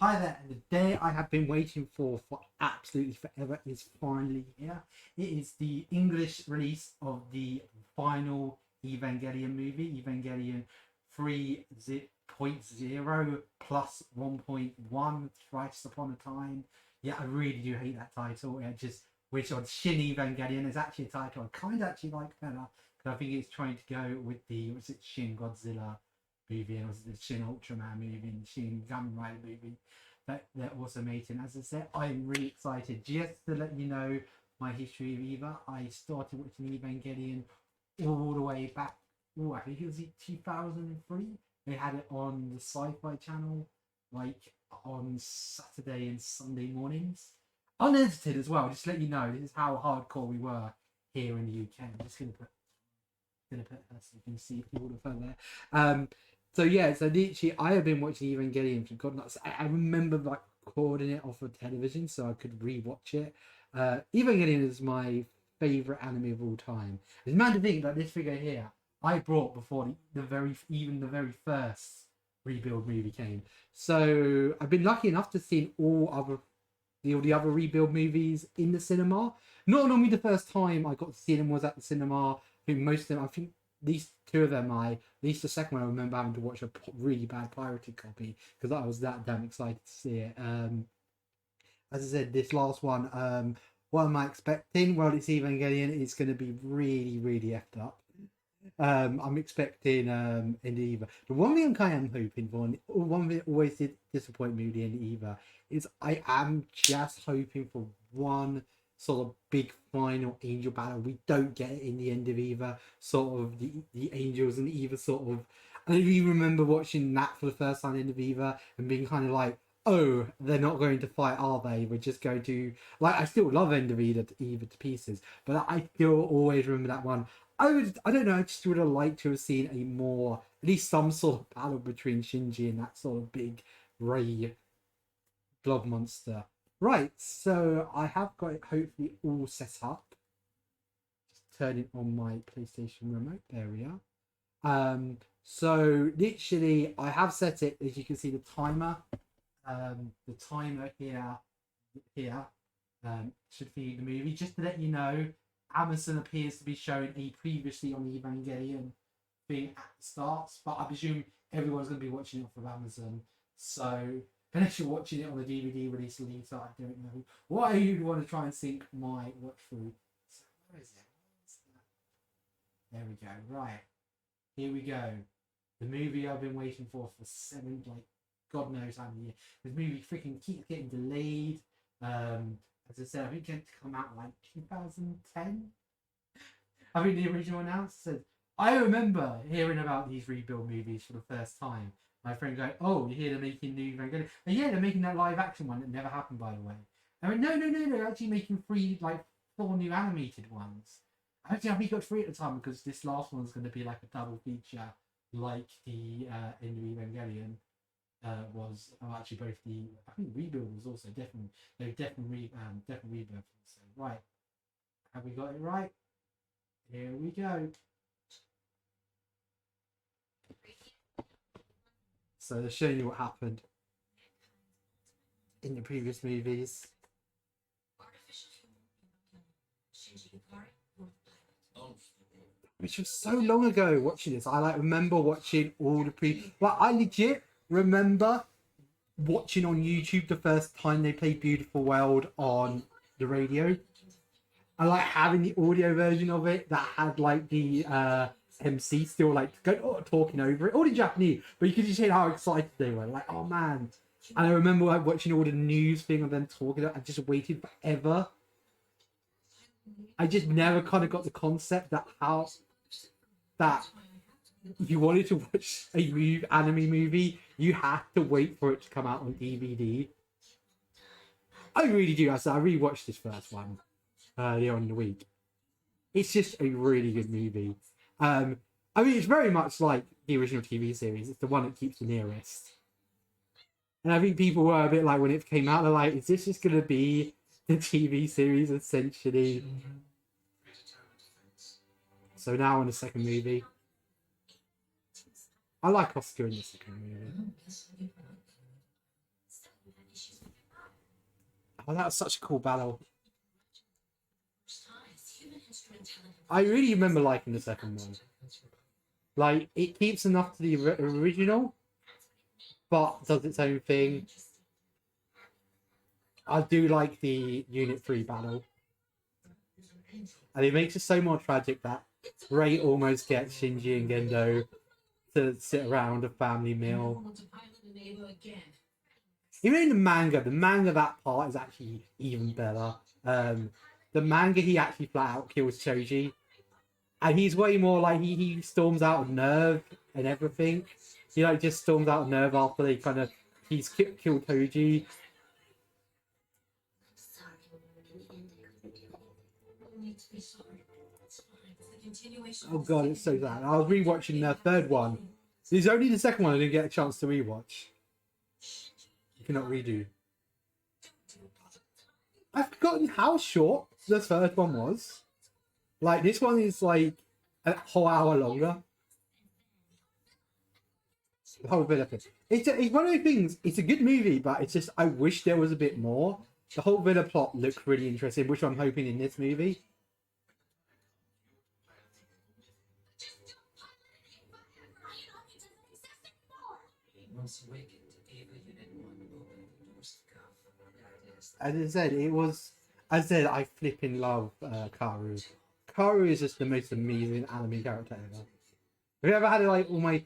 Hi there, and the day I have been waiting for absolutely forever is finally here. It is the English release of the final Evangelion movie, Evangelion 3.0 plus 1.1, thrice upon a time. Yeah, I really do hate that title. It just, which on Shin Evangelion is actually a title I kind of actually like better, because I think it's trying to go with the, what's it, Shin Godzilla movie, and also the Shin Ultraman movie, and the Shin Kamen Rider movie that they're also making. As I said, I'm really excited. Just to let you know my history of EVA, I started watching Evangelion all the way back. Oh, I think it was 2003. They had it on the Sci-Fi channel, like on Saturday and Sunday mornings, unedited as well. Just to let you know, this is how hardcore we were here in the UK. I'm just gonna put her so you can see all of her there. So yeah, so literally, I have been watching Evangelion for God knows. I remember like recording it off of television so I could rewatch it. Evangelion is my favorite anime of all time. It's mad to think that this figure here I brought before the very first rebuild movie came. So I've been lucky enough to see all the other rebuild movies in the cinema. Not normally the first time I got to see them was at the cinema. I think most of them, I think at least two of them, at least the second one I remember having to watch a really bad pirated copy because I was that damn excited to see it. As I said, this last one, what am I expecting? Well, it's Evangelion. It's going to be really, really effed up. I'm expecting in Eva. The one thing I'm kind of hoping for, and one thing that always did disappoint me in Eva, is I am just hoping for one sort of big final angel battle. We don't get it in the end of Eva. Sort of the angels and Eva sort of. I don't even remember watching that for the first time in the Eva and being kind of like, oh, they're not going to fight, are they? We're just going to like. I still love End of Eva to pieces, but I still always remember that one. I don't know, I just would have liked to have seen a more, at least some sort of battle between Shinji and that sort of big ray blob monster. Right, so I have got it hopefully all set up. Just turn it on my PlayStation remote. There we are. So literally I have set it, as you can see, the timer. The timer here should be the movie. Just to let you know, Amazon appears to be showing a previously on Evangelion thing at the start, but I presume everyone's going to be watching it off of Amazon. So, unless you're watching it on the DVD release later, I don't know. What you want to try and sync my watch through? So, where is it? There we go. Right, here we go. The movie I've been waiting for seven, like, God knows how many years. This movie freaking keeps getting delayed. As I said, I think it come out like 2010. I think the original announcement said. I remember hearing about these rebuild movies for the first time. My friend going, "Oh, you hear they're making new Evangelion?" And yeah, they're making that live action one that never happened, by the way. I mean, no, they're actually making four new animated ones. Actually, I think got three at the time because this last one's going to be like a double feature, like the end of Evangelion was actually both the. I think rebuild was also definitely rebuild. So right, have we got it right? Here we go. So they're showing you what happened in the previous movies. Which was so long ago watching this. I remember watching all the I legit remember watching on YouTube the first time they played Beautiful World on the radio. I like having the audio version of it that had like the MC still talking over it, all in Japanese, but you could just hear how excited they were. Like, oh man! And I remember like watching all the news thing of them talking. I just waited forever. I just never kind of got the concept that if you wanted to watch a anime movie, you had to wait for it to come out on DVD. I really do. I rewatched this first one earlier on in the week. It's just a really good movie. I mean, it's very much like the original TV series. It's the one that keeps the nearest. And I think people were a bit like, when it came out, they're like, is this just going to be the TV series, essentially? So now in the second movie. I like Oscar in the second movie. Oh, that was such a cool battle. I really remember liking the second one. Like, it keeps enough to the original, but does its own thing. I do like the Unit 3 battle. And it makes it so more tragic that Rei almost gets Shinji and Gendo to sit around a family meal. Even in the manga that part is actually even better. The manga, he actually flat out kills Choji. And he's way more like, he storms out of nerve and everything. He like just storms out of nerve after they kind of, he's killed Toji. Oh god, it's so sad. I was rewatching the third one. It's only the second one I didn't get a chance to rewatch. You cannot redo. I've forgotten how short the third one was. Like, this one is like a whole hour longer. The whole Villa thing. It's one of those things, it's a good movie, but it's just, I wish there was a bit more. The whole Villa plot looks really interesting, which I'm hoping in this movie. As I said, I flipping love Karu. Karu is just the most amazing anime character ever. Have you ever had like all my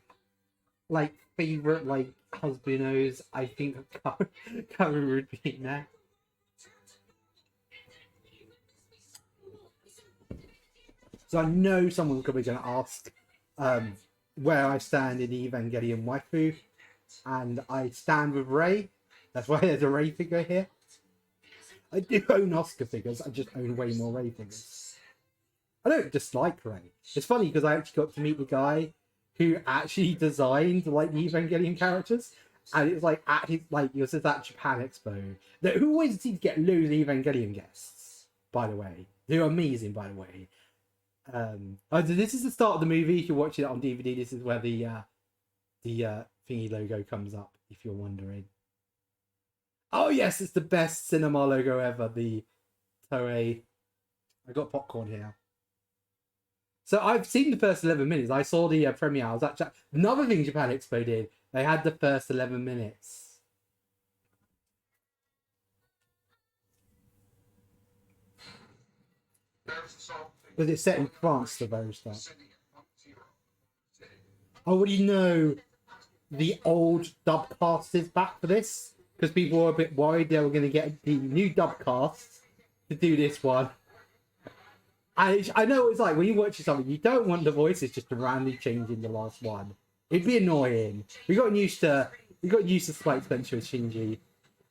like favorite like husbandos? I think Karu would be in there. So I know someone's probably going to ask where I stand in the Evangelion waifu, and I stand with Rei. That's why there's a Rei figure here. I do own Oscar figures, I just own way more Rei figures. I don't dislike Rei. It's funny because I actually got to meet the guy who actually designed like the Evangelion characters, and it was like at his it was at that Japan Expo. Who always seems to get loads of Evangelion guests, by the way. They're amazing, by the way. This is the start of the movie. If you're watching it on DVD, this is where the thingy logo comes up, if you're wondering. Oh yes, it's the best cinema logo ever, the Toei. I got popcorn here. So I've seen the first 11 minutes. I saw the premiere. I was actually another thing Japan Expo did. They had the first 11 minutes. Because it's set in France, the very start. I already know the old dub cast is back for this, because people were a bit worried they were going to get the new dub cast to do this one. I know it's like when you're watching something, you don't want the voices just to randomly change in the last one. It'd be annoying. We got used to Spike Spencer with Shinji,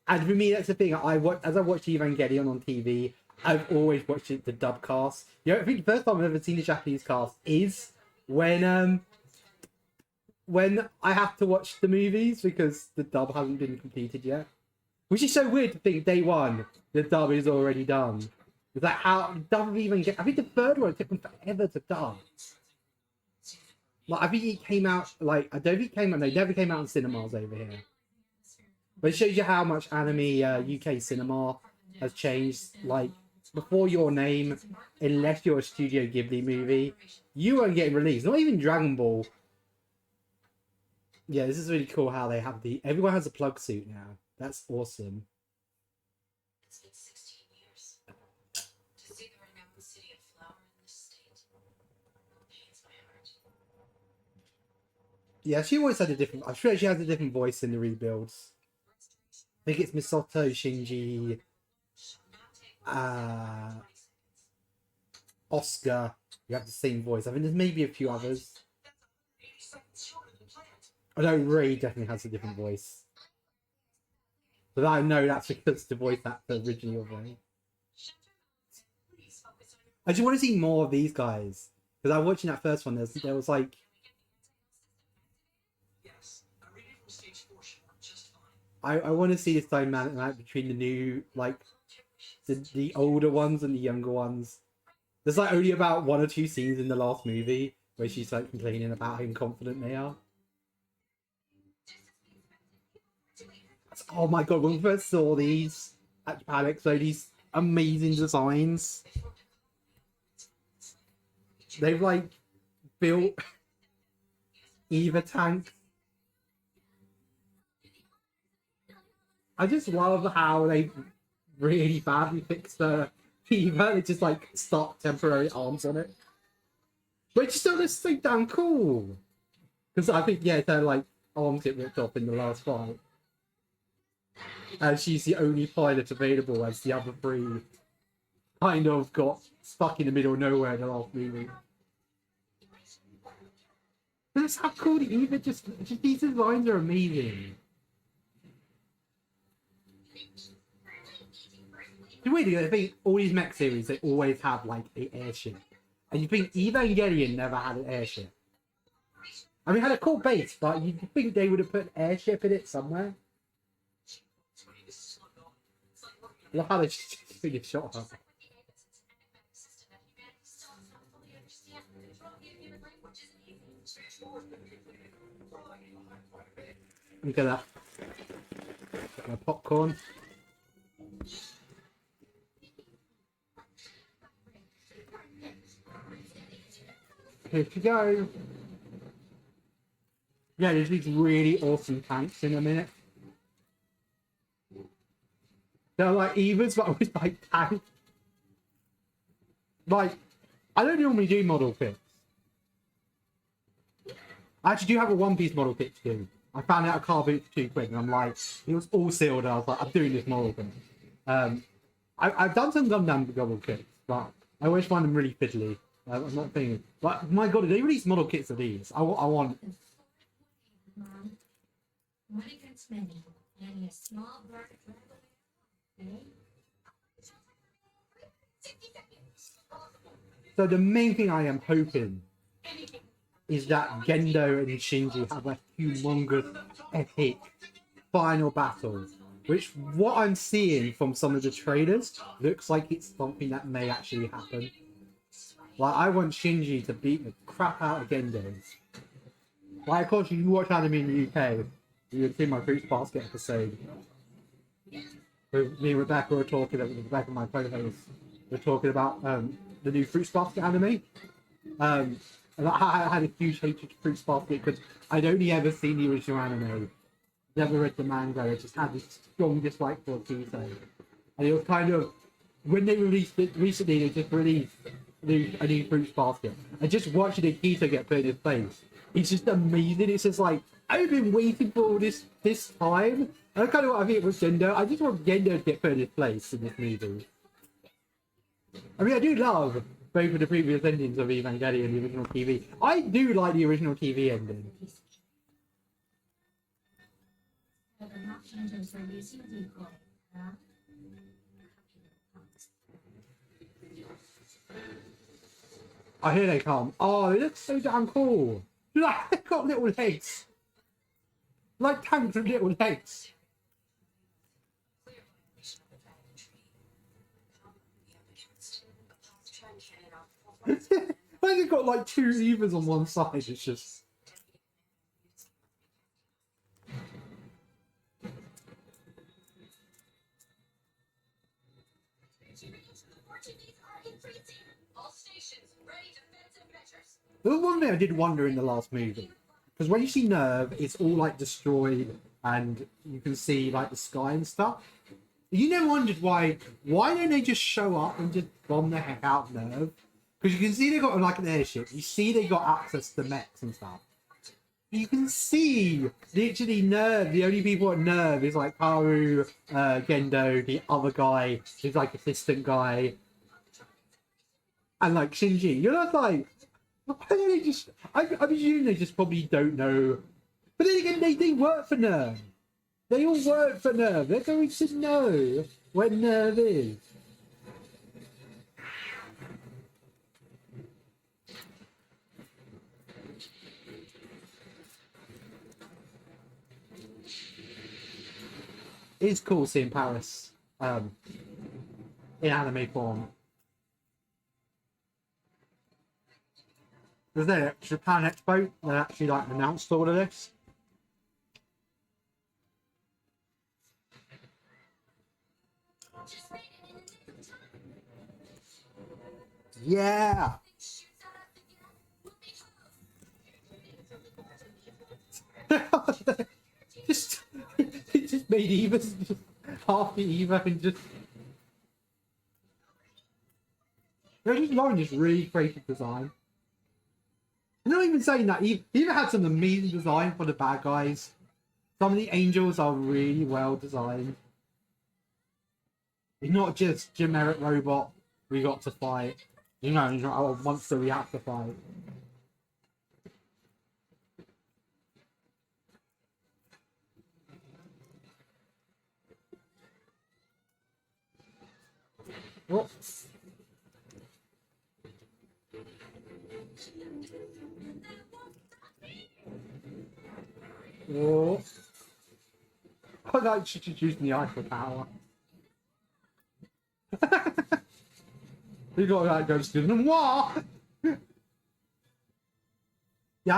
and for me that's the thing. As I watched Evangelion on TV, I've always watched the dub cast. I think the first time I've ever seen the Japanese cast is when I have to watch the movies because the dub hasn't been completed yet. Which is so weird to think day one the dub is already done. It's like how dub even get. I think the third one took them forever to dub. Like I think it came out like I don't think it came out. No, it never came out in cinemas over here. But it shows you how much anime UK cinema has changed. Like before Your Name, unless you're a Studio Ghibli movie, you weren't getting released. Not even Dragon Ball. Yeah, this is really cool how they have everyone has a plug suit now. That's awesome. It's been 16 years. To see the renowned city of Flower in this state pains my heart. Yeah, she always had a different. I'm sure she has a different voice in the rebuilds. I think it's Misato, Shinji, Oscar. You have the same voice. I think there's maybe a few others. I know Rei definitely has a different voice. But I know that's because the voice actor originally of Rei. I just want to see more of these guys. Because I'm watching that first one, there was like... I want to see this dynamic between the new, like, the older ones and the younger ones. There's like only about 1 or 2 scenes in the last movie where she's like complaining about how confident they are. Oh my god, when we first saw these, at Japan Expo, these amazing designs. They've like built EVA tanks. I just love how they really badly fixed the EVA. They just like stuck temporary arms on it, but it still looks so damn cool. Because I think their like arms get ripped off in the last fight, and she's the only pilot available, as the other three kind of got stuck in the middle of nowhere in the last movie. That's how cool the EVA just these designs are amazing. It's weird, I think all these mech series, they always have like an airship. And you think Evangelion never had an airship. I mean, it had a cool base, but you'd think they would have put an airship in it somewhere. Look how they just shot her. Look at that. My popcorn. Here we go. Yeah, there's these really awesome tanks in a minute. They're like EVAs, but with like tanks. Like, I don't normally do model kits. I actually do have a One Piece model kit to do. I found out a car boot for £2 and I'm like, it was all sealed and I was like, I'm doing this model kit. I've done some Gundam model kits, but I always find them really fiddly. I'm not thinking, but my god, if they release model kits of these, I want. So the main thing I am hoping is that Gendo and Shinji have a humongous, epic final battle. Which, what I'm seeing from some of the trailers, looks like it's something that may actually happen. Like, I want Shinji to beat the crap out of Gendo. Like, of course, you watch anime in the UK, you can see my Fruits Basket episode. Me and Rebecca were talking, Rebecca and my co-host, were talking about the new Fruits Basket anime. And I had a huge hatred for Fruits Basket because I'd only ever seen the original anime. Never read the manga, I just had this strong dislike for Akito. And it was kind of, when they released it recently, they just released a new Fruits Basket. And just watching Akito get put in his place, it's just amazing. It's just like, I've been waiting for all this time. And that's kind of what I think with Gendo. I just want Gendo to get put in his place in this movie. I mean, I do love both of the previous endings of Evangelion and the original TV. I do like the original TV ending. Oh, here they come. Oh, they look so damn cool. Like, they've got little legs. Like tanks with little legs. Why they've got like two levers on one side? It's just. There was one thing I did wonder in the last movie, because when you see Nerve, it's all like destroyed, and you can see like the sky and stuff. You never wondered why don't they just show up and just bomb the heck out of Nerve? Because you can see they got like an airship. You see they got access to mechs and stuff. You can see literally Nerve. The only people at Nerve is like Karu, Gendo, the other guy who's like assistant guy, and like Shinji. You're not like. Why don't they just? I presume they just probably don't know. But then again, they work for Nerve. They all work for Nerve. They're going to know where Nerve is. It's cool seeing Paris in anime form. Was there a Japan Expo that actually like announced all of this? Yeah. just it just made Eva half the Eva and just. They're just loving this really creative design. I'm not even saying that. Eva had some amazing design for the bad guys. Some of the angels are really well designed. It's not just generic robot we got to fight. You know, it's not a monster we have to fight. What? Oh. I like she just using the Eiffel Tower. We got that goes to them. What? Yeah,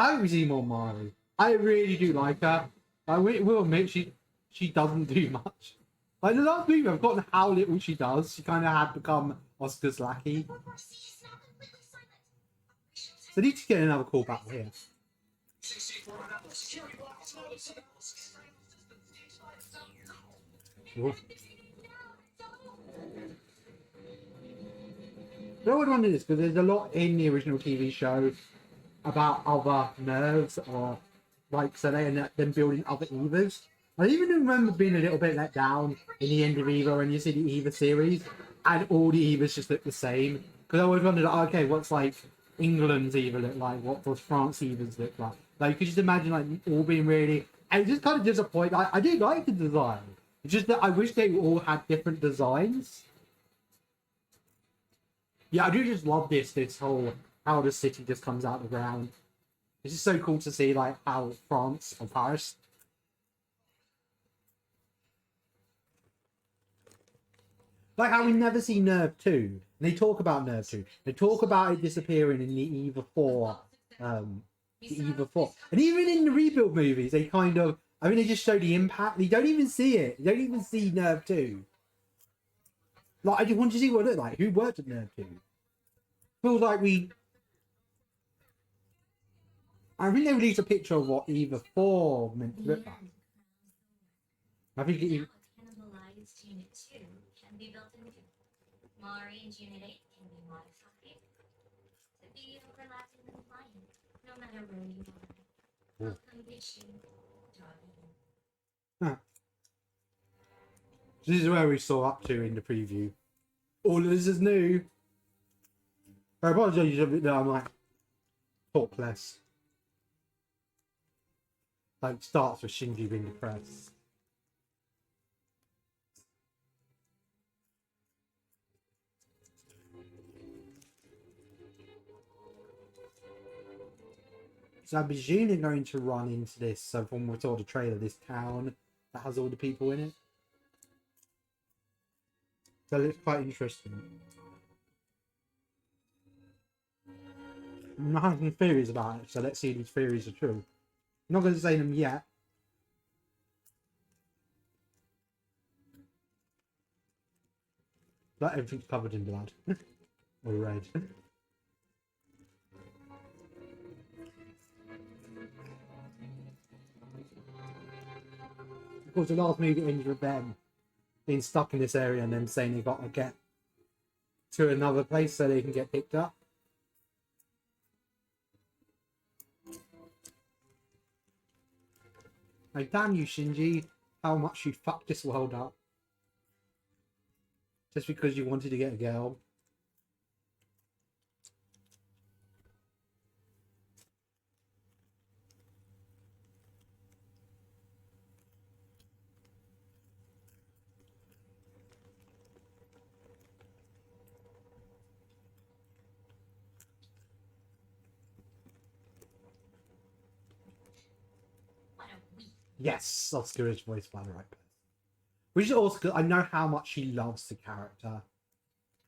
I hope we see more Mari. I really do like her. I will admit she doesn't do much. Like the last movie, I've forgotten how little she does. She kind of had become Oscar's lackey. So I need to get another call back here. What? I would wonder this because there's a lot in the original TV show about other nerves or like so they end up them building other Evas. I even remember being a little bit let down in the end of EVA when you see the EVA series and all the Evas just look the same. Because I always wondered, okay, what's like England's EVA look like? What does France EVA's look like? Like you could just imagine like all being really and it just kind of disappointed. I do like the design. It's just that I wish they all had different designs. Yeah, I do just love this whole how the city just comes out of the ground. It's just so cool to see like how France or Paris. Like how we never see Nerve 2. They talk about Nerve 2. They talk about it disappearing in the EVA 4. The EVA 4. And even in the rebuild movies, they kind of I mean they just show the impact. You don't even see it. You don't even see Nerve 2. Like I just want to see what it looked like. Who worked at Nerve 2? Feels like I think they released a picture of what EVA 4 meant to look like. I think it cannibalized Unit 2 can be built into. Mari and Unit 8 can be modified to be overlapping and compliant, no matter where you are. Welcome to Huh. This is where we saw up to in the preview. All of this is new. I apologize a bit that I'm like talk less. Like starts with Shinji being depressed. So I'm presuming going to run into this. So from what we saw the trailer, this town that has all the people in it. So it's quite interesting. I have some theories about it, so let's see if these theories are true. I'm not going to say them yet. But everything's covered in blood. Or red. Of course, the last movie ends with them being stuck in this area and then saying they've got to get to another place so they can get picked up. Like, damn you, Shinji, how much you fucked this world up. Just because you wanted to get a girl. Yes, Oscar is voiced by the right person. Which is also good. I know how much she loves the character.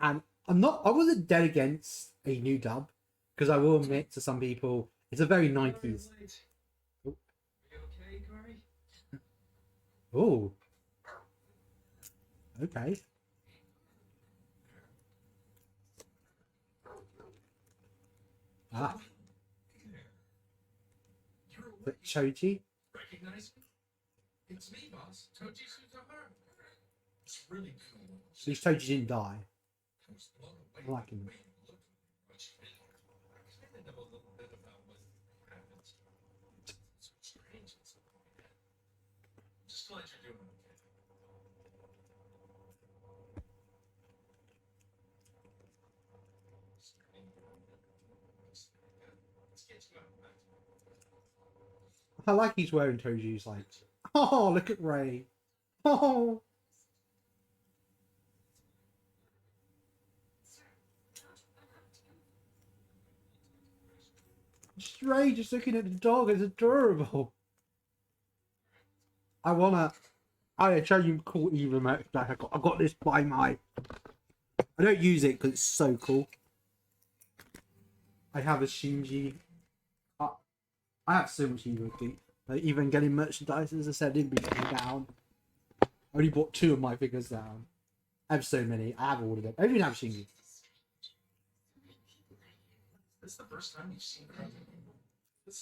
And I wasn't dead against a new dub. Because I will admit to some people, it's a very 90s. Oh. Okay. Ah. There. You're But awake. Choji? Recognize me? It's me, boss. Toji Suzahara. It's really been a while. At least Choji didn't die. I was blown away I like by the him. way you looked when you rushed in. I kind of know a little bit about what happened. It's strange at some point. I'm just glad you're doing okay. Let's get you out back. I like he's wearing Toji's like, oh, look at Ray. Oh, just Ray just looking at the dog. It's adorable. I show you cool EVA merch. Like I got this by my. I don't use it because it's so cool. I have a Shinji. I have so much EVA geek. Like evangelion merchandise, as I said, didn't be coming down. I only bought 2 of my figures down. I have so many. I have ordered them. I even have Shinji. This is the first time you've seen her.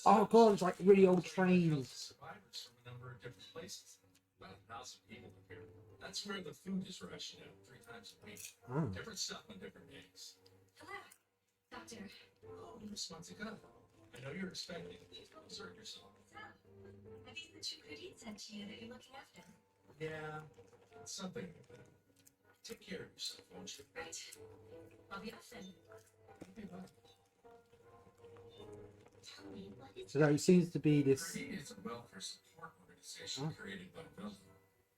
Oh god, it's like really old trains. Survivors from a number of different places. About 1,000 people here. That's where the food is rationed out 3 times a week. Oh. Different stuff on different days. Hello, Doctor. Oh, Miss Matsuka. I know you're expecting. Exert yourself. So, I think the Chukurin sent you that you're looking after. Yeah, it's something like that. Take care of yourself, won't you? Right. I'll be off then. Okay, bye. Tell me, what is So it seems to be this. Free is a welfare support organization Oh. created by Village.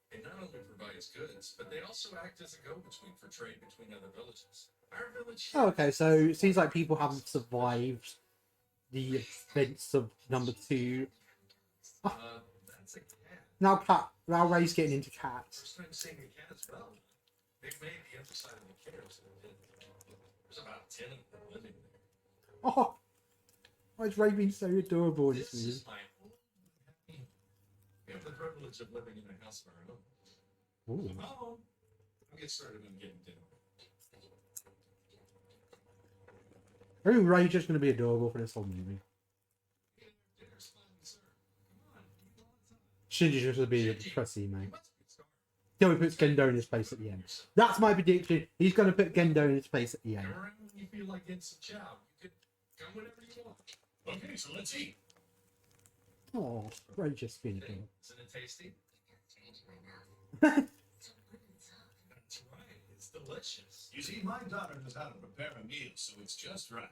It not only provides goods, but they also act as a go-between for trade between other villages. Our village. Oh, okay, so it seems like people haven't survived the events of number 2. That's a cat. Now Ray's getting into cats. First time seeing a cat as well. They made the other side of the cares. There's about 10 of them living there. Oh, why is Ray being so adorable in this This movie? is my own happy. We have the privilege of living in a house of our own. Ooh. Oh, I'll get started on getting dinner. I think Ray's just going to be adorable for this whole movie. Dinner's fine, sir. Come on, you want some? Shinji's just going to be a trusty You mate. must be sorry. Then we put Gendo in his place at the end. That's my prediction. He's going to put Gendo in his place at the end. Come around when you feel like getting some chow. You could come whenever you want. Okay, so let's eat. Oh, Ray's just being adorable. Isn't it tasty? strange in my mouth? So good and soft. That's right. It's delicious. You see, my daughter knows how to prepare a meal, so it's just right.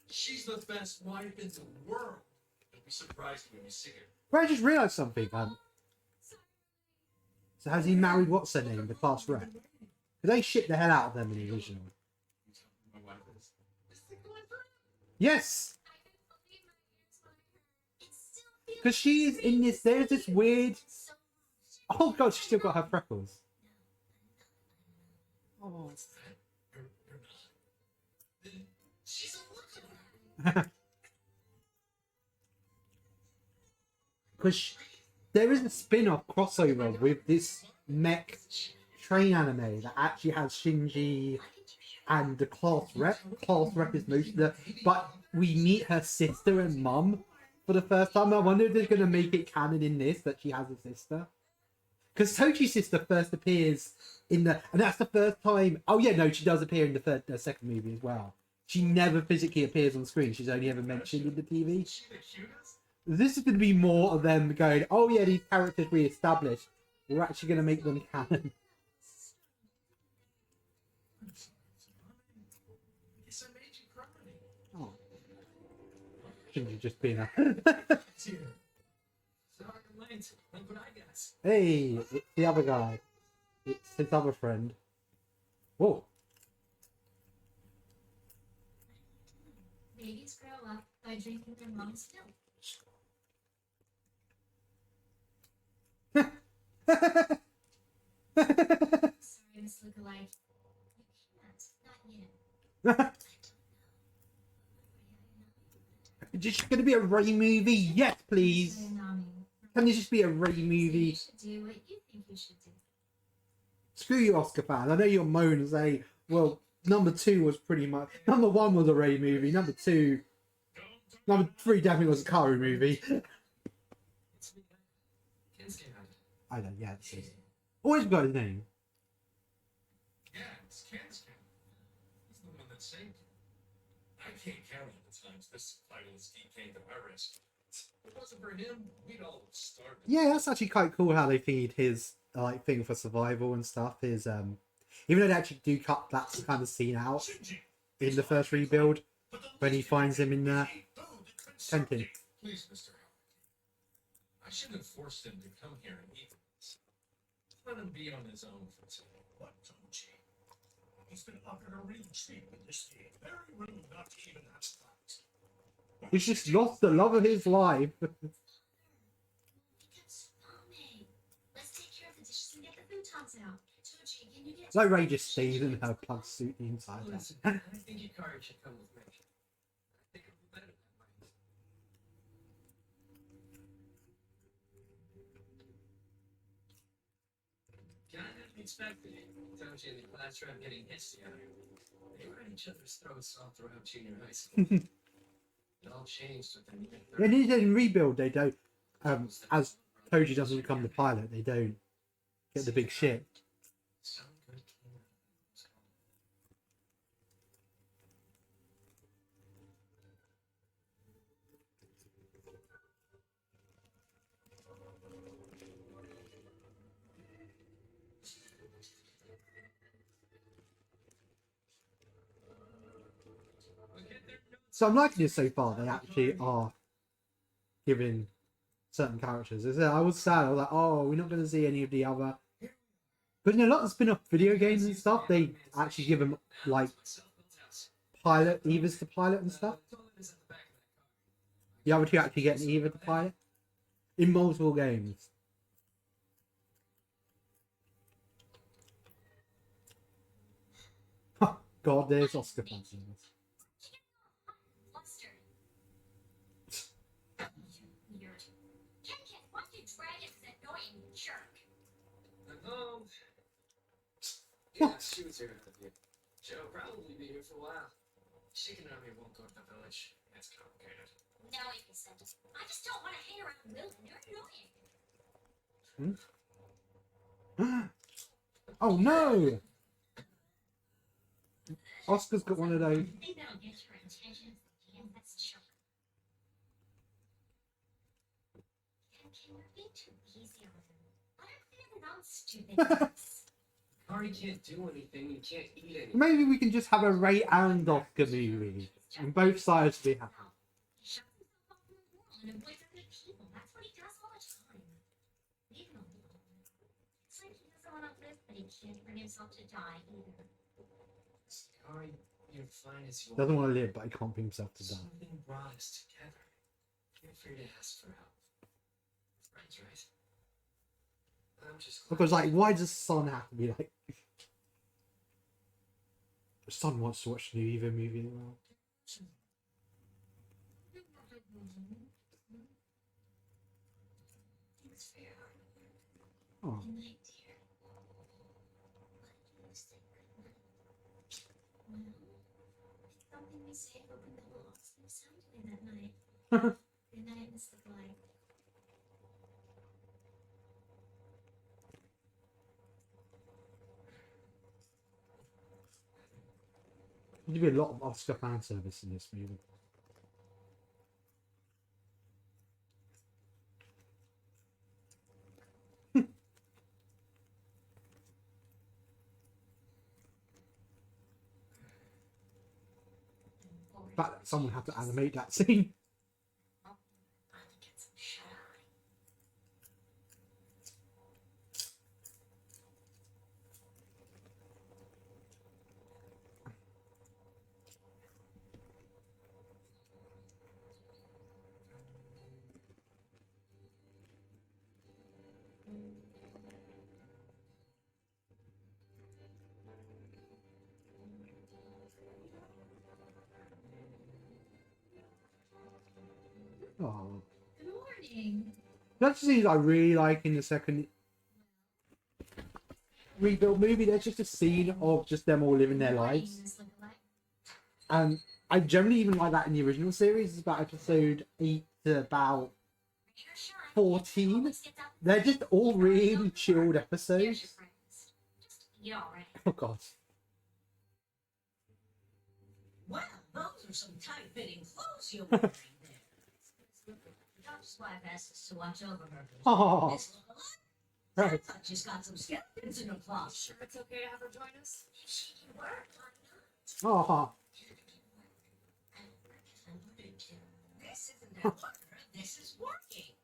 She's the best wife in the world. Don't be surprised when you see her. Ray, I just realised something. So has he married what's her name, the class rep? Because they shipped the hell out of them in the original. You tell me my wife is. Is it going for Yes, I couldn't believe my ears when I heard. It still feels because she is in this. There's this weird. so Oh god, she's still got her freckles. Oh. You're not. Then she's a looker. Because there is a spin-off crossover with this mech train anime that actually has Shinji and the class rep. Class rep is most of the, but we meet her sister and mum for the first time. I wonder if they're going to make it canon in this that she has a sister. Because Tochi's sister first appears in the, and that's the first time. Oh yeah, no, she does appear in the second movie as well. She never physically appears on screen. She's only ever mentioned in the TV. Is she the cutest? This is going to be more of them going, oh yeah, these characters we established, we're actually going to make them canon. I'm sorry, son. I guess I made you cry. Oh. Shinji just being a... It's here. Sorry, I'm late. Look what I got. Hey, it's the other guy. It's his other friend. Whoa. babies grow up by drinking their mom's milk. Sorry, Miss Lookalike. You can't. Not yet. Is this going to be a Ray movie? Yes, please. So numbing. Can this just be a Ray You movie? should do what you think you should do. Screw you, Oscar fan. I know you'll moan and say, well, number 2 was pretty much... Number 1 was a Ray movie. Number 2 Number 3 definitely was a Karu movie. It's me, Kensuke. I know, yeah, it's his. Always got his name. Yeah, it's Kensuke. He's the one that saved you. I can't count on the times this fightless geek came to my rescue. If it wasn't for him, we'd all have starved. Yeah, that's actually quite cool how they feed his like thing for survival and stuff. His even though they actually do cut that kind of scene out Shinji, in the first rebuild but the when he least finds him in you the can do is eat food and tenting. drink. Please, Mr. Howard. I shouldn't have forced him to come here and eat this. Let him be on his own for today. What, Toji? He's been offered a real treat with this game. Very rude not to even have thoughts. He's just lost the love of his life. Let's take care of the dishes and get the futons out. Toji, can you get... Like Ray just stays in her plug suit the entire time. Listen, I think Hikari should come with me. I think it'll be better that way. Kind of expected it. Toji and the classroom getting hits together. They were at each other's throats all throughout junior high school. It all changed within the When he's in rebuild, they don't. As Toji doesn't become the pilot, they don't get the big shit. Some good kid. So I'm liking it so far. They actually are giving certain characters. I was sad. I was like, oh, we're not going to see any of the other. But in a lot of spin-off video games and stuff, they actually give them like pilot Evas to pilot and stuff. The other two actually get an Eva to pilot in multiple games. God, there's Oscar fans in this. Flustered. Weird. Ken, why don't you drag it, this annoying jerk? Yeah, she was here with you. She'll probably be here for a while. Chicken army won't go to the village. It's complicated. No, you can send it. I just don't want to hang around Will. You're annoying. Oh no! Oscar's got one of those. I think that'll get your attention. Ken, that's choke. Ken, we're being too easy on him. Let him feel non-stupid. Kari can't do anything. You can't eat anything. Maybe we can just have a Ray and Oscar movie. And both sides be happy. He shuts himself off from the world and avoids other people. That's what he does all the time. Leave him alone. It's like he doesn't want to live, but he can't bring himself to die either. Kari, you're fine as you are. Doesn't want to live, but he can't bring himself to die. Something brought us together. Feel free to ask for help. Friends, right? I'm just glad. Because, like, why does Son have to be like. Son wants to watch the new EVA movie as well. Thanks for your hard work. Oh. Good night, dear. What do you say good night? Well, something we say opened the walls. They sounded in that night. Good night, Mr. Blythe. There'd be a lot of Oscar fan service in this movie. But someone had to animate that scene. Finally get some shut-eye. Oh. Good morning. That's the scenes I really like in the second rebuild movie. There's just a scene of just them all living their lives. Miss Lookalike. And I generally even like that in the original series. It's about episode 8 to about 14. They're just all really chilled episodes. Oh god. Well, those are some tight-fitting clothes you're wearing there. Doc's wife asked us to watch over her. Oh, This look right. alike. I thought she's got some skeletons in her closet. Sure, it's okay to have her join us. She can work, why not? Oh, This isn't a wonder. This is working.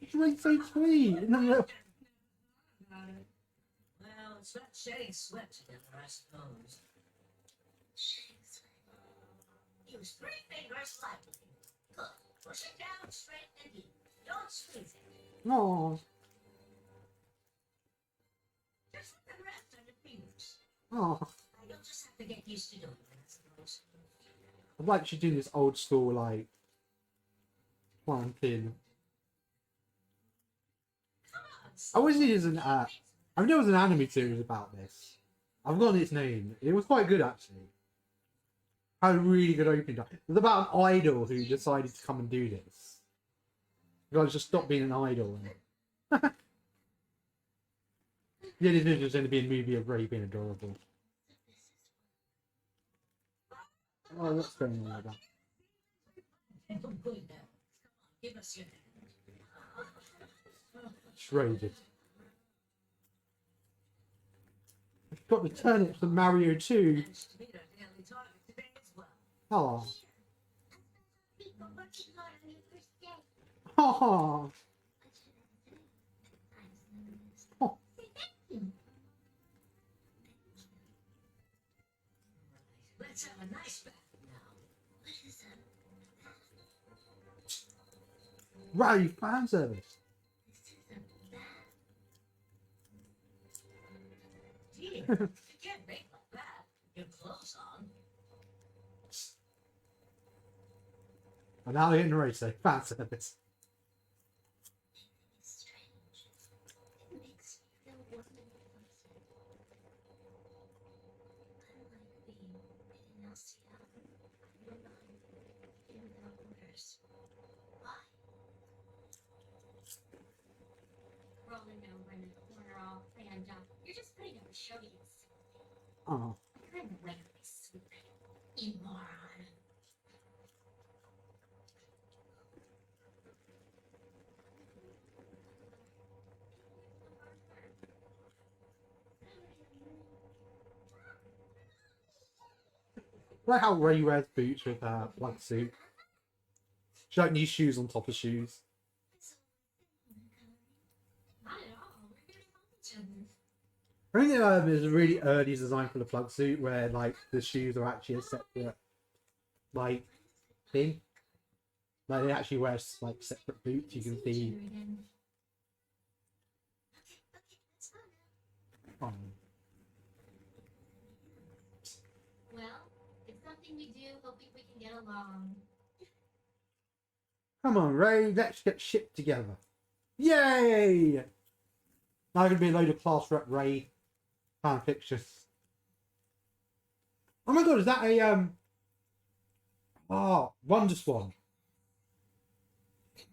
it's really so sweet. No, no. Well, it's not shedding sweat together, I suppose. Use 3 fingers lightly. Good. Push it down straight and deep. Don't squeeze it. Oh, Just let them rest on your fingers. oh. You'll just have to get used to doing it, I suppose. I'd like to do this old school, like, planting. Come on, I wish there was an, I mean, there was an anime series about this. I've forgotten its name. It was quite good, actually. Had a really good opening. It was about an idol who decided to come and do this. You guys just stop being an idol. And... yeah, this is just going to be a movie of Ray being adorable. Oh, what's going on with that? Oh, good now. Come on, give us your hand. Shredded. I've got the turnips from Mario 2. Managed to meet our daily target today as well. Oh. People working hard on your first day. Oh. Oh. Let's have a nice bath now. What is that? Ray, fan service. This isn't bad. Dear, you can't make like that. Your clothes on. And now they're getting Ray say fan service. It's strange. It makes me feel warm and fuzzy. I like being in LCL. We're behind without orders. Why? Rolling over in the corner all fanned up. You're just putting up a show to yourself. Oh. I'm away with this sweet you moron. I like how Ray wears boots with her black suit. She like needs shoes on top of shoes. Not at all. We're gonna help each other. I think there's a really early design for the plug suit where like the shoes are actually a separate like thing. Like they actually wear like separate boots. You can see. Oh. Well, it's something we do, hoping we can get along. Come on, Ray, let's get shit together. Yay! Now gonna be a load of class rep Ray fan pictures. Oh my god, is that a Wonder Swan?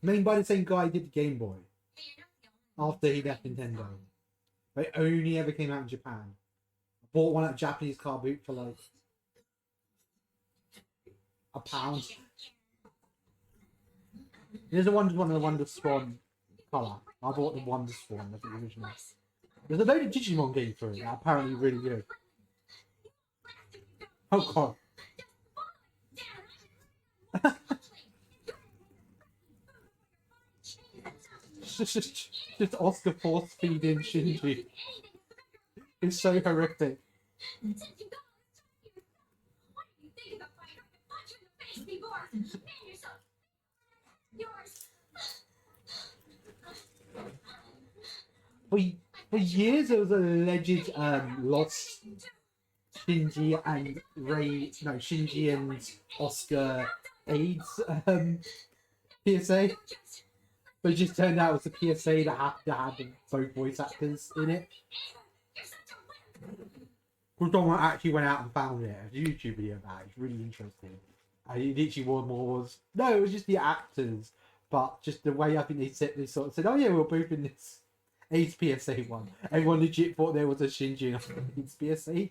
Made by the same guy who did the Game Boy after he left Nintendo. They only ever came out in Japan. I bought one at a Japanese car boot for like £1. There's a one of the Wonder Swan colour. I bought the Wonder Swan, I think the original. There's a load of Digimon games for it that are apparently really good. Oh god. just Oscar force feeding Shinji. It's so horrific. For years there was a alleged lost Shinji and Shinji and Oscar AIDS PSA. But it just turned out it was a PSA that had to have both voice actors in it. Because someone actually went out and found it. A YouTube video about it. It's really interesting. And it literally was no, it was just the actors, but just the way I think they sort of said, oh yeah, we're both in this AIDS PSA one. Everyone legit thought there was a Shinji AIDS PSA.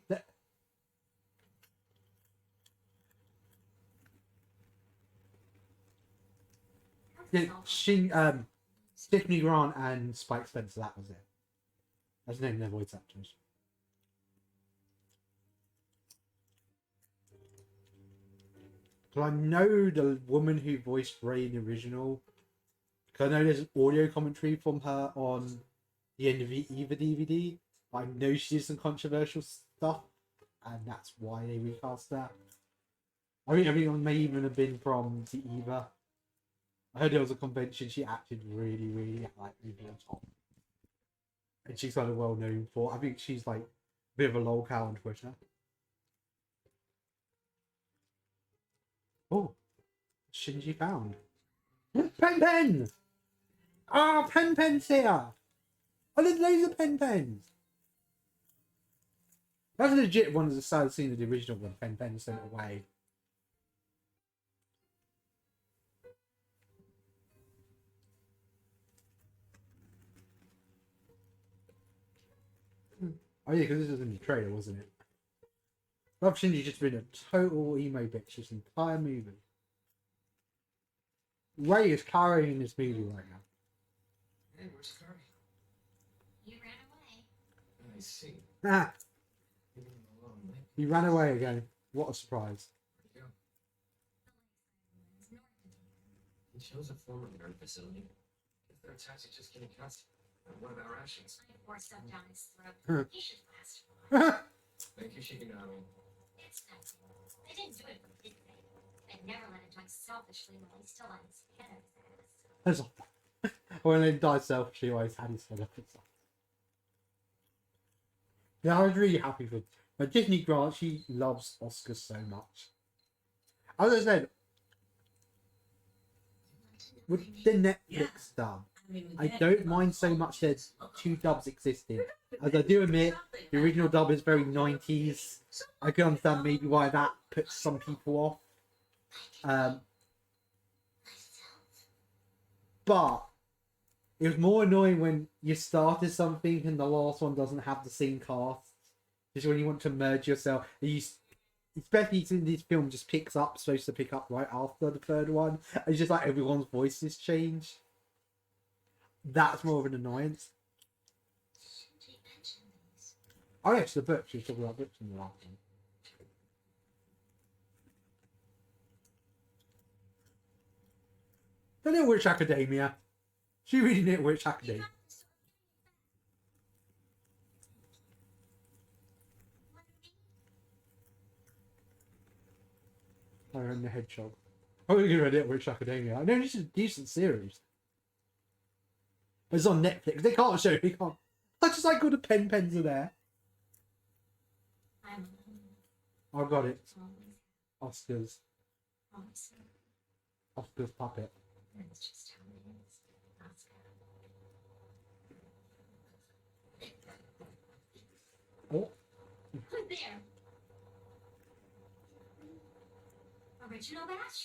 Yeah, Tiffany Grant and Spike Spencer, that was it. That's the name of their voice actors. So I know the woman who voiced Ray in the original. Because I know there's an audio commentary from her on the end of the EVA DVD. But I know she did some controversial stuff, and that's why they recast that. I think everyone may even have been from the EVA. I heard there was a convention she acted really, really like really on top. And she's kind of well known for. I think she's like a bit of a lolcow on Twitter. Oh, Shinji found. Pen Pen! Ah, Pen Pen's here! Oh, there's loads of Pen Pens! That's legit one of the sad scenes of the original one, Pen Pen sent away. Oh yeah, because this was in the trailer, wasn't it? Love Shinji just been a total emo bitch this entire movie. Ray is carrying this movie right now. Hey, where's the car? You ran away. I see. Ah, Leaving him alone, right? he ran away again. What a surprise. Where'd he go? He chose a former nerd facility. If their attacks are just getting cuts. What about rations? I forced stuff down his Huh. throat. He should last a while. Thank you, Shigenami. It's nothing. I didn't do it for his sake. I'd never let him die selfishly while he's still on his head of his ass. That's when they died selfishly, always had his head up and stuff. Yeah, I was really happy with. But Disney Grant, she loves Oscars so much. As I said, with the Netflix dub, I don't mind so much there's two dubs existing. As I do admit, the original dub is very 90s. I can understand maybe why that puts some people off. But it was more annoying when you started something and the last one doesn't have the same cast. Just when you want to merge yourself. Especially since this film just supposed to pick up right after the third one. It's just like everyone's voices change. That's more of an annoyance. Shinji mentioned these. Oh, yes, the books. She was talking about books in the last one. The Little Witch Academia. She really Little Witch Academia. Fire and the Hedgehog. I'm going to give it Little Witch Academia. I know this is a decent series. It's on Netflix. They can't show it. They can't. I just like all the Pens are there. I'm I got it. always, Oscars. always. Oscars puppet. That's just how it is. Oscar. Oh. Who's there? Original batch?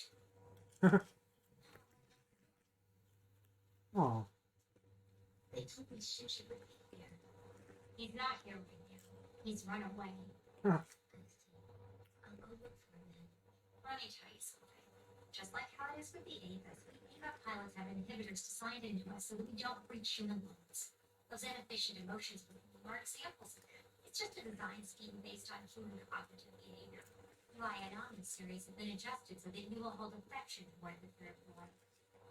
Oh. They told me Shinji would be here. He's not here right now. He's run away. Huh. I'll go look for him then. Let me tell you something. Just like how it is with the EVAs, we EVA pilots have inhibitors designed into us so that we don't breach human limits. Those inefficient emotions are examples of that. It's just a design scheme based on human cognitive behavior. The Ionic series have been adjusted so that you will hold affection toward the third one.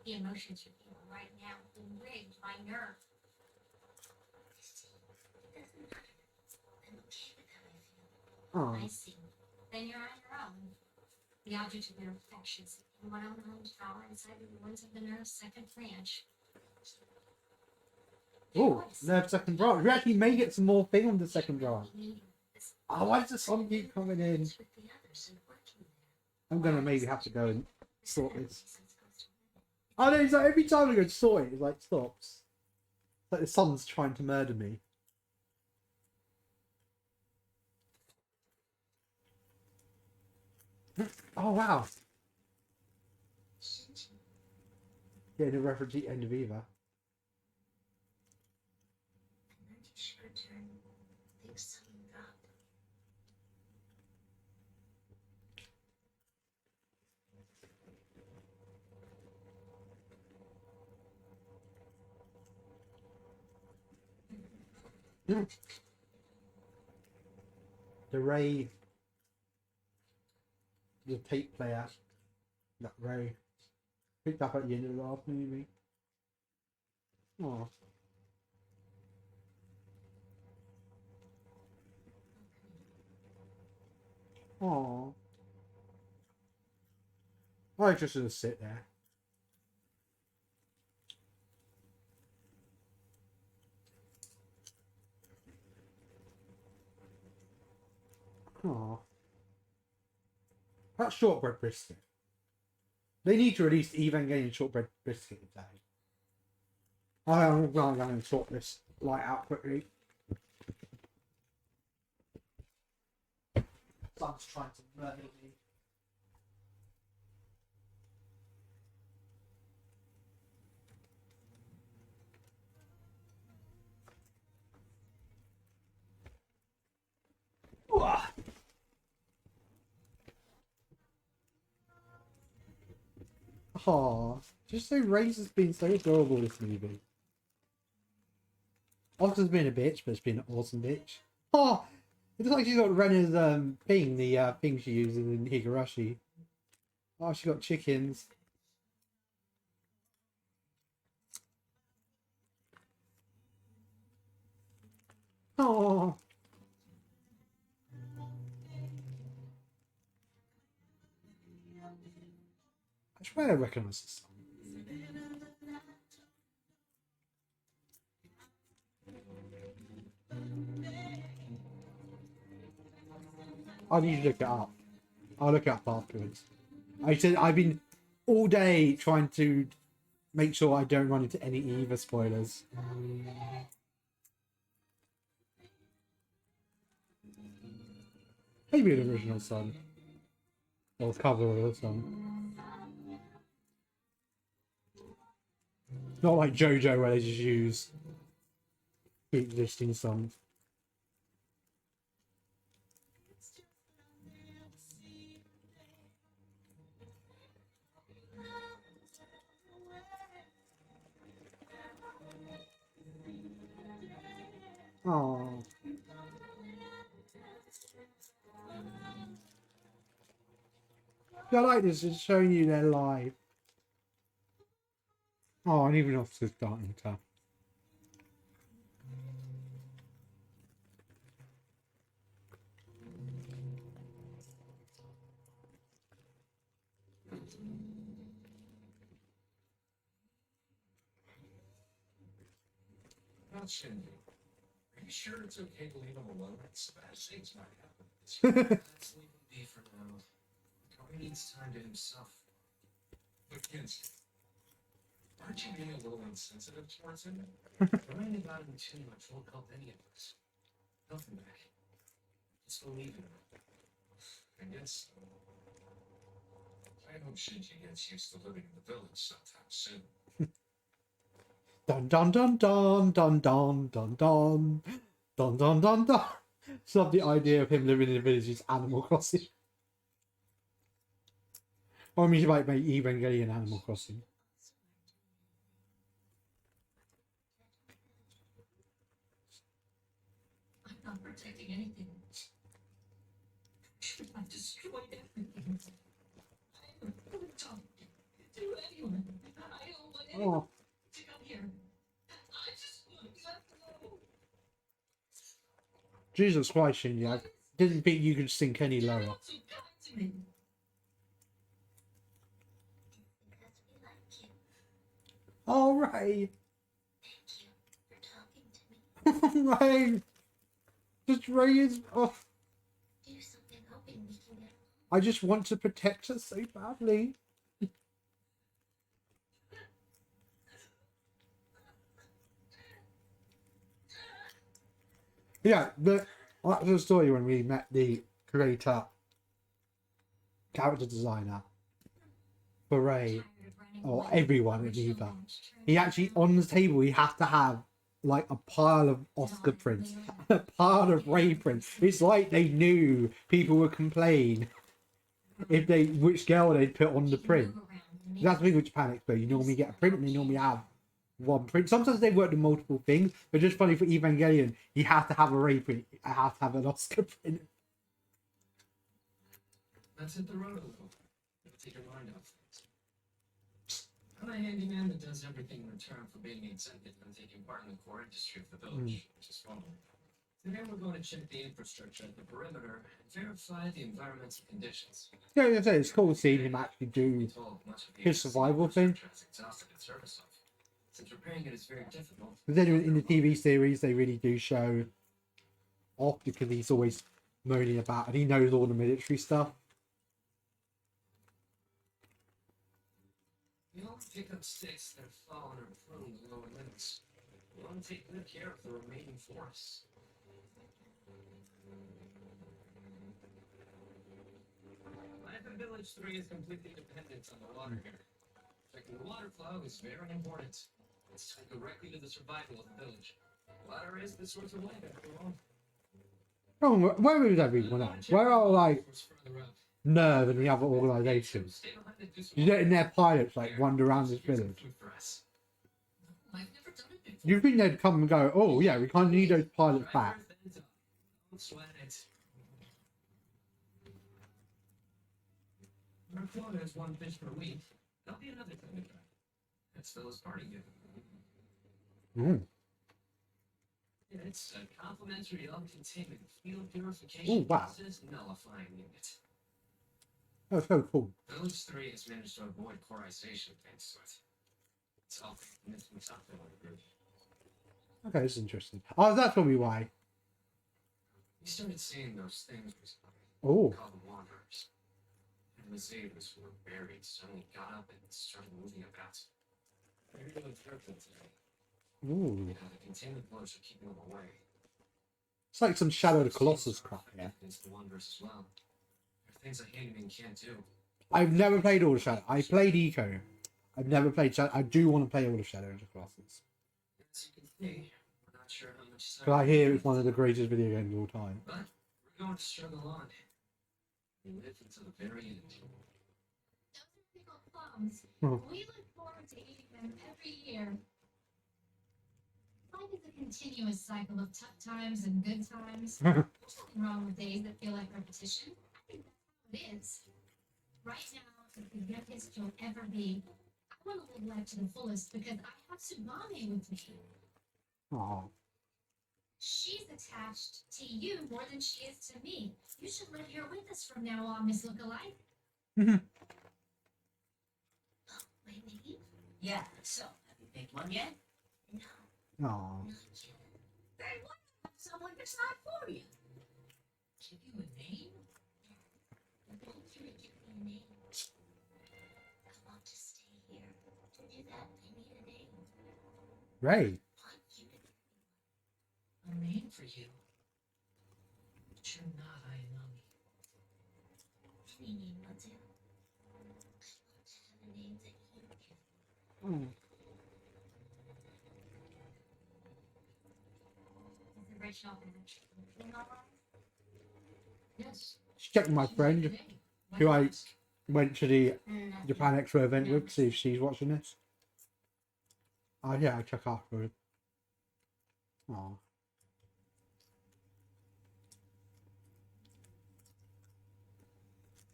The emotions you're feeling right now have been rigged by nerve. It doesn't matter. I'm okay with how I feel. Oh. I see. Then you're on your own. The object of your affections in one unknown tower inside the ruins of the nerve's second branch. Oh, the second branch. We actually may get some more thing on the second branch. Oh, why does the sun keep coming in? I'm gonna maybe have to go and sort this. Oh no, it's like every time I go to sort it, it like stops. It's like the sun's trying to murder me. Oh wow. Shinji. Getting a reference to the end of EVA. And then to she return, things suddenly drop. The Ray, the tape player that Ray picked up at the end of the last movie. Oh. Oh. I just gonna sit there. Oh. That's shortbread biscuit. They need to release Evangelion shortbread biscuit today. I'm going to sort this light out quickly. Sun's trying to murder me. Oh, just so Ray's has been so adorable this movie. Oscar's been a bitch, but it's been an awesome bitch. Oh, it looks like she's got Renner's thing, the thing she uses in Higurashi. Oh, she got chickens. Oh. I swear I recognise this song. I need to look it up. I'll look it up afterwards. I said I've been all day trying to make sure I don't run into any EVA spoilers. Maybe an original song. Or cover of a song. Not like JoJo where they just use existing songs. Oh. I like this, it's showing you their live. Oh, and even off to starting to. Not Shinji. Are you sure it's okay to leave him alone? Some bad things might happen. Let's leave him be for now. He needs time to himself. But Kinski, aren't you being a little insensitive towards him? Worrying about him too much won't help any of us. Help him back. Just believe in him. I guess so. I hope Shinji gets used to living in the village sometime soon. Dun dun dun dun dun dun dun dun dun dun dun dun. Just love the idea of him living in the village is Animal Crossing. Or I mean, you might make Evangelion Animal Crossing. I'm not protecting anything. I've destroyed everything. I am not talking to anyone. I don't want anyone Oh, to come here. I just want to know. Jesus Christ, Shinji! I didn't think you could sink any lower. You're not so kind to me. Because we like you. Oh, Ray! Thank you for talking to me. Ray! Just Ray is. Oh, Do something hoping we can get I just want to protect her so badly. Yeah, but that's the story when we met the creator character designer for Ray Tired of running or away everyone from in original EVA. match, turns He actually out on the table he has to have like a pile of Oscar prints, a pile of Ray prints. It's like they knew people would complain if they which girl they'd put on the you can print. move around and make That's the thing with Japan Expo. You normally get a print and they normally have one print. Sometimes they work on multiple things, but just funny for Evangelion, you have to have a Ray print. You have to have an Oscar print. Let's hit the road a little. It'll take your mind off things. I'm a handyman that does everything in return for being exempted from taking part in the core industry of the village, which is fun. Today we're going to check the infrastructure at the perimeter and verify the environmental conditions. Yeah, I say it's cool seeing him actually do his survival thing. Has exhausted its service of. Since repairing it is very difficult. But then in the TV series, they really do show off because he's always moaning about and he knows all the military stuff. We only pick up sticks that have fallen or pruned the lower limbs. We want to take good care of the remaining forests. Life in Village 3 is completely dependent on the water here. Checking the water flow is very important. It's tied directly to the survival of the village. Water is the source of life after all. Oh, where is everyone else? Where are like Further up. Nerve and the other organisations? Stay behind and do some You letting their pilots like wander around this village? food for us. No, I've never done it before. You think they'd come and go, oh yeah, we kind of need those pilots back. Don't sweat it. Our quota is 1 fish per week. There'll be another time to try. That's Phil's party gift. Mm. Yeah, it's a complimentary containment field purification Ooh, wow. process nullifying unit. That's so cool. Village 3 has managed to avoid corization thanks to it. It's all missing something on the group. Okay, this is interesting. Oh, that's probably why. We started seeing those things recently. Oh, Called the Wanderers. And the Zabers who were buried suddenly got up and started moving about. Maybe they'll hurt them today. ooh. Yeah, the containment blocks are keeping them away. It's like some Shadow of the Colossus crap, yeah. Against the Wanderers as well. There are things a handyman can't do. I've never played all the Shadow. I played Eco. I've never played Shadow. I do want to play all the Shadow of the Colossus. As you can see, we're not sure how much But I hear it's one of the greatest video games of all time. But we're going to struggle on. We live until the very end. Those are pickled plums. Hmm. We look forward to eating them every year. Life is a continuous cycle of tough times and good times. There's nothing wrong with days that feel like repetition. I think that's how it is. Right now is the youngest you'll ever be. I want to live life to the fullest because I have Tsubame with me. Oh, She's attached to you more than she is to me. You should live here with us from now on, Miss Lookalike. Mhm. Wait, maybe? Yeah, so, have you picked one yet? No, oh. not yet. Then why not have someone decide for you? Give you a name? I want you to give me a name. I want to stay here. To do that, I need a name. Ray. I want you to give me A name for you. But you're not Ayanami. any name will do. I want to have a name that you give me. Mm. Is the original match in my life? Yes. Check my friend who I went to the Nothing. Japan Expo event with to see if she's watching this. Oh yeah, I'll check afterwards. Oh.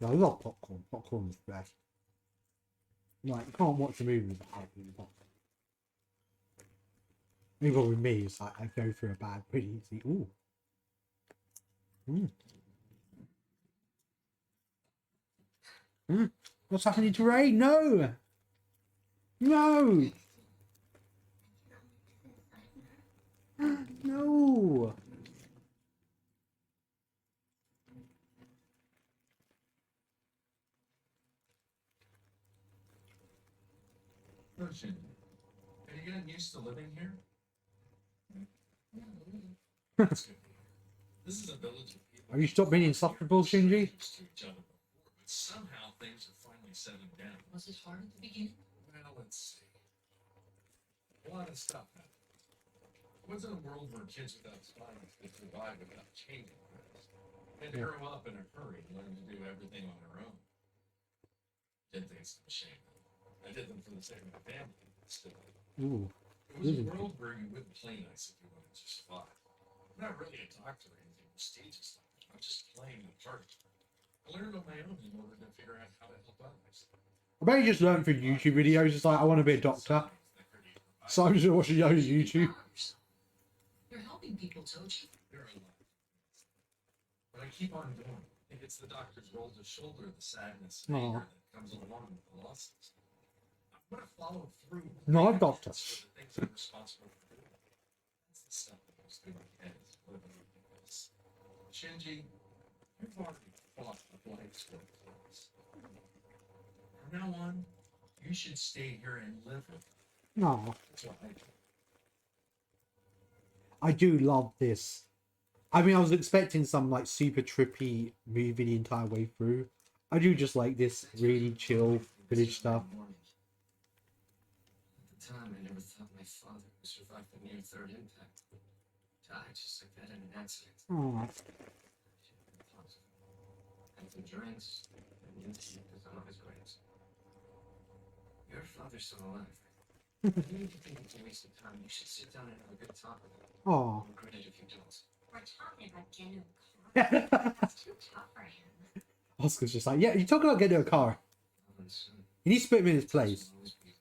Yeah, I love popcorn. Popcorn is the best. Like, you can't watch a movie without eating popcorn. Even with me, it's like I go through a bag pretty easy. Ooh. Mm. Mm. What's happening to Ray? No! No! No! Ocean, have you gotten used to living here? No. That's good. This is a village of people. Have you stopped being insufferable, Shinji? Used to each other before, Somehow things are finally settling down. Was it hard at the beginning? Well, let's see. A lot of stuff happened. It wasn't a world where kids without spines could survive without changing things. They had to grow up in a hurry and learn to do everything on their own. Didn't think it's a shame. I did them for the sake of my family. Still. Ooh. It was a world where you wouldn't play nice if you wanted to survive. I'm not really a doctor or anything prestigious like that. I'm just playing the part. I learned on my own in order to figure out how to help others. I bet you just learned from YouTube videos. It's like, I want to be a doctor. So I'm just watching loads of YouTube. You're helping people, Toji. You're alive. But I keep on going. I think it's the doctor's role to shoulder the sadness and anger that comes along with the losses. I'm going to follow through. Not a doctor. For the things I'm responsible for doing. That's the stuff that goes through my head. Is living with this. Shinji, you've already fought a life's work for us. From now on, you should stay here and live with me. No. That's what I do. I do love this. I mean, I was expecting some like super trippy movie the entire way through. I do just like this really chill village stuff. At the time, I never thought my father would survive the near third impact. Died just like that in an accident. Oh, And the drinks, and indeed, is some of his grades. Your father's still alive. I need to think it's a waste of time. You should sit down and have a good talk with him. oh. I'll regret it if you don't. We're talking about gendo car. That's too tough for him. Oscar's just like, yeah, you're talking about getting a car. And soon, You need to put him in his place. will always be there.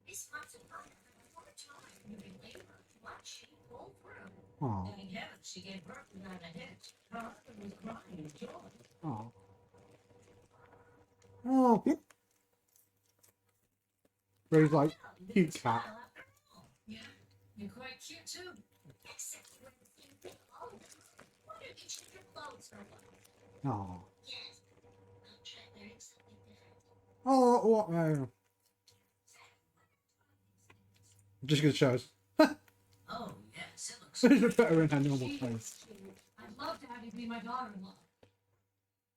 This month's a fun for a time. You can labor. Watch she pull through. Oh, Thank heavens she gave birth without a hitch. Her husband was crying in joy. oh. Oh. Ray's like, cute cat. Yeah, you're quite cute too. Except when you think, oh, what are each of your clothes for? Oh. Yes. I'll try wearing something different. Oh, what? No. Just gonna show us. Oh, yes, it looks She's better in her normal Gee, clothes. I'd love to have you be my daughter-in-law.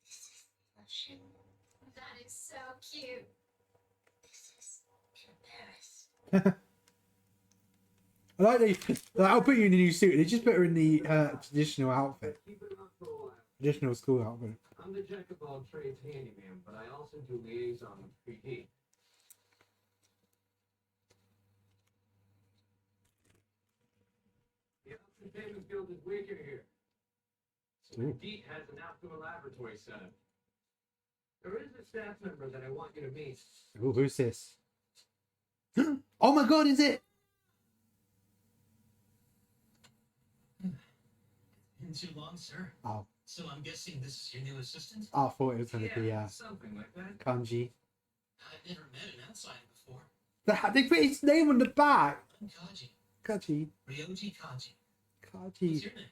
This is blushing. That is so cute. This is embarrassing. I like they. Like, I'll put you in a new suit. They just put her in the traditional outfit, Keep it up for a while. traditional school outfit. I'm the jack of all trades handyman, but I also do liaison with 3D. The Entertainment Guild is weaker here. So Ooh. Pete has an outdoor laboratory set up. There is a staff member that I want you to meet. Ooh, who's this? Oh my god, is it? Been too long, sir. Oh, So I'm guessing this is your new assistant? I thought it was gonna be something like that. Kanji. I've never met an outsider before. They put his name on the back. I'm Kaji. Kaji. Ryoji Kaji. What's Kaji. your name?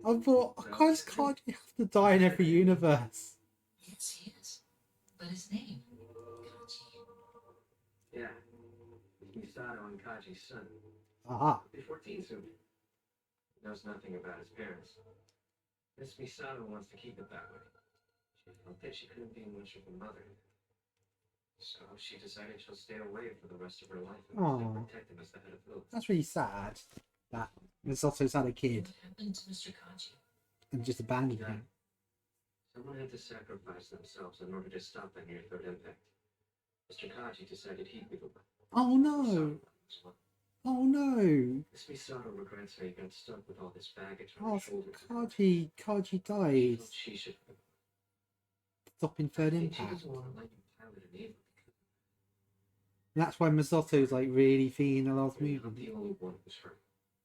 I thought, why does Kaji have to die in every universe? Yes, he is. But his name, Kaji. Yeah. Misato and Kaji's son. Ah, He'll be 14 soon. He knows nothing about his parents. Miss Misato wants to keep it that way. She felt that she couldn't be much of a mother. So she decided she'll stay away for the rest of her life and Aw. stay protective as the head of Phil. that's really sad. That Misato's had a kid What happened to Mr. Kaji? and just abandoned him. Someone had to sacrifice themselves in order to stop the near third impact. Mr. Kaji decided he'd be the one. Oh no! Oh no! Miss Misato regrets how he got stuck with all this baggage on Oh, her shoulders. Kaji She died. felt she should. Stopping third She impact. doesn't want to let you pilot an EVA. And that's why Misato's like really feeling the last You're not movie. the only one who's hurt.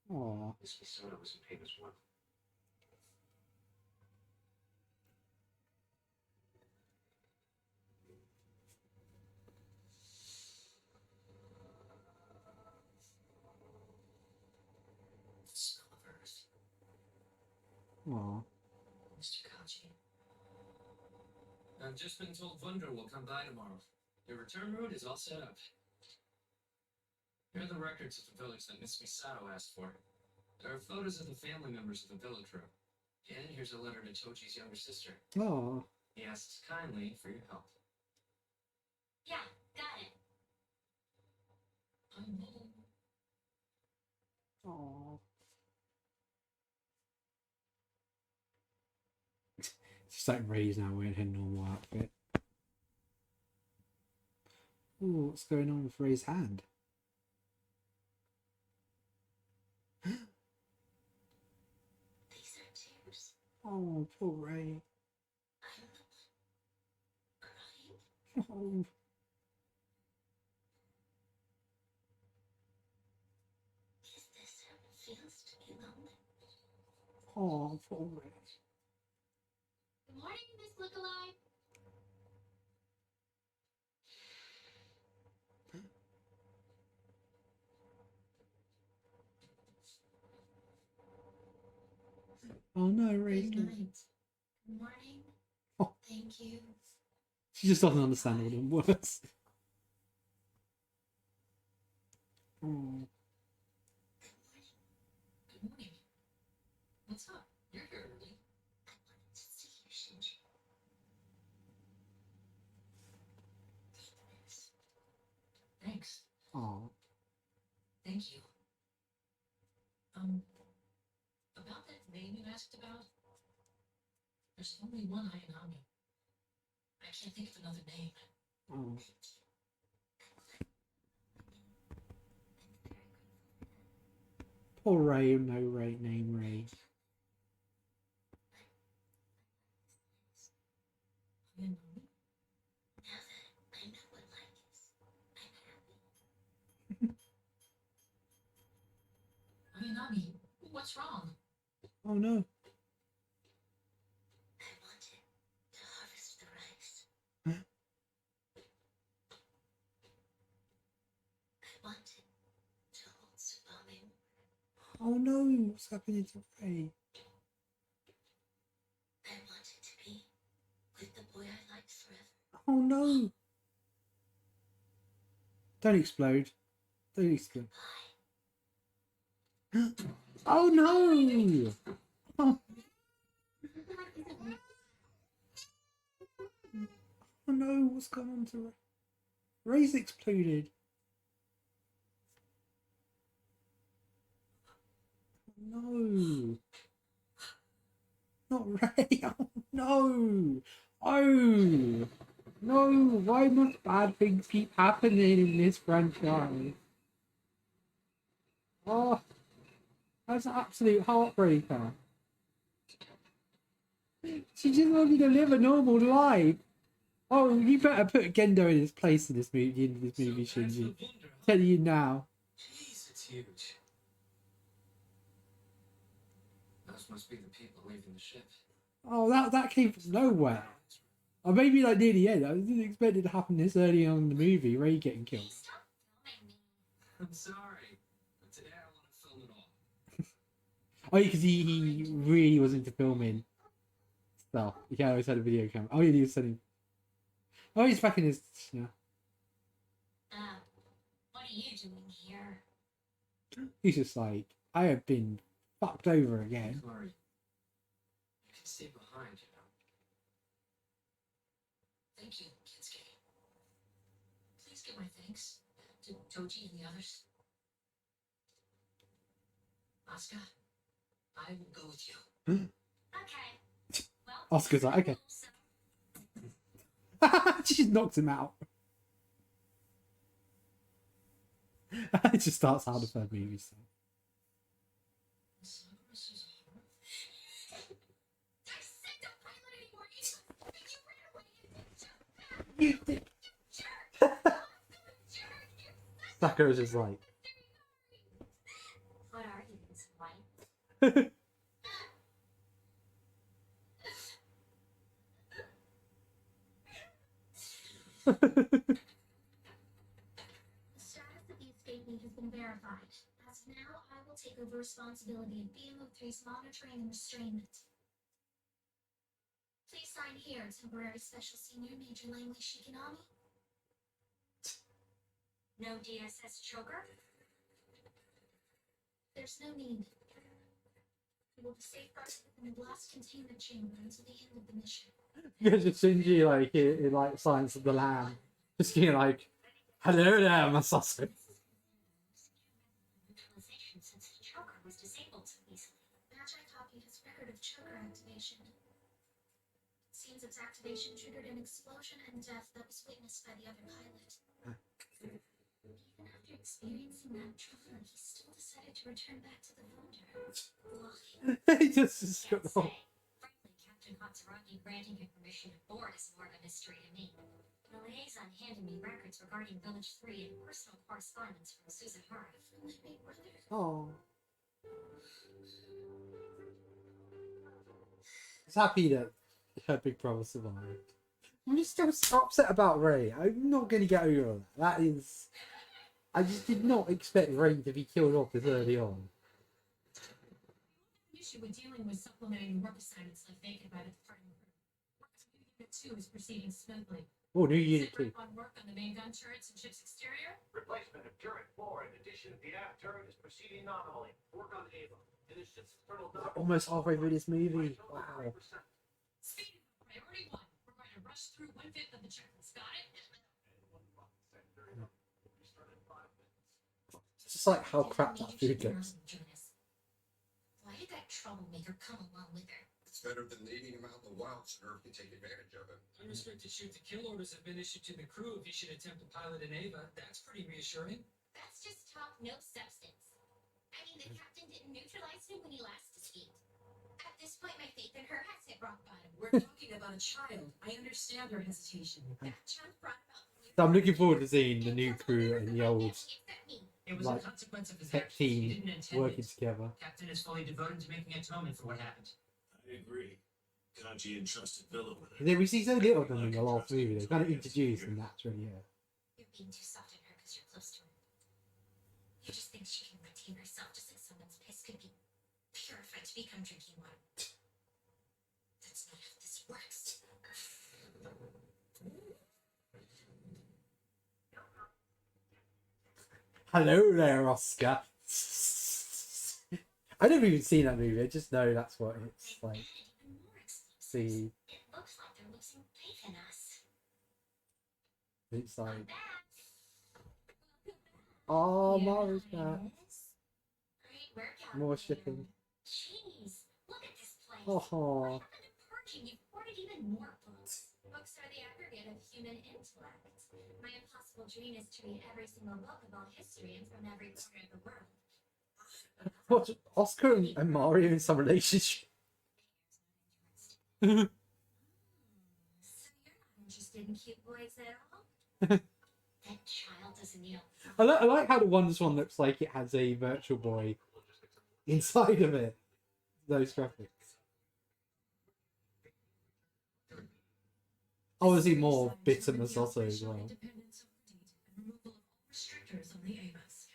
Aw. Miss Misato was in pain as well. The smell of earth. Aw. Mr. Kaji. I've just been told Wonder will come by tomorrow. Your return route is all set up. Here are the records of the village that Miss Misato asked for. There are photos of the family members of the village room. And here's a letter to Toji's younger sister. Oh. He asks kindly for your help. Yeah, got it. I'm home. Oh. Just like Ray's now wearing her normal outfit. Ooh, what's going on with Ray's hand? These are tears. Oh, poor Ray. I'm the one crying. Oh, Is this how it feels to be lonely? oh, poor Ray. Good morning, Miss Lookalike. Oh no, Ray's Good not. night. Good morning. Oh. Thank you. She just doesn't understand all the words. Oh. Good morning. Good morning. What's up? You're here early. I wanted to see you, Shinji. Take this. Thanks. Oh. Thank you. About that name you asked about, there's only one Ayanami. I can't think of another name. Oh. Poor Ray, no Ray, name Ray. Ayanami? Now that I know what life is, I'm happy. Ayanami, what's wrong? Oh no. I wanted to harvest the rice. Huh? I wanted to hold Tsubame. Oh no, what's happening to Ray? I wanted to be with the boy I liked forever. Oh no. Don't explode. Don't explode. Oh no! Oh. Oh no, what's going on to Ray? Ray's exploded. No. Not Ray. Oh no. Oh. No, why must bad things keep happening in this franchise? Oh, that's an absolute heartbreaker. She just wanted to live a normal life. Oh, you better put Gendo in his place in this movie, So that's the Shinji. wonder, huh? Telling you now. Jeez, it's huge. Those must be the people leaving the ship. Oh, that came from nowhere. Or maybe like near the end. I didn't expect it to happen this early on in the movie. Ray getting killed. Stop filming me. I'm sorry, but today I want to film it all. Oh, because he really was into filming stuff. Yeah, I always had a video camera. Oh, yeah, he was sending. Oh, he's back in his. Yeah. What are you doing here? He's just like, I have been fucked over again. Sorry. You can stay behind, you know. Thank you, Kitsuke. Please give my thanks to Toji and the others. Asuka, I will go with you. Okay. Well, Oscar's like, okay. so She just knocks him out. It just starts how the third movie starts. Cerberus is a horror. I said don't pilot anymore. You ran away. You did. You did. Sakura's just like. what are you, this white? The status of the escapee has been verified. As of now, I will take over responsibility of BMO3's monitoring and restrainment. Please sign here, Temporary Special Senior Major Langley Shikinami. No DSS choker? There's no need. We will be safeguarded in the glass containment chamber until the end of the mission. Because it's Shinji like in like Silence of the Lamb, just being like, "Hello there, my sausage." Neutralization since the choker was disabled so easily. Magi copy has record of choker activation. Seems its activation triggered an explosion and death that was witnessed by the other pilot. Even after experiencing that trauma, he still decided to return back to the Thunder. Why? He just Can't got say. Frankly, Captain Hatsuragi granting him permission to board is more of a mystery to me. The liaison handed me records regarding Village 3 and personal correspondence from Suzumura. From my big brother. Oh. He's happy that her big brother survived. I'm just still upset about Ray. I'm not going to get over that. That is... I just did not expect Ray to be killed off this early on. The issue with dealing with supplementing work assignments left vacant by the Department of Unit 2 is proceeding smoothly. Oh, new unit Sit 2. on work on the main gun turrets and ship's exterior. Replacement of turret 4 in addition to the aft turret is proceeding nominally. Work on EVA. In the ship's internal Almost halfway through this movie. Wow. Speed priority 1. We're going to rush through 1/5 of the checklist. Got it? It's just like how crap that food looks. Why did that troublemaker come along with her? It's better than leaving him out in the wild so Nerve can take advantage of it. Unrestricted shoot-to-kill orders have been issued to the crew if he should attempt to pilot an EVA. That's pretty reassuring. That's just talk, no substance. I mean, the captain didn't neutralize him when he last escaped. At this point, my faith in her has hit rock bottom. We're talking about a child. I understand her hesitation. That child brought about So I'm looking forward to seeing the new crew and the old It was Like, a consequence of his tech actions. He team didn't intend working it. together. Captain is fully devoted to making atonement for what happened. I agree. Kanji entrusted Villa with it. Then we see so little of them in the last movie. They kind of introduced and that's really it. You're being too soft on her because you're close to her. You just think she can redeem herself just like someone's piss could be purified to become drinking water. That's not how this works. Hello there, Oscar. I never even seen that movie. I just know that's what it's They've like. added even more explosives. See, It looks like they're losing faith in us. it's I'm like, back. oh, Your Mara's back. Highness. Great workout. More man. shipping. Jeez, look at this place. Oh, What happened to purging? You've hoarded even more books. Books are the aggregate of human intellect. My impossible dream is to read every single book of all history and from every corner of the world. what? Oscar and Mario in some relationship? So you're not interested in cute boys at all? That child doesn't need a I like how the Wonders one looks like it has a virtual boy inside of it. Those graphics. Obviously more bitter Masato as well. Independence of the deed and removal of all restrictors on the AVAs.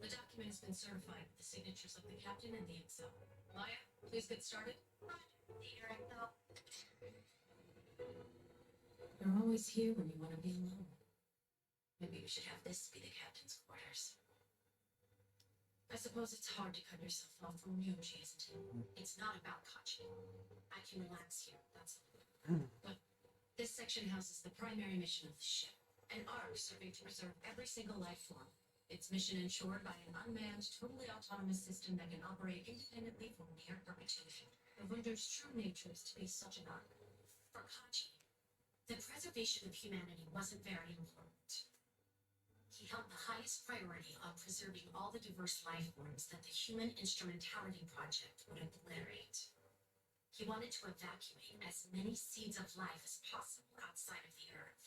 The document has been certified with the signatures of the captain and the XL. Maya, please get started. leader, I thought. You're always here when you want to be alone. Maybe we should have this be the captain's quarters. I suppose it's hard to cut yourself off from Ryoji, isn't it? It's not about Kachi. I can relax here, that's all. But this section houses the primary mission of the ship, an ark serving to preserve every single life form. Its mission ensured by an unmanned, totally autonomous system that can operate independently for near perpetuity. The Wunder's true nature is to be such an ark. For Kachi, the preservation of humanity wasn't very important. He held the highest priority on preserving all the diverse life forms that the human instrumentality project would obliterate. He wanted to evacuate as many seeds of life as possible outside of the Earth.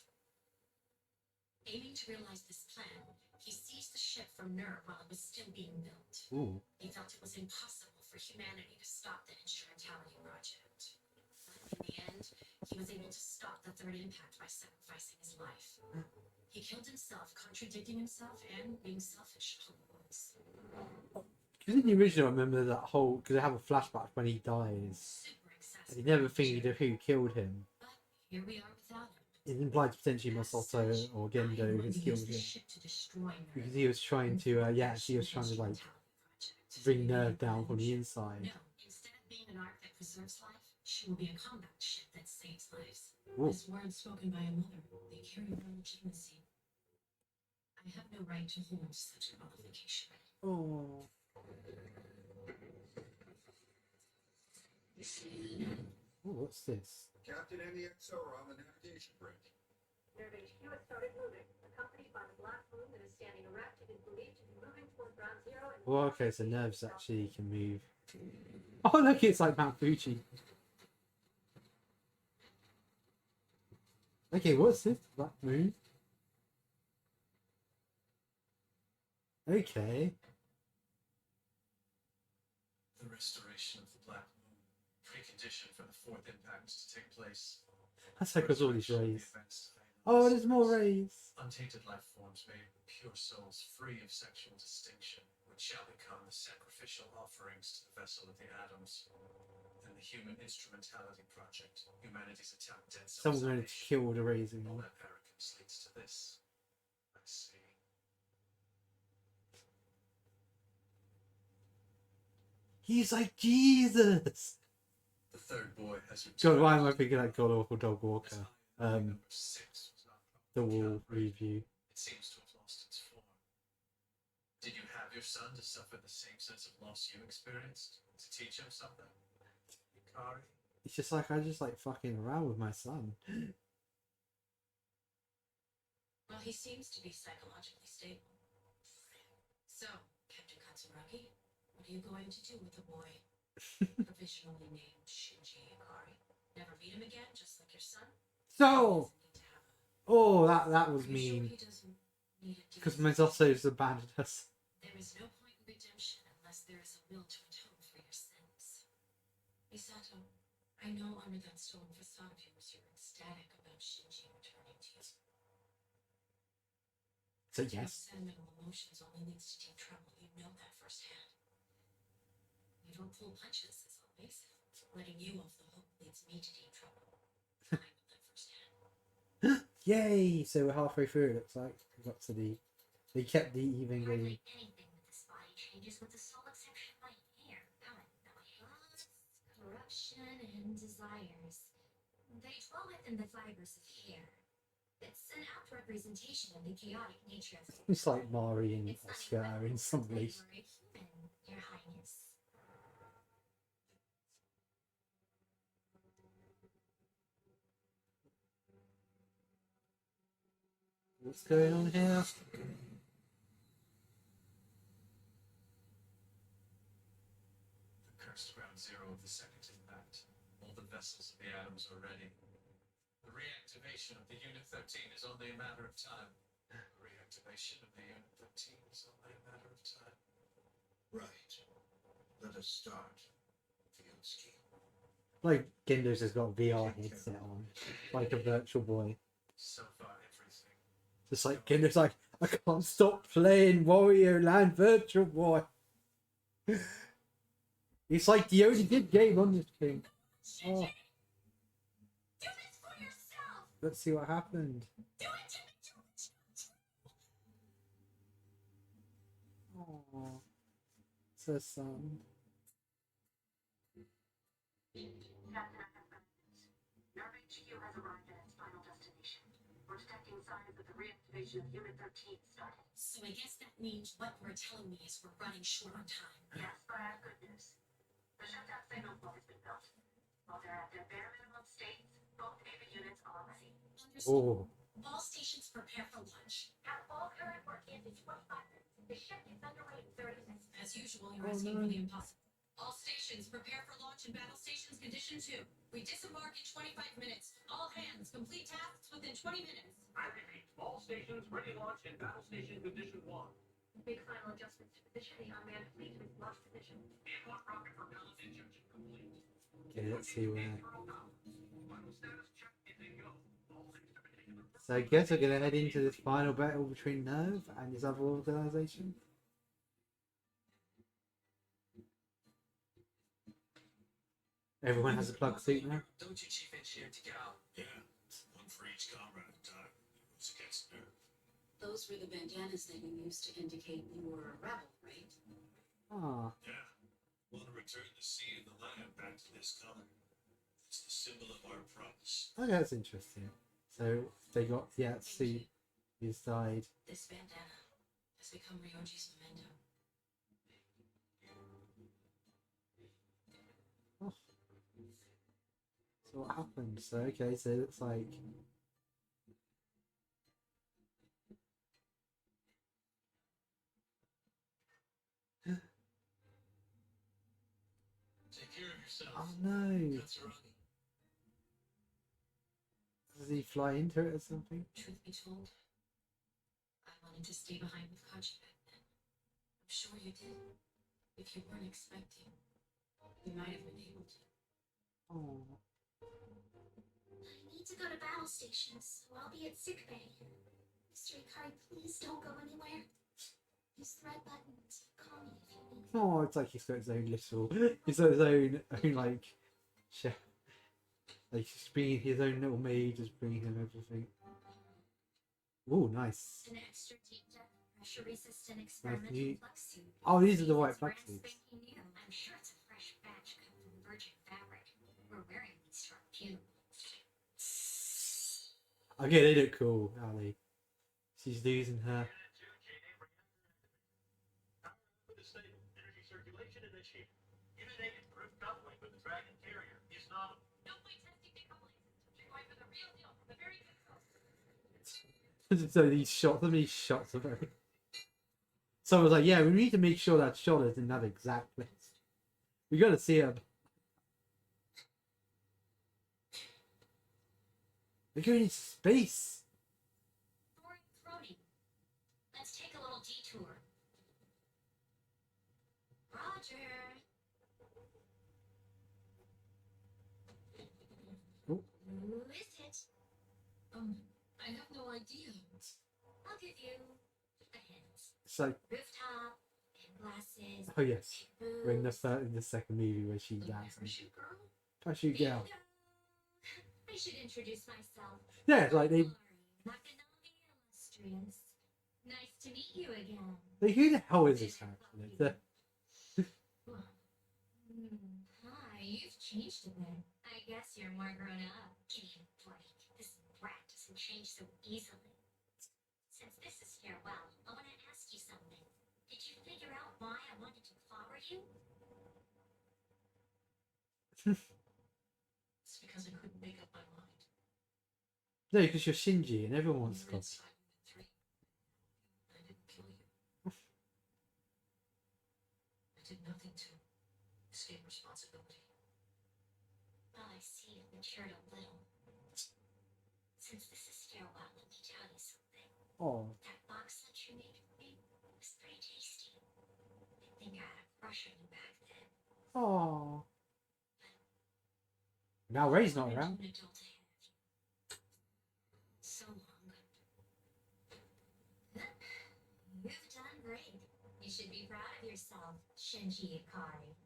Aiming to realize this plan, he seized the ship from Ner while it was still being built. Ooh. He felt it was impossible for humanity to stop the instrumentality project. But in the end, he was able to stop the third impact by sacrificing his life. He killed himself, contradicting himself and being selfish all at once. Because in the original, I remember that whole, because they have a flashback when he dies. Super And he never figured of who killed him. But here we are without him. it implied potentially Masato or Gendo has killed him because he was trying to he was trying to like bring Nerve down from the inside. No, instead of being an arc that preserves life, she will be a combat ship that saves lives. Ooh. This word spoken by a mother, they carry no legitimacy. I have no right to hold such a qualification. Oh. Oh, what's this? Captain and the XO are on the navigation bridge. Nerve HQ has started moving, accompanied by the black moon that is standing erect and is believed to be moving toward ground zero. Well, okay, so Nerves actually can move. Oh, look, it's like Mount Fuji. Okay, what's this? Black moon? Okay. The restoration of the Black Moon, precondition for the fourth impact to take place. That's like all these Resurrection of the rays. events of Oh, there's more rays. Untainted life forms made pure souls free of sexual distinction, which shall become the sacrificial offerings to the vessel of the atoms. And the human instrumentality project, humanity's attempt at Someone's going to self-salvation. kill the rays. All that arrogance leads to this. I see. He's like Jesus. The third boy has God, returned. why am I thinking like God Awful Dog As Walker? high as Um, number 6 was not The properly Wall calibrated. review. It seems to have lost its form. Did you have your son to suffer the same sense of loss you experienced? To teach him something? Ikari? It's just like I just like fucking around with my son. Well, he seems to be psychologically stable. So, Captain Katsuragi, what are you going to do with the boy provisionally named Shinji Ikari? Never meet him again, just like your son? So, He doesn't need to have oh, that a... was Are you sure mean. he doesn't need a Because decent- Masato's abandoned us. There is no point in redemption unless there is a will to atone for your sins. Misato, I know under that stolen facade of yours you're ecstatic about Shinji returning to you. So To have yes. sentimental emotions only leads to deep trouble. You know that firsthand. You don't pull punches, as always. Letting you off the hook leads me to deep trouble. I know that firsthand. Yay! So we're halfway through. It looks like we got to the. They kept the evangelion. Hardly anything with this body changes with the soul exception my hair. Lust, corruption, and desires. They dwell within the fibers of hair. It's an apt representation of the chaotic nature of the It's like Mari and It's not Oscar even in some that ways. you are a human, Your Highness. What's going on here? The cursed ground zero of the second impact. All the vessels of the atoms are ready. The reactivation of the Unit 13 is only a matter of time. The reactivation of the Unit 13 is only a matter of time. Right. Let us start. Field scheme. Like Gendo's has got VR headset on, like a virtual boy. So far, everything. Just like Gendo's like, I can't stop playing Warrior Land Virtual Boy. It's like the only good game on this thing. Oh, Do this for yourself! let's see what happened. Do it to me, Oh, so sad. Captain, I have bad news. Nerve HQ has arrived at its final destination. We're detecting signs that the reactivation of Unit 13 started. So I guess that means what you're telling me is we're running short on time. Yes, but I have good news. The shutdown signal flow has been built. While they're at their bare minimum states, both EVA units are ready. Understood. Oh, All stations prepare for launch. Have all current work into 25 minutes. The ship is underway in 30 minutes. As usual, you're asking for the impossible. All stations prepare for launch in battle stations condition 2. We disembark in 25 minutes. All hands complete tasks within 20 minutes. I repeat, all stations ready to launch in battle station condition 1. Make final adjustments to position the unmanned fleet in its launch position. Vehicle and rocket propellant injection complete. okay, let's see where. Internal power. Final status check is a go. All things are heading in the So I guess we're gonna head into this final battle between Nerve and his other organization. Everyone has a plug suit now. Don't you chief engineer to get out? Yeah, one for each comrade. its nerve. Those were the bandanas that you used to indicate you were a rebel, right? Ah, Yeah. Want to return the sea and the land back to this color. It's the symbol of our promise. okay, that's interesting. So they got see who's died. This bandana has become Ryoji's memento. Oh. So what happened? So okay, so it's like Take care of yourself. oh no. Katsuragi. Does he fly into it or something? Truth be told, I wanted to stay behind with Kachi back then. I'm sure you did. If you weren't expecting, you might have been able to. Oh. I need to go to battle stations, so I'll be at sickbay. Mr. Ikari, please don't go anywhere. Use the red button to call me if you need me. Oh, it's like he's got his own little, he's got his own like chef, like he's bringing his own little maid, just bringing him everything. Oh, nice. An extra deep depth pressure resistant experimental you- flux suit. Oh, these are the white It's brand plug suits. spanking new. I'm sure it's a fresh batch cut from virgin fabric. We're wearing these for perfume. Okay, they look cool, Ali. She's losing her. With the stable, energy circulation and achievement. Unit 8 improved coupling with the Dragon carrier is nominal. No point testing the coupling systems. You're going for the real deal from the very get-go. So these shots are very. So I was like, yeah, we need to make sure that shot is in that exact place. We gotta see him. We're going into space. Boring throaty. Let's take a little detour. Roger. Oh. Who is it? I have no idea. I'll give you a hint. So, Rooftop, and glasses, oh yes, we're in boots. the second movie where she The dances. parachute girl? Parachute Bingo. girl. I should introduce myself. Yeah, like they. Nakanami illustrious. Nice to meet you again. Like, who the hell is this character? Like, Hi, you've changed a bit. I guess you're more grown up. Give me a break. This brat doesn't change so easily. Since this is farewell, I want to ask you something. Did you figure out why I wanted to flower you? It's because I couldn't make up my mind. no, because you're Shinji and everyone wants to You were go. inside Unit 3. I didn't kill you. I did nothing to escape responsibility. Well, I see you've matured a little. Since this is farewell, let me tell you something. Oh, That box that you made for me was pretty tasty. I think I had a crush on you back then. oh. Now Ray's not Wanted around. an adult to have you. So long. You've done great. You should be proud of yourself, Shinji Ikari.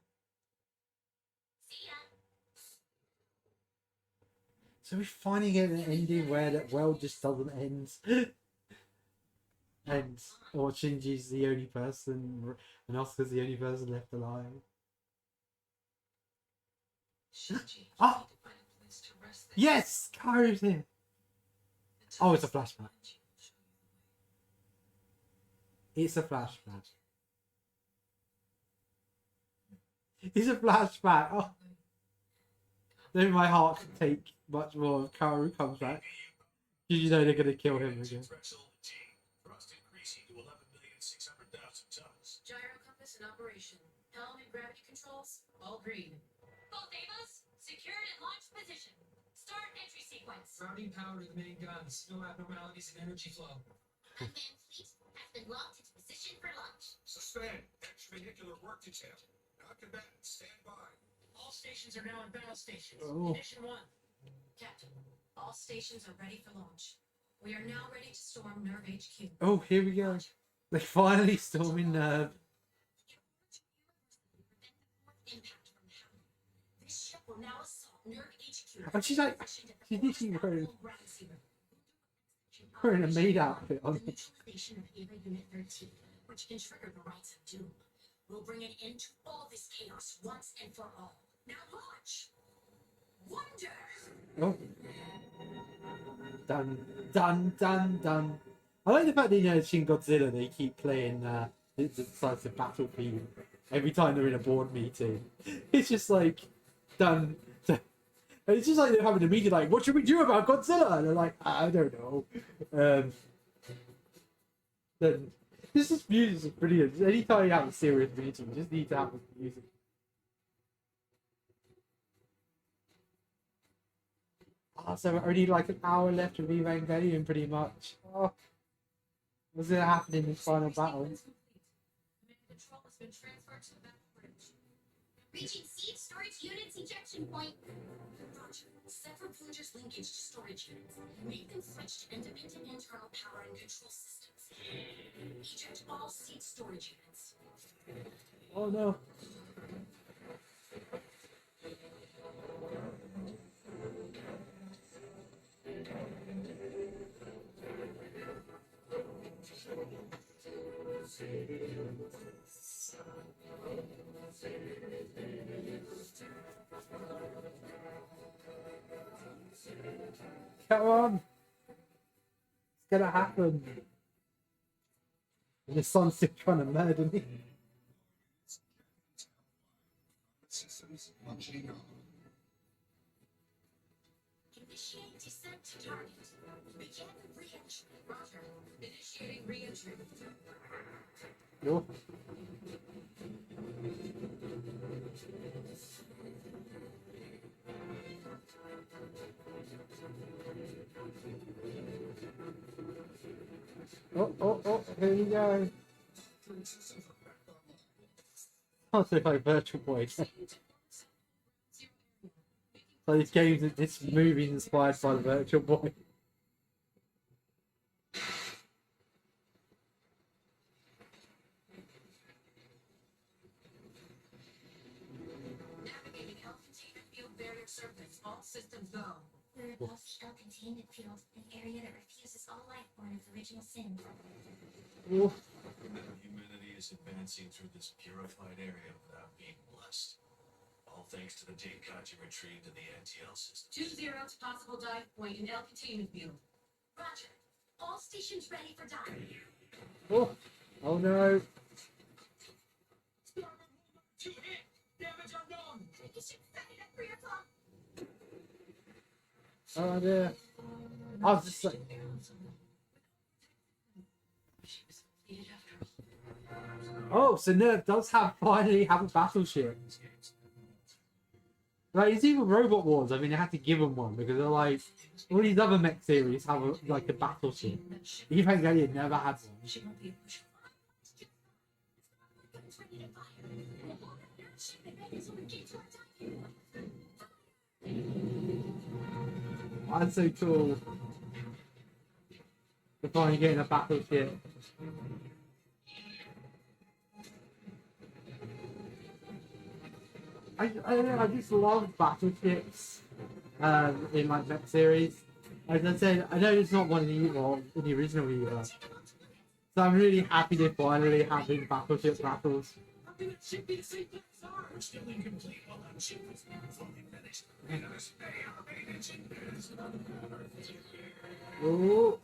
See ya. So we finally get an ending where that world just doesn't end. And or Shinji's the only person and Asuka's the only person left alive. Shinji, Ah! you need to find a place to rest there. Yes! Kaoru's here! The Oh, it's a tides flashback. behind you will show you the way. It's a flashback. It's a flashback. Oh, then my heart can take much more if Kaoru comes back. Because you know they're gonna kill him again. Thrust increasing to 11,600,000 tons. Gyro compass in operation. Helm and gravity controls, all green. Both Evas, secured and launched position. Start entry sequence. Routing power to the main guns. No abnormalities in energy flow. Unmanned fleet has been locked into position for launch. Suspend. Extravehicular work detail. Non-combatants, stand by. All stations are now in battle stations. Oh. Condition 1. Captain, all stations are ready for launch. We are now ready to storm Nerve HQ. Oh, here we go. They finally storming Nerve. Impact from Hell. This ship will now assault Nerve HQ. And she's like, Positioned at the she's literally force wearing- output ground zero. We're in a maid outfit on The neutralization of EVA Unit 13, which can trigger the rites of doom, will bring an end to all this chaos once and for all. Now launch! Wonder! Oh. Dun, dun, dun, dun. I like the fact that, you know, Shin Godzilla, they keep playing the decisive battle theme every time they're in a board meeting. It's just like, dun, dun. And it's just like they're having a meeting, like, what should we do about Godzilla? And they're like, I don't know. Then this is music is brilliant. Anytime you have a serious meeting, you just need to have music. Oh, so we're only like an hour left of Evangelion, pretty much. Oh, what's gonna happen in this final battle? Control has been transferred to the battle bridge. Reaching seed storage units ejection point. Roger. Sever Plunger's linkage to storage units. Make them switch to independent internal power and control systems. Eject all seed storage units. Oh no. Come on. It's gonna happen. And the son's still trying to murder me. Systems launching on. Initiate descent to target. Begin re-entry. Roger. Initiating re-entry. No. Oh, here you go. I'll say like Virtual Boy. So this game, this movie is inspired by the Virtual Boy. Navigating L-containment field barrier surface. All systems go. We're above the containment field, an area that refuses all life born of original sin. Oof. Humanity is advancing through this purified area without being blessed. All thanks to the Tenkaichi retreat to the NTL system. 2-0 to possible dive point in L-containment field. Roger. All stations ready for dive. Oh no. Two hit. Damage unknown. You should set it at 3 o'clock. Oh dear. I was just like, oh, so Nerf does finally have a battleship. Like, it's even Robot Wars. I mean, they had to give them one because they're like, all these other mech series have like a battleship. Evangelion never had one. She won't be pushed. That's so cool. They're finally getting a battleship. I don't know, I just love battleships in like mech series. As I said, I know it's not one of the in the original EVA. So I'm really happy they're finally having battleship battles. Something that should be the same thing as ours. Still incomplete while that ship is fully finished. And our stay on the main engine is another matter. Ooh.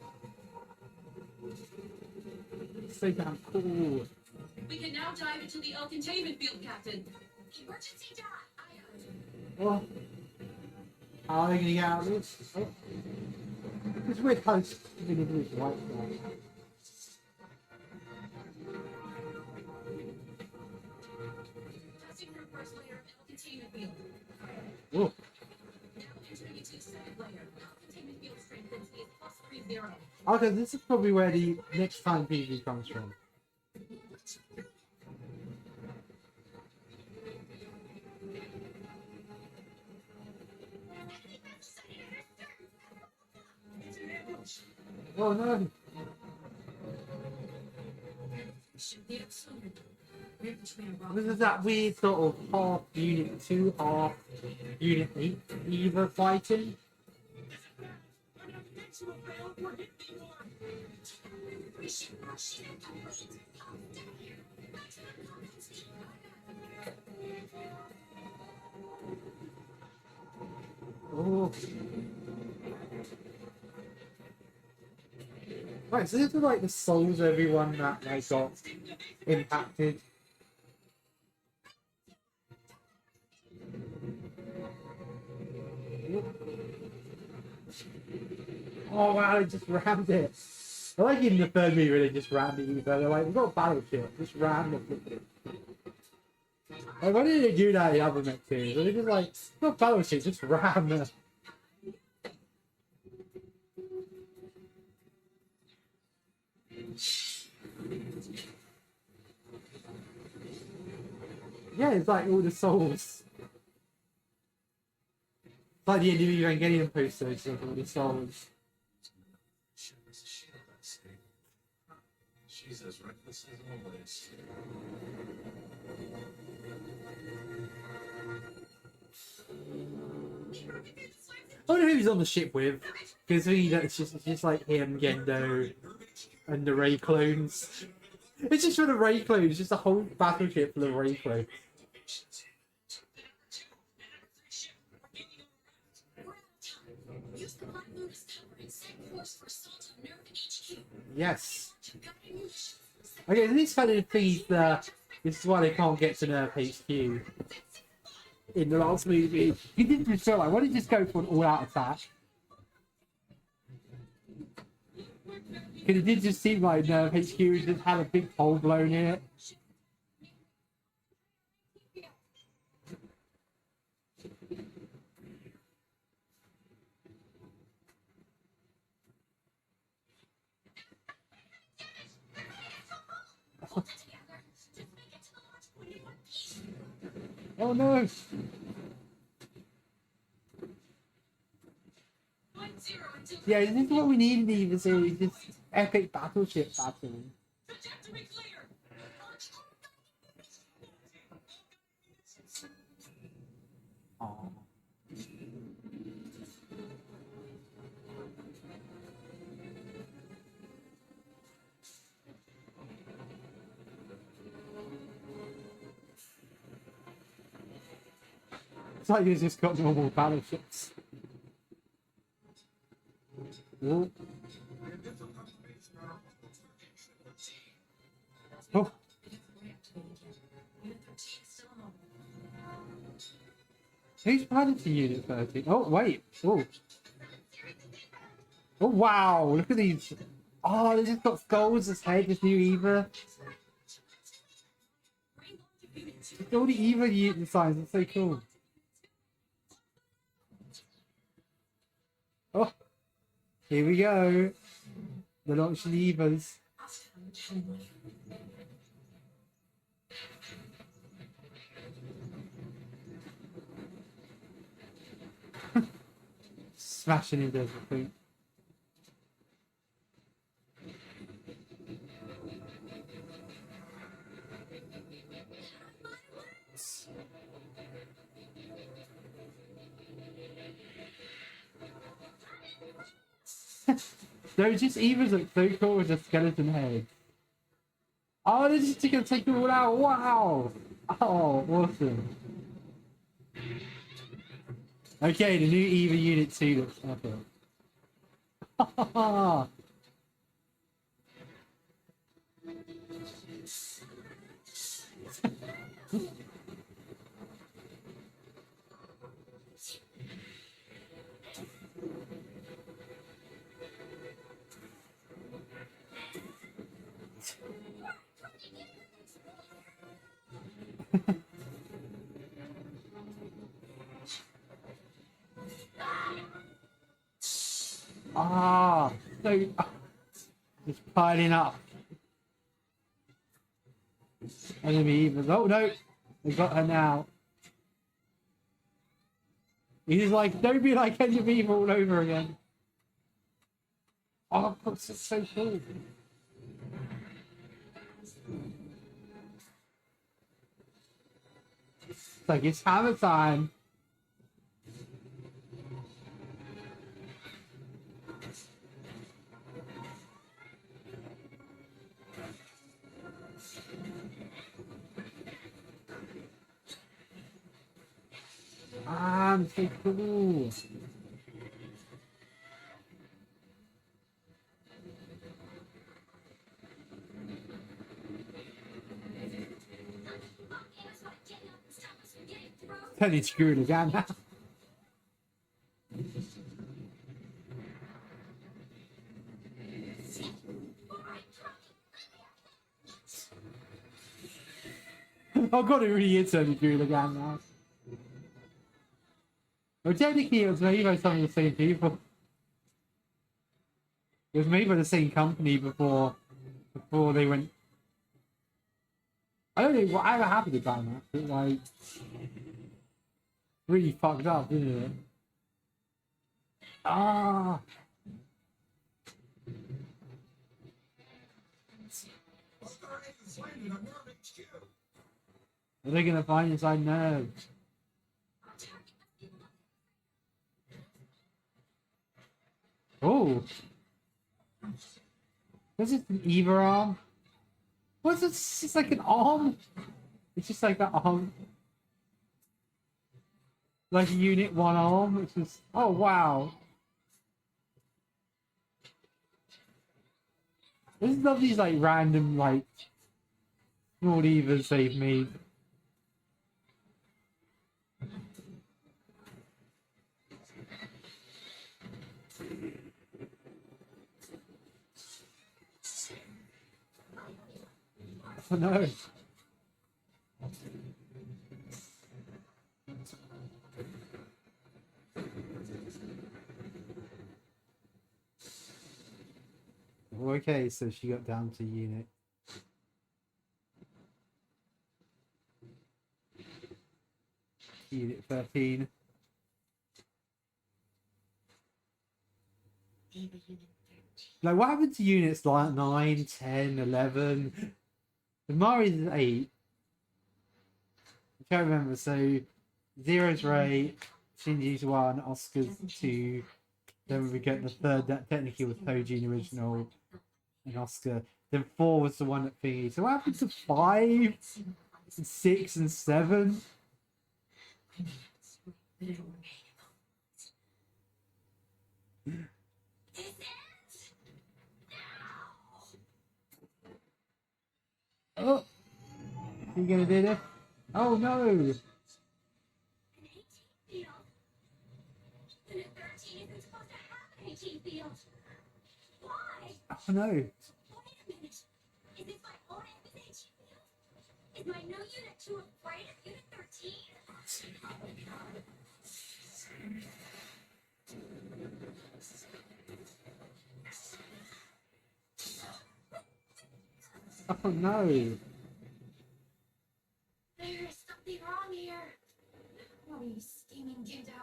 So damn cool. We can now dive into the L-containment field, Captain. Emergency dive. Oh. How are they gonna get out of this? Oh. It's weird how it's gonna do this white guy. Testing for first layer of L-containment field. Oh. Now entering into second layer. L-containment field strength density is +30. Okay, this is probably where the next time PV comes from. Oh no! Should be up soon. We're between a rock. This is that weird sort of half Unit 2, half Unit 8 EVA fighting. to a fail for him anymore. We should rush to the place to come down here. Back to the confrontation. Oh. Right, so this is like the souls of everyone that like got impacted. Oh wow, they just rammed it. I like in the third movie where they just rammed it, but they're like, we've got a battleship, just ram the like, why did they do that in other mech series? They're just like, it's not a battleship, just ram the... Yeah, it's like all the souls. It's like the end of the Evangelion poster, it's like all the souls. She's as reckless as always. I wonder who he's on the ship with, because it's just like him, Gendo, and the Ray clones. It's just for the Ray clones, just a whole battleship full of Ray clones. Yes. Okay, this kind of thing this is why they can't get to Nerf HQ. In the last movie, he didn't just feel like, why did he just go for an all-out attack? Because it did just seem like Nerf HQ just had a big hole blown in it. Oh no! Yeah, this is what we need in the EVA series, just epic battleship battle. Oh. It's like he's just got normal battleships. Ooh. Oh. Who's piloting Unit 13? Oh, wait. Oh. Oh, wow. Look at these. Oh, they just got skulls as head, this new EVA. All the EVA unit designs are so cool. Oh. Here we go. The launch of the EVAs. Smashing into everything. Those just EVAs look so cool with a skeleton head. Oh, they're just gonna take them all out. Wow. Oh, awesome. Okay, the new EVA Unit 2 looks epic. Ah, so just piling up. Enemy EVAs. Oh no, they got her now. He's like, don't be like enemy EVA all over again. Oh, that's so cool. It's like it's hammer time. sounds so cool. Totally screwed again now. Oh god, it really is totally screwed again now. Well, technically it was made by some of the same people. It was made by the same company before they went. I don't know whatever happened to climax. It like really fucked up, didn't it? Ah. Are they gonna find inside nerve? Oh. This is an EVA arm. What's it? It's just like an arm. It's just like that arm. Like a unit 1 arm, which is oh wow. I just love these like random like small EVAs they've made. Oh no. Okay, so she got down to unit. Unit 13. Like, what happened to units like 9, 10, 11? The Mari's 8. I can't remember. So, Zero's Ray, Shinji's 1, Oscar's 2. Then we get the third that technically was Toji original and Oscar. Then 4 was the one that thingy. So what happened to 5, 6, and 7? Oh, you gonna do this? Oh no! An 18 field. And a 13 isn't supposed to have an 18 field. Why? Oh no! Wait a minute. Is this my own FSH field? Is my new unit 2 afraid of unit 13? Oh no! There is something wrong here. Oh, you steaming gendo.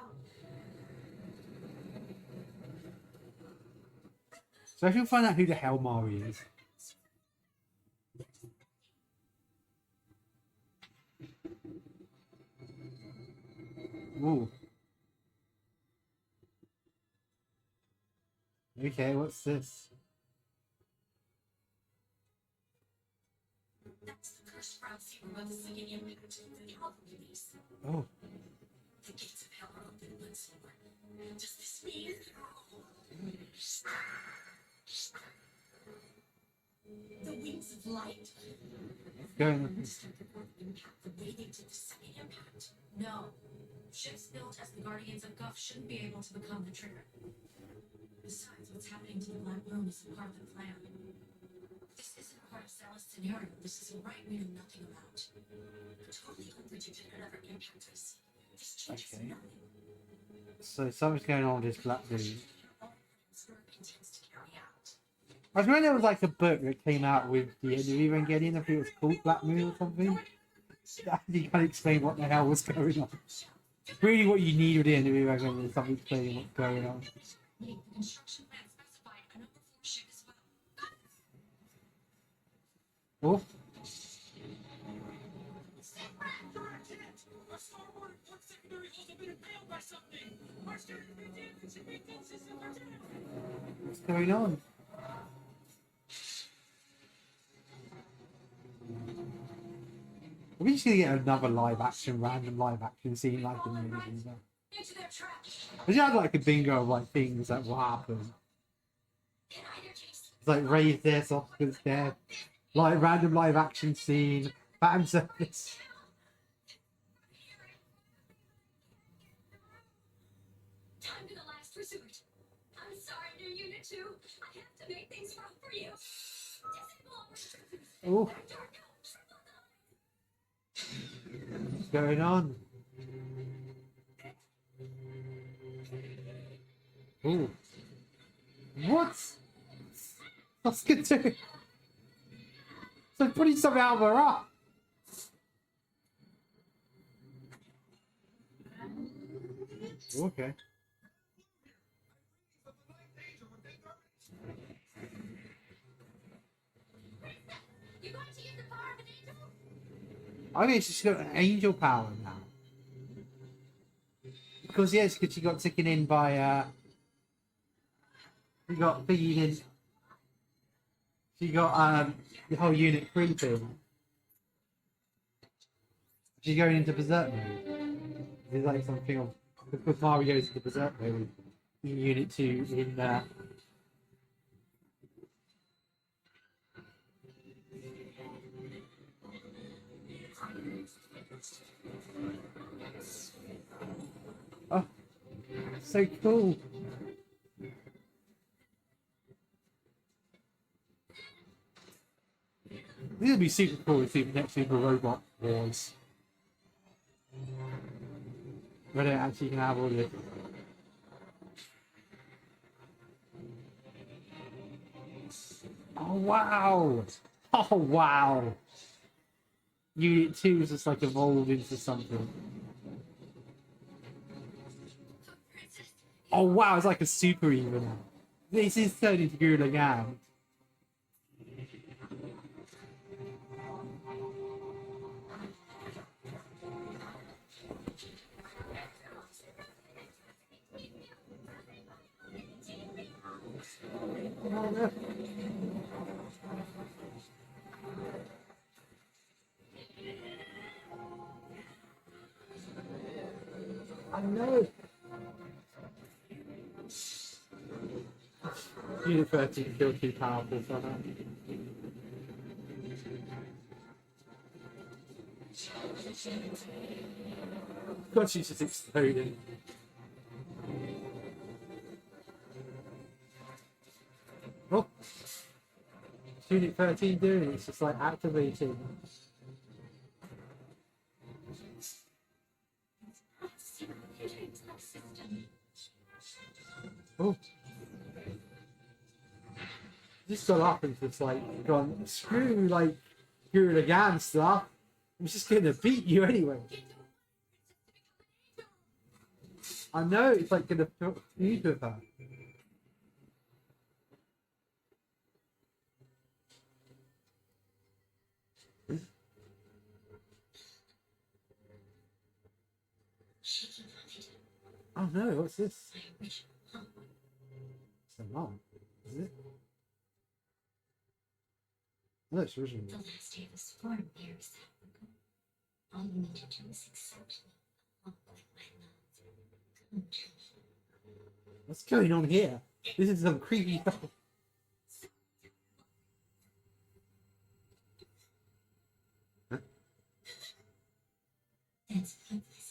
So I should find out who the hell Mari is. Ooh. Okay, what's this? That's the cursed brown serum of the second impact of the album release. Oh. The gates of hell are open once more. Does this mean? The wings of light. Going on. Start the fourth impact from waiting to the second impact. No. Ships built as the Guardians of Guff shouldn't be able to become the trigger. Besides, what's happening to the Black Room isn't part of the plan. This isn't part of Sal's scenario. This is a right we know nothing about. Totally unpredicted whatever impact I see. This changes Okay. nothing. So something's going on with this black dude. Story intends to carry out. I was wondering there was like a book that came out with the end of Evangelion. I think it was called Black Moon or something. You can't explain what the hell was going on. Really, what you need with the end of Evangelion is something explaining what's going on. The construction plan specified a number 4 ship as well. Oh, Step back, you're a kid! Our starboard port secondary holes have been impaled by something! Our steering has been damaged and refill systems are down! what's going on? We're just gonna get another random live action scene like in the movie. I just had like a bingo of like things that will happen. It's like raise this, Oscar's death, like random live action scene, fan service. Time to the last resort. I'm sorry, new Unit 2. I have to make things rough for you. Disable all restrictions. Oh, Dark what's going on? Ooh. What? Oscar doing? So putting something out of her up. Okay. You're going to use the power of an angel? I think she's got an angel power now. Because yes, because she got taken in by she got feeding. She got the whole unit creeping. She's going into berserk mode. It's like something of because Mario goes into berserk mode in Unit 2 in oh, so cool. This would be super cool if the next Super Robot Wars. Where they actually can have all this. Oh wow! Oh wow! Unit 2 is just like evolved into something. Oh wow, it's like a super even. This is turned into Guru Lagan. I know. Unit 13 feel too powerful for her. God, she's just exploding. Oh, what's Unit 13 doing? It's just like activating. Oh, just got up and just like gone screw like Guru Lagan stuff. I'm just gonna beat you anyway. I know it's like gonna feud with her. Oh no, what's this? It's a mom, is it? No, it's original. The last day of this form bears that. All you need to do is accept me. Along with my love. What's going on here? This is some creepy stuff. Huh? That's pointless.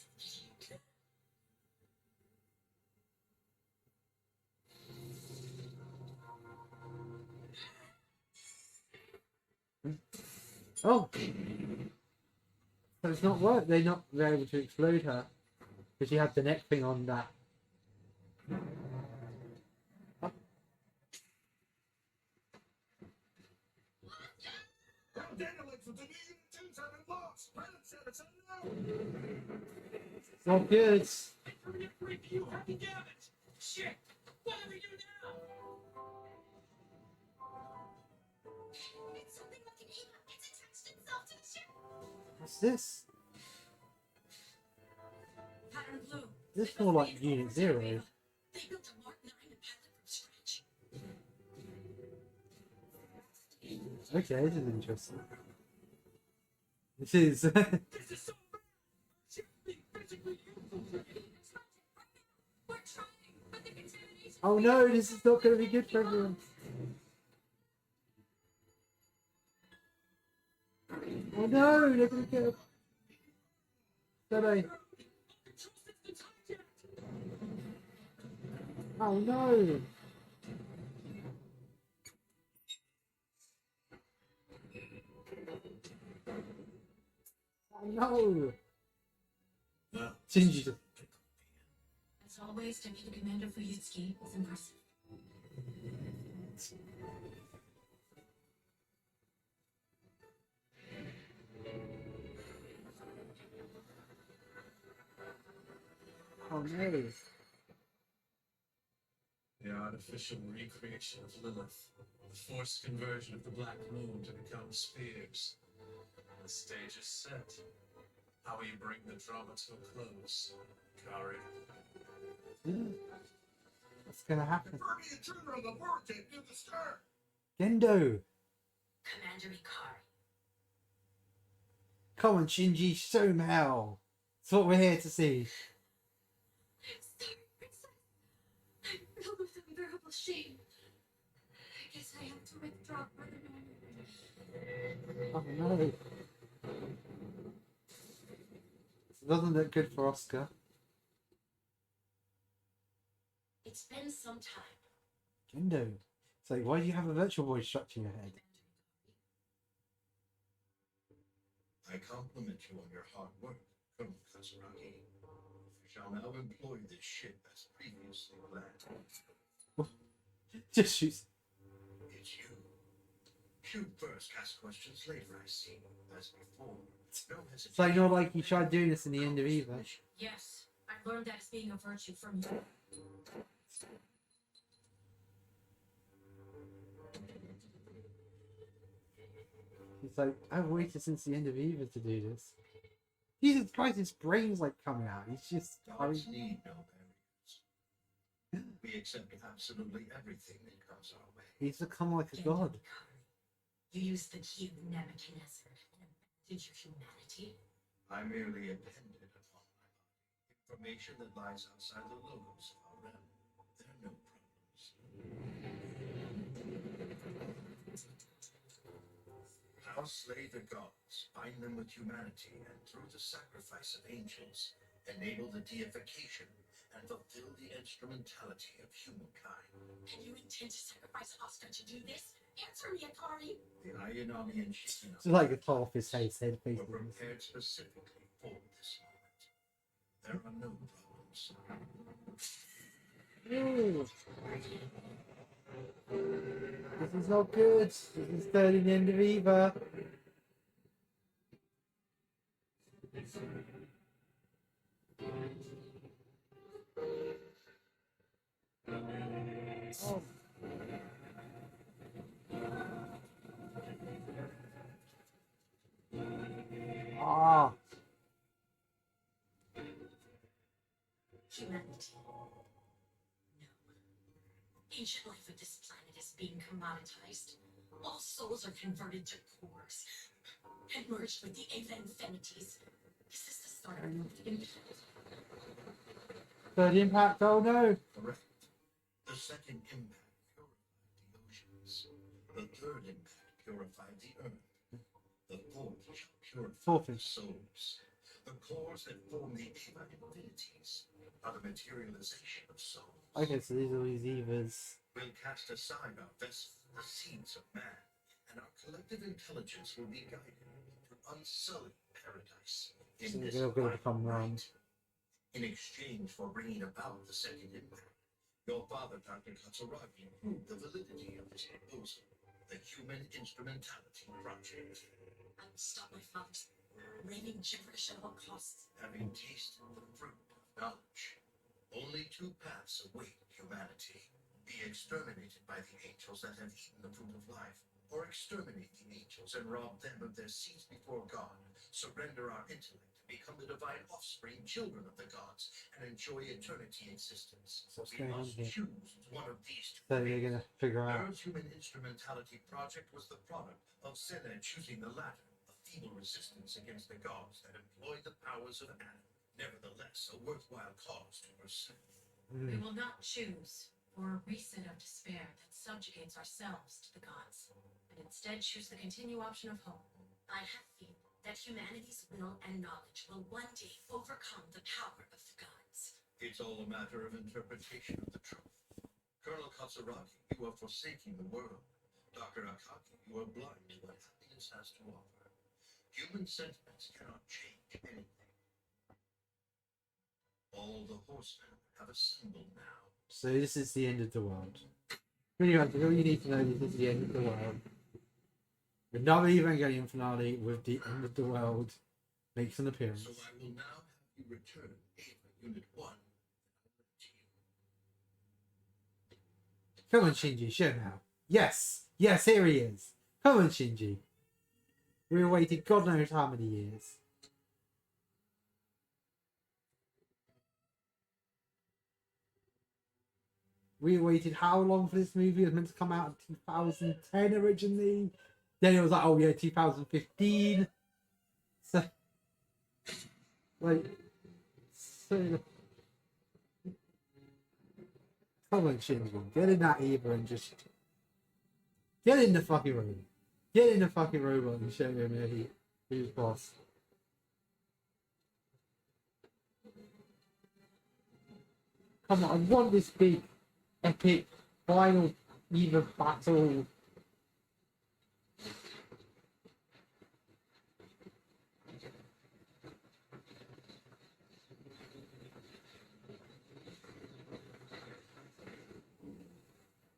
Oh! So it's not work. They're able to explode her. Because she had the neck thing on that. Oh. It's not good. Shit! What do we do now? It's something like an EVA. It's attached itself to the ship. What's this? Pattern blue. This is more like Unit 0. They built a Mark 9 and pilot from scratch. Okay, this is interesting. This is. This is so bad! Shit, being physically useful. But the contamination. Oh no, this is not going to be good for everyone. Oh no, they're going to get. Don't they? Oh no. Oh no. Shinji. As always, Deputy Commander Fuyutsuki is impressive. Oh no. The artificial recreation of Lilith, the forced conversion of the Black Moon to become spheres. The stage is set. How will you bring the drama to a close, Kari? What's going to happen? Confirm the intruder on the vortex near the star. Gendo. Commander Ikari. Come on, Shinji, show him how. That's what we're here to see. Sorry, Princess. I'm filled with unbearable shame. I guess I have to withdraw further normal. Oh no. This doesn't look good for Oscar. It's been some time. Gendo. So why do you have a virtual voice structure in your head? I compliment you on your hard work, Colonel Katsuragi. You shall now employ this ship as previously planned. Just shoots. It's you. Shoot first, ask questions later, I see. As before, no hesitation. So not like you tried doing this in the end of EVA. Yes, I learned that as being a virtue from you. He's like, I've waited since the end of EVA to do this. Jesus Christ, his brain's like coming out. He's just. Gods need no barriers. We accept absolutely everything that comes our way. He's become like a god. You used the key of Nebuchadnezzar and abandoned your humanity. I merely appended upon my body information that lies outside the logos of our realm. There are no problems. I'll slay the gods, bind them with humanity, and through the sacrifice of angels, enable the deification and fulfill the instrumentality of humankind. And you intend to sacrifice Oscar to do this? Answer me, Ikari. The Ayanami and Shikina It's like a half his face head were face. prepared specifically for this moment. There are no problems. Ooh. This is not good. This is turning the end of EVA. Oh. Ah. Humanity. No. Ancient life of this planet is being commoditized. All souls are converted to cores and merged with the EVA infinities. This is the start of the impact. Third impact. Oh no. Correct. The second impact purified the oceans. The third impact purified the earth. The fourth shall purify Fourth the is- souls. The cores that form the EVA infinities are the materialization of souls. Okay, so these are these EVAs. We'll cast aside our vessel, the seeds of man, and our collective intelligence will be guided to unsullied paradise. So they're going to become one. In exchange for bringing about the second impact, your father, Dr. Katsuragi, proved the validity of his proposal, the Human Instrumentality Project. I will stop my father's raving gibberish at all costs. Having tasted the fruit of knowledge, only two paths await humanity. Be exterminated by the angels that have eaten the fruit of life, or exterminate the angels and rob them of their seats before God, surrender our intellect to become the divine offspring, children of the gods, and enjoy eternity existence. So what's We going on must here? choose one of these two. So they're going to figure out. Earth's Human Instrumentality Project was the product of Senna choosing the latter, a feeble resistance against the gods that employed the powers of Adam. Nevertheless, a worthwhile cause to pursue. We will not choose for a reset of despair that subjugates ourselves to the gods, but instead choose the continued option of hope. I have faith that humanity's will and knowledge will one day overcome the power of the gods. It's all a matter of interpretation of the truth. Colonel Katsuragi, you are forsaking the world. Dr. Akaki, you are blind to what happiness has to offer. Human sentiments cannot change anything. All the horsemen have assembled now. So this is the end of the world. Pretty much all you need to know is this is the end of the world. Another Evangelion finale with the end of the world makes an appearance. So I will now have you return EVA Unit 1 to you. Come on, Shinji, show now. Yes! Yes, here he is. Come on, Shinji. We waited God knows how many years. We waited how long for this movie? It was meant to come out in 2010 originally. Then it was like, oh yeah, 2015. So, like, so... Come on, Shinji. Get in that EVA and just... Get in the fucking room. Get in the fucking robot and show him who's boss. Come on, I want this big, epic, final EVA battle.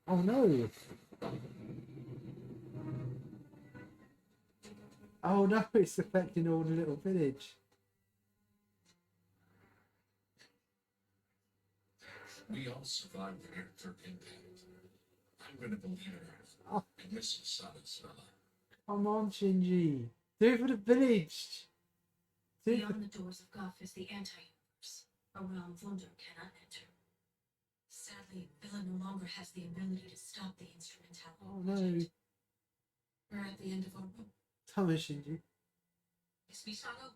Oh no! Oh no, it's affecting all the little village. We all survived the Earth impact. I'm going to believe in her. Oh. And miss Masada's fella. Come on, Shinji. Do it for the village. Do it for... Beyond the doors of Goth is the anti-universe, a realm Wunder cannot enter. Sadly, Villa no longer has the ability to stop the instrumentality. Oh no. We're at the end of our rope. Come on, Shinji. Miss Misato,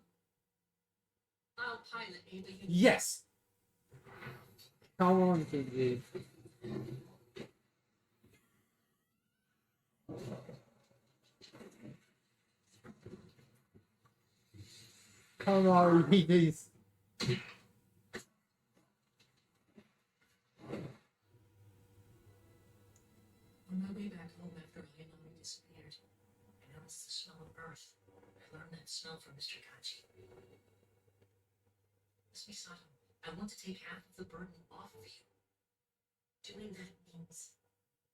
I'll pilot EVA Unit. Yes! Come on, Shinji. Come on, he is. On my way back home after Ayanami disappeared, I noticed the smell of earth. I learned that smell from Mr. Kachi. Miss Misato, I want to take half of the burden off of you. Doing that means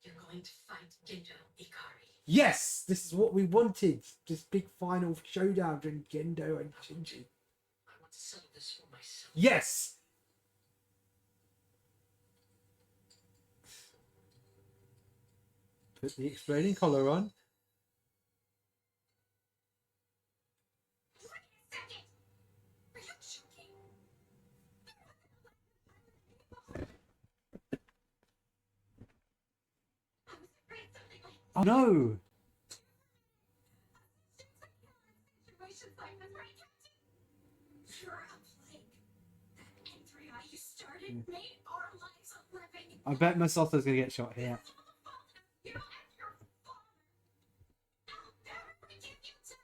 you're going to fight Gendo Ikari. Yes! This is what we wanted. This big final showdown between Gendo and Shinji. I want to settle this for myself. Yes! Put the exploding collar on. Wait a second! Are you joking? I was afraid something like Oh no! situations like this, right, Captain? You're a plague. That N3I you started made our lives a living. I bet Masato's gonna get shot here. You and your father. I'll never forgive you two.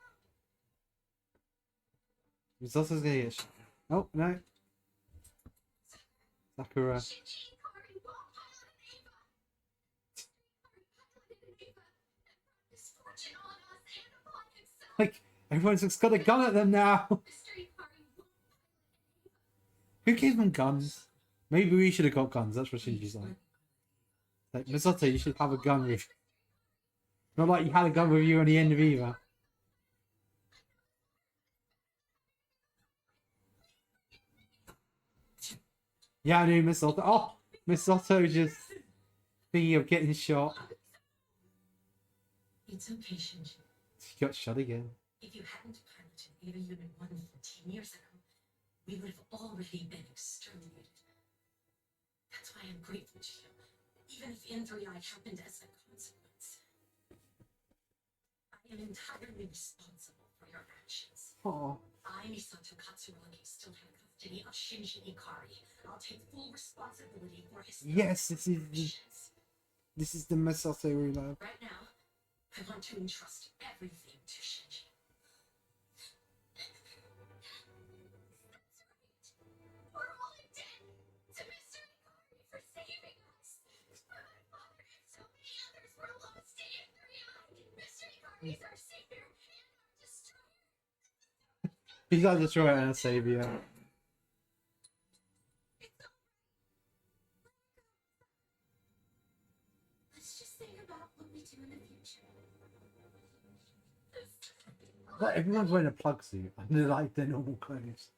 Masato's gonna get shot. Oh no. Sakura. Shinji Ikari won't pilot an EVA. Ikari piloted an EVA and brought misfortune on us and upon himself. Like, everyone's just got a gun at them now. Mr. Ikari won't pilot an EVA. Who gave them guns? Maybe we should have got guns. That's what Shinji's like. Like, Misato, you should have a gun with you. Not like you had a gun with you on the end of EVA. Yeah, I knew Misato. Oh! Misato just thinking of getting shot. It's okay, Shinji. She got shot again. If you hadn't piloted EVA Unit 1 15 years ago, we would have already been exterminated. That's why I'm grateful to you, even if N3I happened as a consequence. I am entirely responsible for your actions. Oh. I, Misato Katsuragi, still have the destiny of Shinji Ikari. I'll take full responsibility for his Yes, actions. this is the Masato we love. Right now, I want to entrust everything to Shinji. We're all in debt to Mr. Ikari for saving us. My father and so many others were lost in E3I. Mr. Ikari is our savior and our destroyer. He's our destroyer and a savior. Let's just think about what we do in the future. Like everyone's wearing a plug suit under like their normal clothes.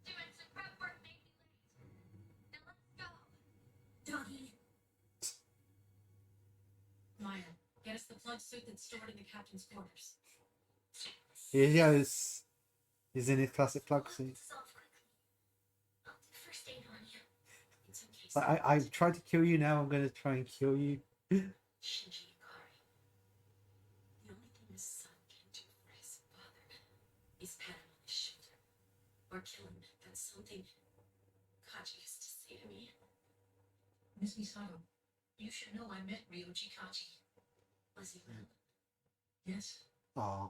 Doing some prep work may be late. Now let's go. Doggy, Maya, get us the plug suit that's stored in the captain's quarters. Here he goes. He's in his classic plug suit. dissolve quickly. I'll do first aid on you. In some cases, I've tried to kill you, now I'm gonna try and kill you. Shinji Ikari. The only thing his son can do for his father is pat him on his shoulder. Or kill him. That's something Kaji used to say to me. Miss Misato, you should know I met Ryoji Kachi. Was he well? Yes, Aw,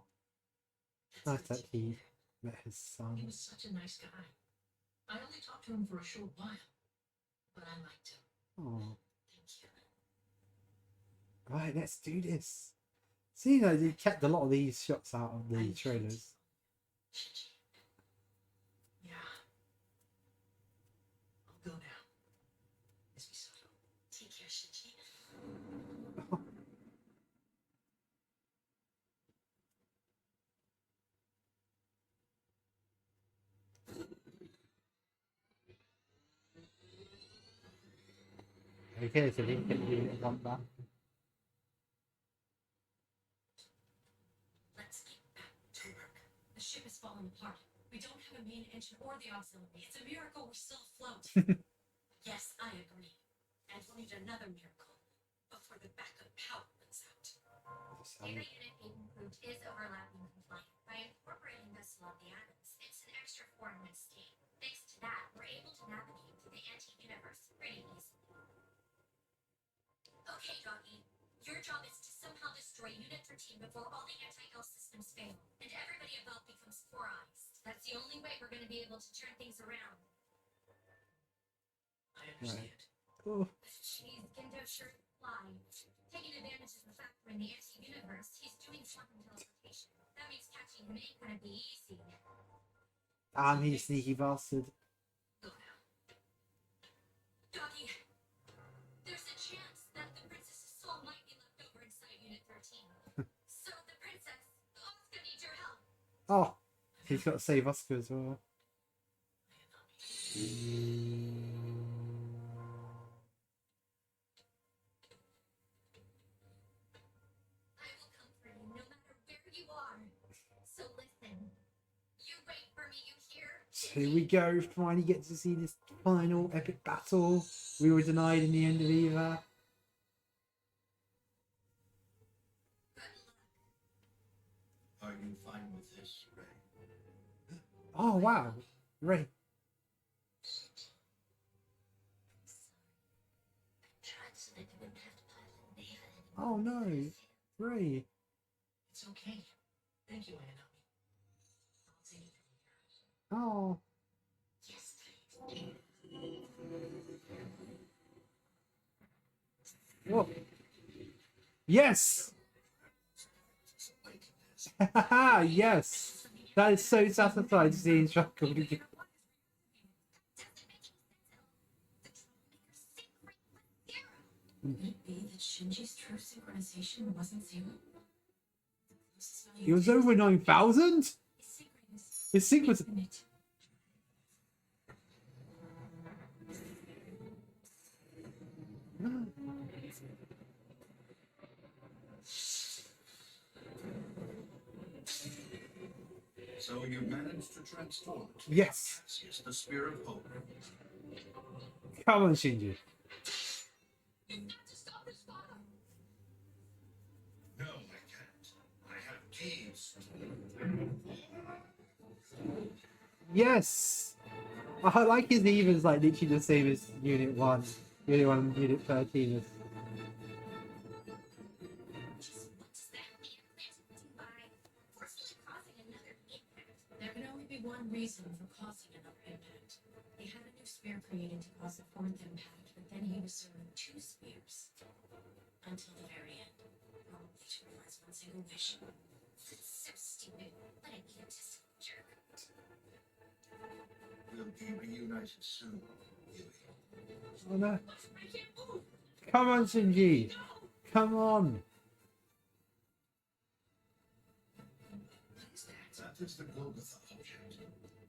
That's nice good that to he hear. met his son. he was such a nice guy. I only talked to him for a short while, but I liked him. Aw. Thank you. Right, let's do this. See, they kept a lot of these shots out of the trailers. Shinji. Yeah. I'll go now. Miss Misato. Take care, Shinji. Okay, so they can do it like that. Let's get back to work. The ship is falling apart. We don't have a main engine or the auxiliary. It's a miracle we're still afloat. Yes, I agree. And we'll need another miracle before the backup power runs out. EVA Unit 8 improved is overlapping compliant by incorporating vessel of the atoms. It's an extra form state. Thanks to that, we're able to navigate through the anti-universe pretty easily. Okay, Doggy. Your job is to somehow destroy Unit 13 before all the anti-L systems fail, and everybody above becomes four-eyes. That's the only way we're going to be able to turn things around. I understand. Oh, Jeez, Gendo sure can fly. Taking advantage of the fact we're in the anti-universe, he's doing quantum teleportation. That means catching him ain't gonna be easy. damn, you sneaky bastard. Go now. Doggy, there's a chance that the princess's soul might be left over inside Unit 13. So the princess, Asuka needs your help. Oh, he's got to save Oscar as well. I will come for you no matter where you are. So listen, you wait for me, you hear? So here we go, finally get to see this final epic battle we were denied in the end of EVA. Are you fine with this, Ray? Oh wow, Ray. Tried so that you wouldn't have to pilot Neva anymore. Oh no, Ray. It's okay. Thank you, Anami. I'll take it from here. Oh, Yes, please. whoa. Yes. Yes. That is so satisfying to see instructor. Doesn't make any sense at all. The troublemaker's sync rate was 0. Could it be that Shinji's true synchronization wasn't 0? The closest value It was over 9,000? His sync rate was His sync was... infinite. So you managed to transform it. Yes. Yes, the spear of hope. Come on, Shinji. You've got to stop this fire. Yes! I like his Eva's like literally the same as Unit 1. Unit 1 and Unit 13 is. Just what's that man meant to by forcefully causing another impact? There can only be one reason for causing another impact. They had a new spear created to cause the fourth impact, but then he reserved 2 spears. Until the very end. Probably to realize one single wish. That's so stupid. What an egotistical jerk. We'll be reunited soon, Yui. Oh no. I can't move! Come on, Shinji! Come on! What is that? That is the Golgotha object.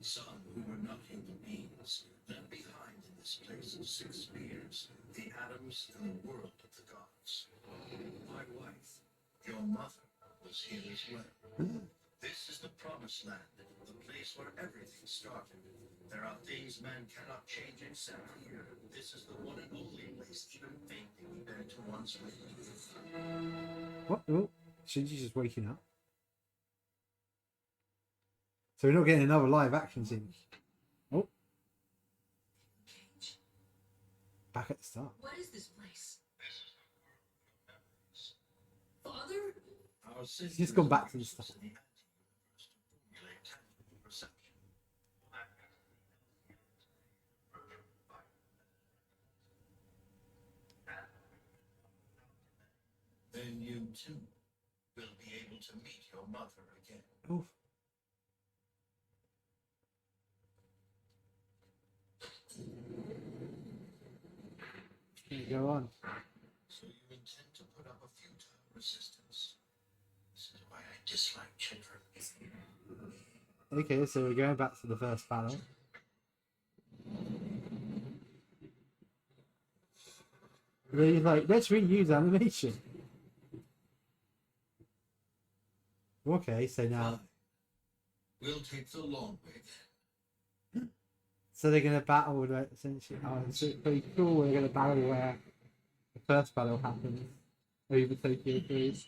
Some who were not human beings left behind in this place 6 spears, the atoms and the world of the gods. My wife, your mother, was here as well. This is the promised land, the place where everything started. There are things man cannot change except here. This is the one and only place even faintly dared to once live. What? Oh, Shinji's just waking up. So we're not getting another live action scene. Oh. Back at the start. What is this place? This is the world of memories. Father? Our He's just gone back to the start. in the anti-universe to formulate tangible perception. Then you too will be able to meet your mother again. Oof. Go on. So you intend to put up a futile resistance. This is why I dislike children. Okay, so we're going back to the first battle. He's like, let's reuse animation. Okay, so now. We'll take the long way then. So they're gonna battle like, essentially. Oh, it's pretty cool. We're gonna battle where the first battle happens over Tokyo Freeze.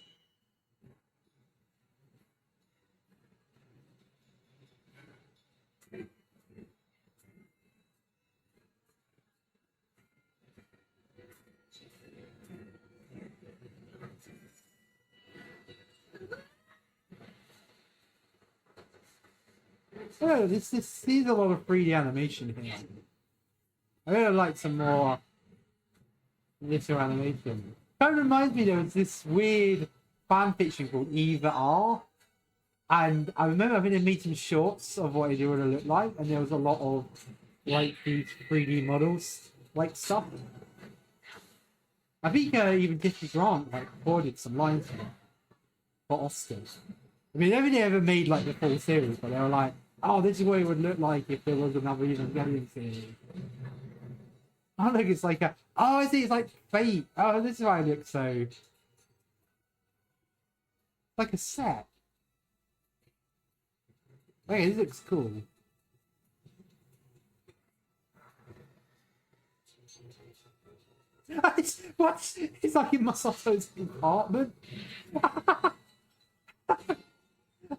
Oh, this sees a lot of 3D animation here. I really like some more little animation. Kind of reminds me there was this weird fan fiction called EVA, and I remember I think they made some shorts of what it would have looked like, and there was a lot of like these 3D models, like stuff. I think even Jeffrey Grant like recorded some lines for Oscars. I mean, they ever made like the full series, but they were like, "Oh, this is what it would look like if there was another Evangelion series." Oh, look, it's like a. Oh, I see. It's like Fate. Oh, this is why it looks so. Like a set. Okay, this looks cool. What? It's like in Masato's apartment.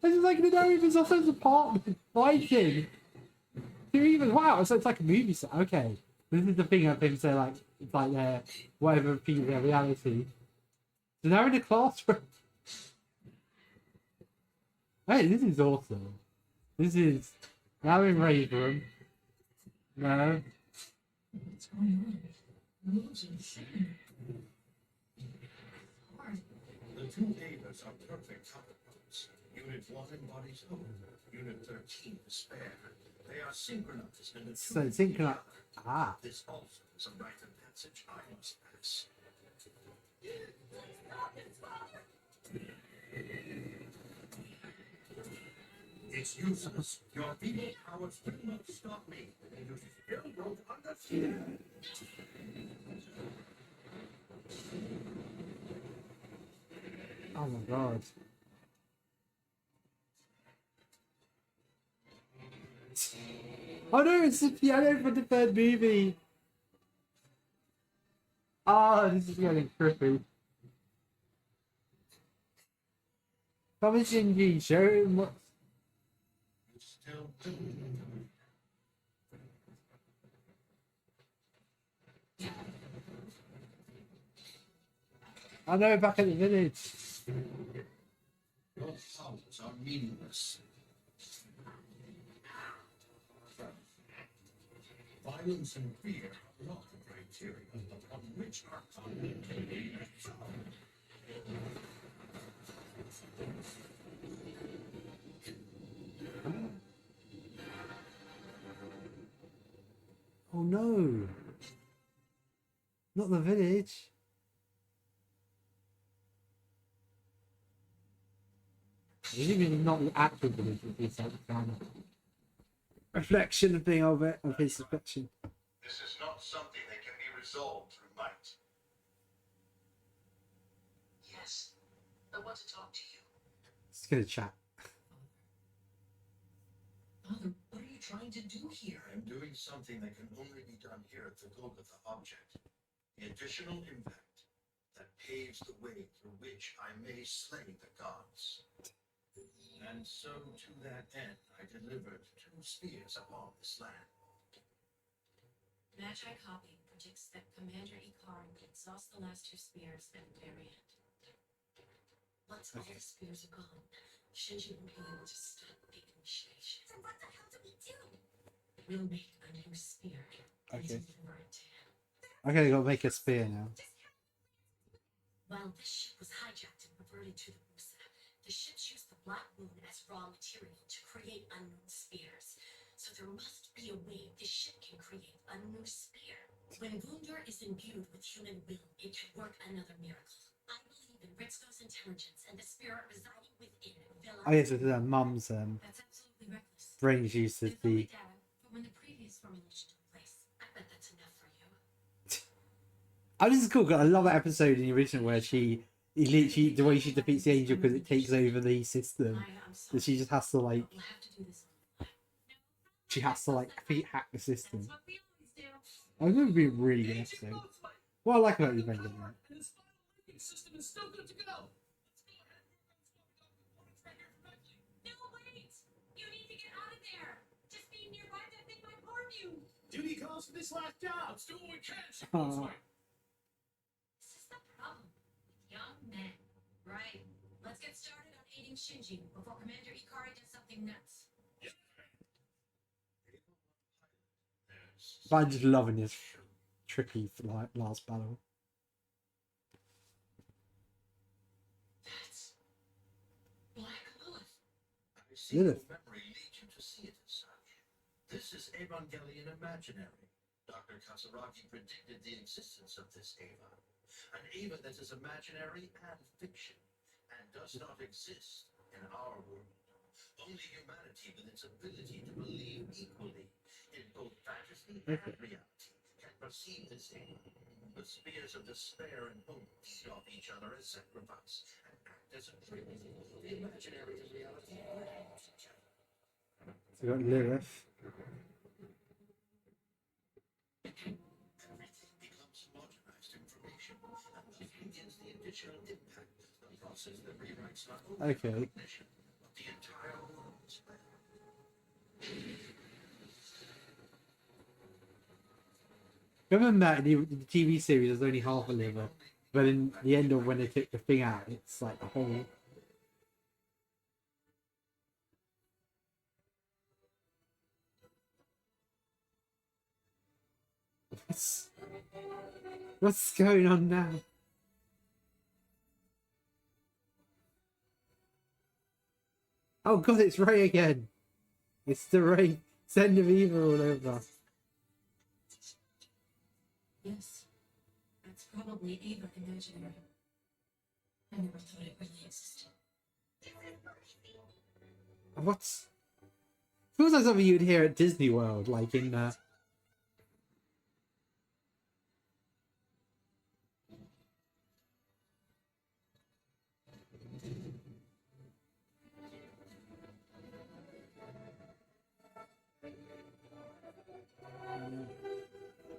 This is like in Masato's apartment fighting. Even wow, so it's like a movie set. Okay, this is the thing of him say like it's like their whatever piece of their reality. So they're in a classroom. Hey, this is awesome. This is now in rave room. No. What's going on? The moves are insane. Hard. The two neighbors are perfect counterparts. Unit 1 embodies hope. Unit 13 despair. They are synchronized and So attuned to each synchronized. other. Ah. This also is a rite of passage I must pass. It's useless. Your feeble powers will not stop me. You still don't understand. Oh my god. Oh no, it's the piano for the third movie. Ah, this is getting trippy. Come on, Shinji, show him what's until I know, back at the village. your powers are meaningless. Violence and fear are not the criteria upon which our conduct can be resolved. Oh no! Not the village. It's even not the actual village. It's like kind of reflection of thing of it, of his suspicion. This is not something that can be resolved through might. Yes. I want to talk to you. Let's get a chat. Father, what are you trying to do here? I'm doing something that can only be done here at the Golgotha object. The additional impact that paves the way through which I may slay the gods. And so to that end, I delivered 2 spears upon this land. Magi copy predicts that Commander Ikari will exhaust the last 2 spears at the very end. Once all the spears are gone, Shinji will be able to stop the initiation. So what the hell do we do? We'll make a new spear and Okay. deliver it to him. Okay, gotta make a spear now. While the ship was hijacked and reverted to the Musa, the ships used the Black Moon as raw material to create unknown spears. So there must be a way the ship can create a new spear. When Gundur is imbued with human will, it could work another miracle. I believe in Ritsuko's intelligence and the spirit residing within Villa. Oh yes, it's her mum's That's absolutely reckless. brain juice is It's only the. data, but when the previous formulation took place, I bet that's enough for you. Oh, this is cool. 'Cause I love that episode in the original where she literally the way she defeats the angel because it takes over the system. I'm So sorry. she just has to like We'll have to do this on the fly. she has to like hack the system. That's what we always do. I think it would be a really good episode. What I like about Evangelion. And his final linking system is still good to go. Let's go ahead and work on swapping out the components right here for Becky. No, wait! You need to get out of there! Just being nearby that thing might harm you! Duty calls for this last job. Let's do what we can. Aw. This is the problem with young men. Right. Let's get started on aiding Shinji before Commander Ikari does something nuts. But I'm just loving this tricky for like last battle. That's Black Lilith. I see Lilith. your memory leads you to see it as such. This is Evangelion Imaginary. Dr. Kasaragi predicted the existence of this Eva. An Eva that is imaginary and fiction, and does not exist in our world. Only humanity with its ability to believe equally in both fantasy and reality can perceive this Eva. The spears of despair and hope feed off each other as sacrifice and act as a trinity. The imaginary and reality bridge each other. So we got Lilith. Everything becomes homogenized information, and thus begins the additional impact, the process that rewrites not only Okay. cognition, but the entire world as well. Remember that in the TV series there's only half a liver, but in the end of when they took the thing out, it's like the whole. What's going on now? Oh god, it's Ray again. It's the Ray. Send of evil all over. Yes. That's probably Eva imaginary. I never thought it really existed. What's feels like something you'd hear at Disney World, like in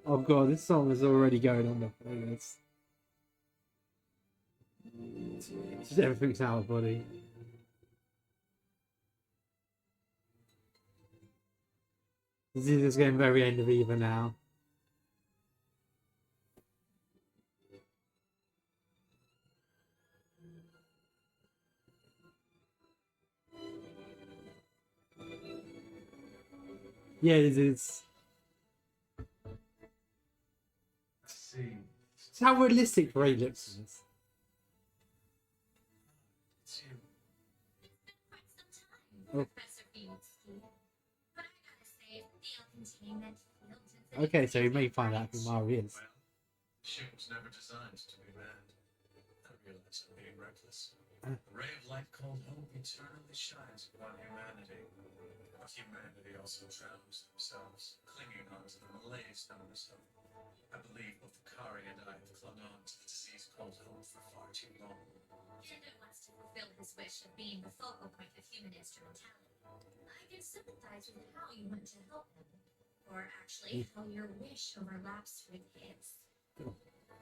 Oh god, this song is already going on the playlist. Just everything's out of body. This is just getting very end of EVA now. Yeah, it is. See, It's how realistic Ray looks in this. it's you. Quite some time, Oh. Professor Beansky. But I gotta say, the containment filters. Okay, so you may find out who Mari is. Well, the ship was never designed to be manned. I realize I'm being reckless. The ray of light called hope eternally shines upon humanity. But humanity also drowns themselves, clinging on to the malaise known as hope. I believe both Kari and I have clung on to the disease called hope for far too long. Gendo wants to fulfill his wish of being the focal point of human instrumentality. I can sympathize with how you want to help him, or actually how your wish overlaps with his.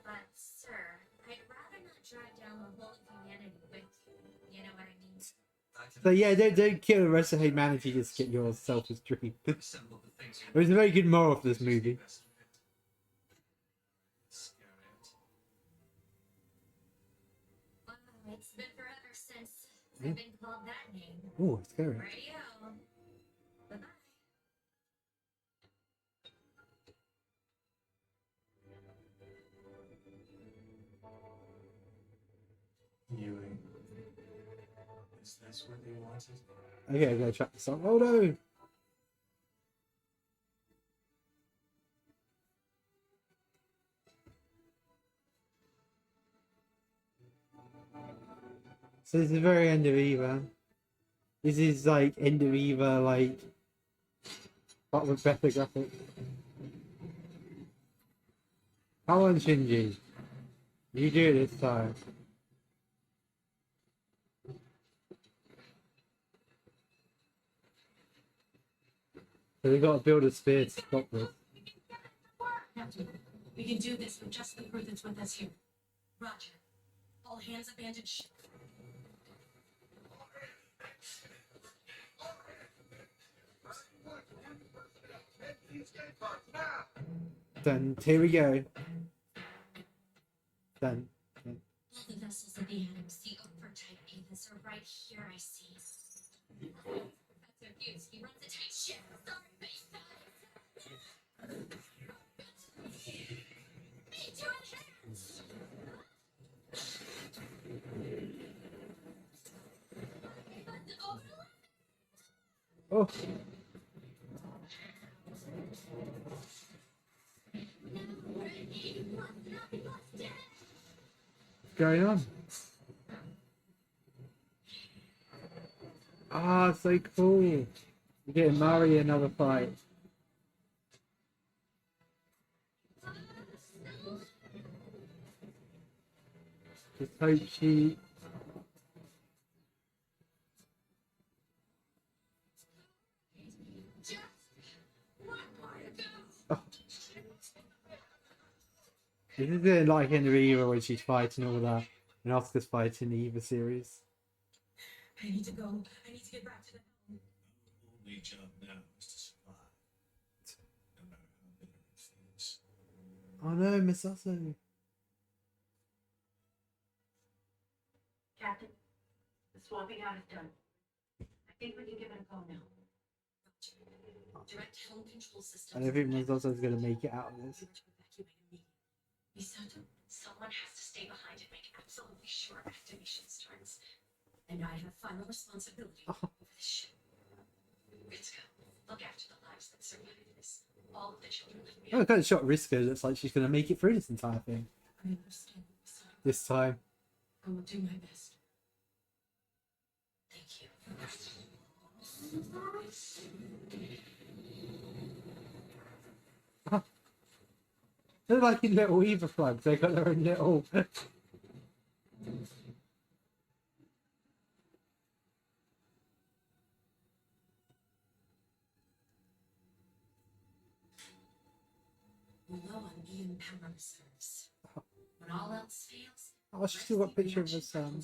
But, sir, I'd rather not drag down the whole humanity with you. You know what I mean? So yeah, don't kill the rest of humanity, just get your selfish dream. Assemble the things you It was a very good moral for this movie. Wow, it's been forever since I've been called that name. Oh, it's scary. Radio. Bye-bye. Ewing. Is this what you wanted? Okay, I gotta track this up. Oh no! So this is the very end of EVA. This is like end of EVA, like but with better graphics. Come on, Shinji. You do it this time. So we gotta build a spear to stop this. Captain, we can do this with just the crew that's with us here. Roger. All hands abandon ship. Then here we go. Done. All the vessels of the Adams, the overtype Avis are right here, I see. Professor Hughes, he runs a tight ship. Sorry, base Need your hands! Oh. What's going on? Ah, so cool. You're getting Mari another fight. Just hope she... Oh. This is it, like in the EVA when she's fighting all that, and Oscar's fighting the EVA series. I need to go. I need to get back to the helm. Our only job now is to survive. No matter how bitter it feels. Oh no, Miss Osso. Captain, the swapping out is done. I think we can give it a go now. Direct helm control systems. I don't think Miss Osso's gonna make it out of this. Misato, someone has to stay behind and make absolutely sure activation starts. And I have final responsibility over this ship. Ritsuko, look after the lives that survive this. All of the children left Oh, behind. kind of shot Riska. Looks like she's gonna make it through this entire thing. I understand, Misato. This time. I will do my best. Thank you. They're like in little EVA flags. They got their own little. We're low on Ian power reserves. When all else fails, Oh, she's still got a picture of her son.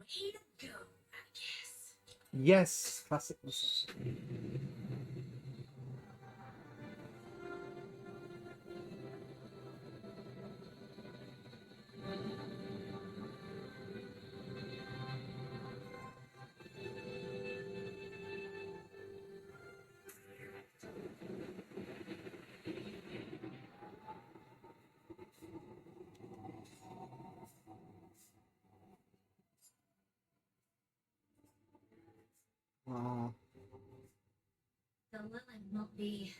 way to go, I guess. Yes, classic Miss Osso. Oh. The Lilith won't be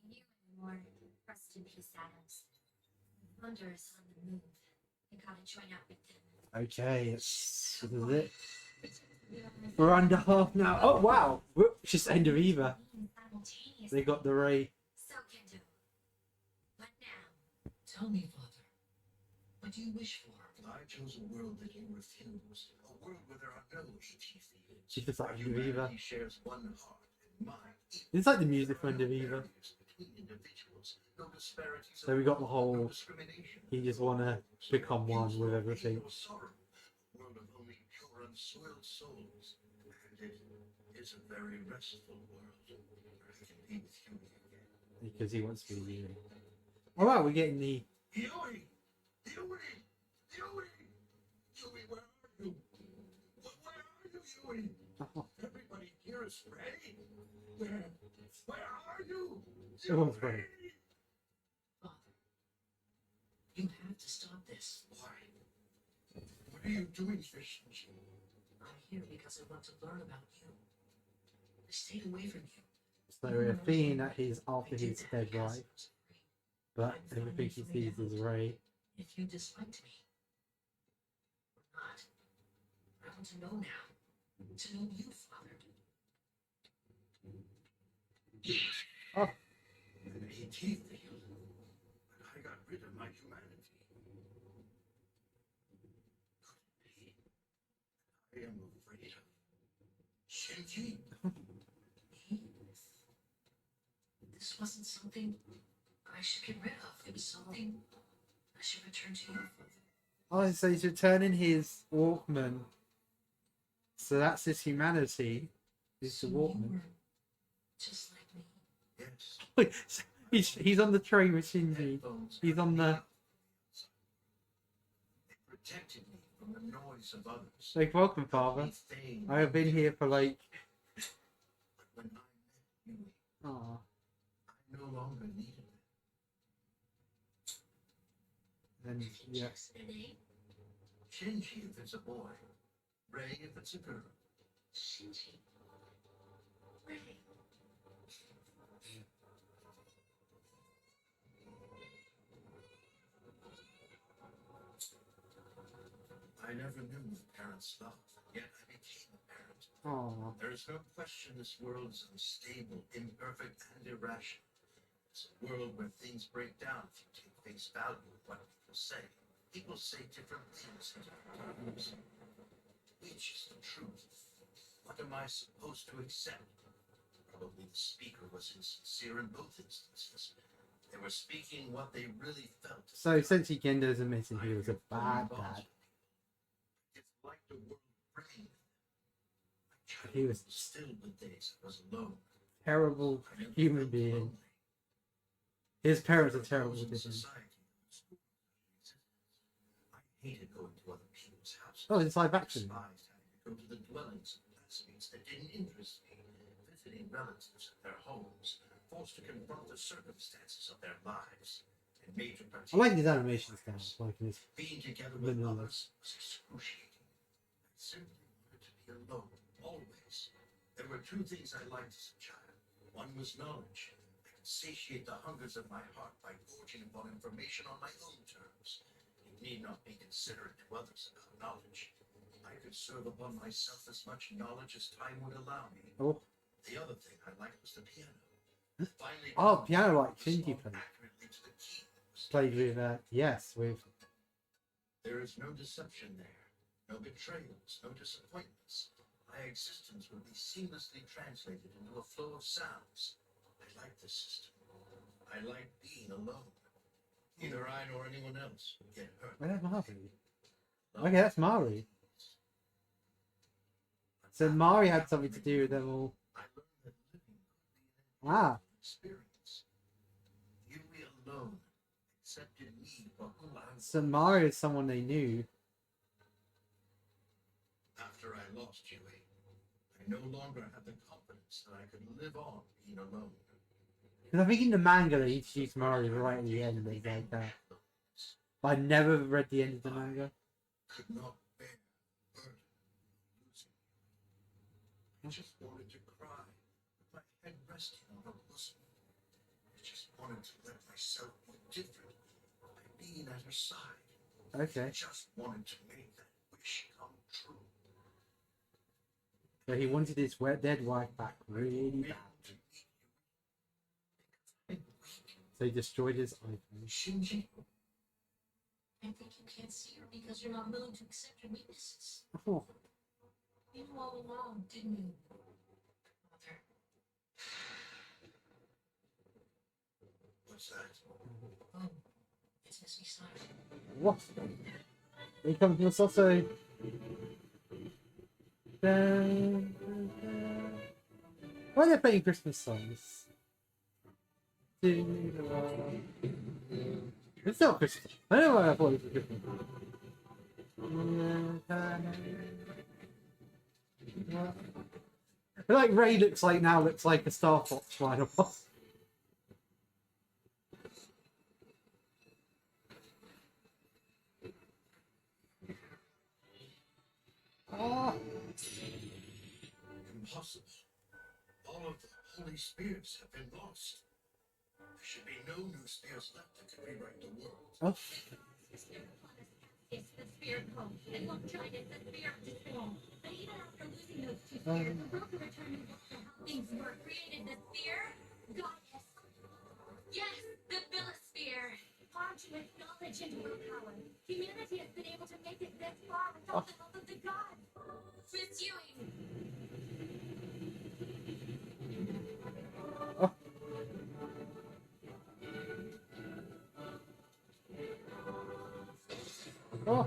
you anymore. Rest in peace, Adams. Thunder is on the move. I gotta join up with them. Okay, this is it. We're under half now. Oh wow! Whoop, just end of EVA. They got the ray. So Gendo. What now? Tell me, Father, what do you wish for? I chose a world that you refuse. A world where there are no ET fields. She's just like Where end of EVA. humanity shares one heart and mind. It's like the music for end of EVA. Between individuals, no disparities. So we got the no whole. discrimination. You just want to become one with everything. No sorrow. A world of only pure, unsoiled souls. And it is a very restful world. Where I can be with you again. Because he wants to be you. Oh wow, we're getting the. Huey! Huey! Huey! Huey, where are you? Where are you, Huey? Everybody here is ready. Where are you? Everyone's ready. Father, you have to stop this. Why? What are you doing, Fish? I'm here because I want to learn about you. I stayed away from you. So we're thinking that he's after his dead, right? But everything he sees is Ray. If you disliked me or not, I want to know now. To know you, Father. Oh, An ET field. But I got rid of my humanity. I am afraid of Shinji. This wasn't something I should get rid of. It was something I should return to you, Father. oh, so he's returning his Walkman. So that's his humanity. He's the So Walkman. you were just like me. Yes. He's on the train with Shinji. Headphones He's on the. They protected me from the noise of others. Like, welcome, Father. I have been here for like. But when I met you, Oh, I no longer needed them. and yeah. Just an name? Shinji if it's a boy, Ray if it's a girl. Shinji. Ray. I never knew what parents love, yet I became a parent. Oh, There is no question this world is unstable, imperfect, and irrational. It's a world where things break down if you take face value of what people say. People say different things in different times. Which is the truth? What am I supposed to accept? Probably the speaker was insincere in both instances. They were speaking what they really felt. so essentially, Gendo's admitting he was a bad dad. It's like the world breaking. He was still the days I was alone. Terrible I never human felt being. lonely. His parents are There terrible those in to him. society who school I hated going to other people's houses. Oh, it's live I action. despised having to go to the dwellings of classmates that didn't interest me, visiting relatives at their homes, forced to confront the circumstances of their lives, and made to I like his animation style, like in his. being together with Vanilla. others was excruciating. I simply wanted to be alone, always. There were two things I liked as a child. One was knowledge. I could satiate the hungers of my heart by gorging upon information on my own terms. It need not be considerate to others about knowledge. I could serve upon myself as much knowledge as time would allow me. Oh, The other thing I liked was the piano. Finally, oh, piano like Shinji respond played. accurately to the key that was Played with, yes, with. There is no deception there, no betrayals, no disappointments. My existence would be seamlessly translated into a flow of sounds. I like this system. I like being alone. Neither I nor anyone else would get hurt. Where's Mari? Okay, that's Mari. So Mari had something to do with them all. I learned that living could be an Ah, experience. You alone accepted me for who I was. so Mari is someone they knew. After I lost Huey, I no longer had the confidence that I could live on being alone. Because I think in the manga they introduced Mari right at the end. It's like that. But I never read the end of the manga. Could not bear the burden of losing you. I just wanted to cry with my head resting on her bosom. I just wanted to let myself be different by being at her side. Okay. I just wanted to make that wish come true. So he wanted his dead wife back really bad. So he destroyed his iPhone. Shinji, I think you can't see her because you're not willing to accept her weaknesses. Oh. You knew all along, didn't you? Mother. What's that? Oh, it's Miss Misaki. What? Here comes Masato. Why are they playing Christmas songs? It's not Christmas. I don't know why I thought it was Christmas. I feel like Ray looks like a Star Fox Final Boss. Ah. Impossible. All of the holy spirits have been lost. There should be no new spirits left that can rewrite the world. Oh. It's the spirit code, and look, China, it's the spirit dispel. But even after losing those two spheres, the will to return to how things were created. The sphere, goddess. Yes, the Villa sphere. Hard to acknowledge and willpower. Humanity has been able to make it this far without the help of the gods. Pursuing. Oh.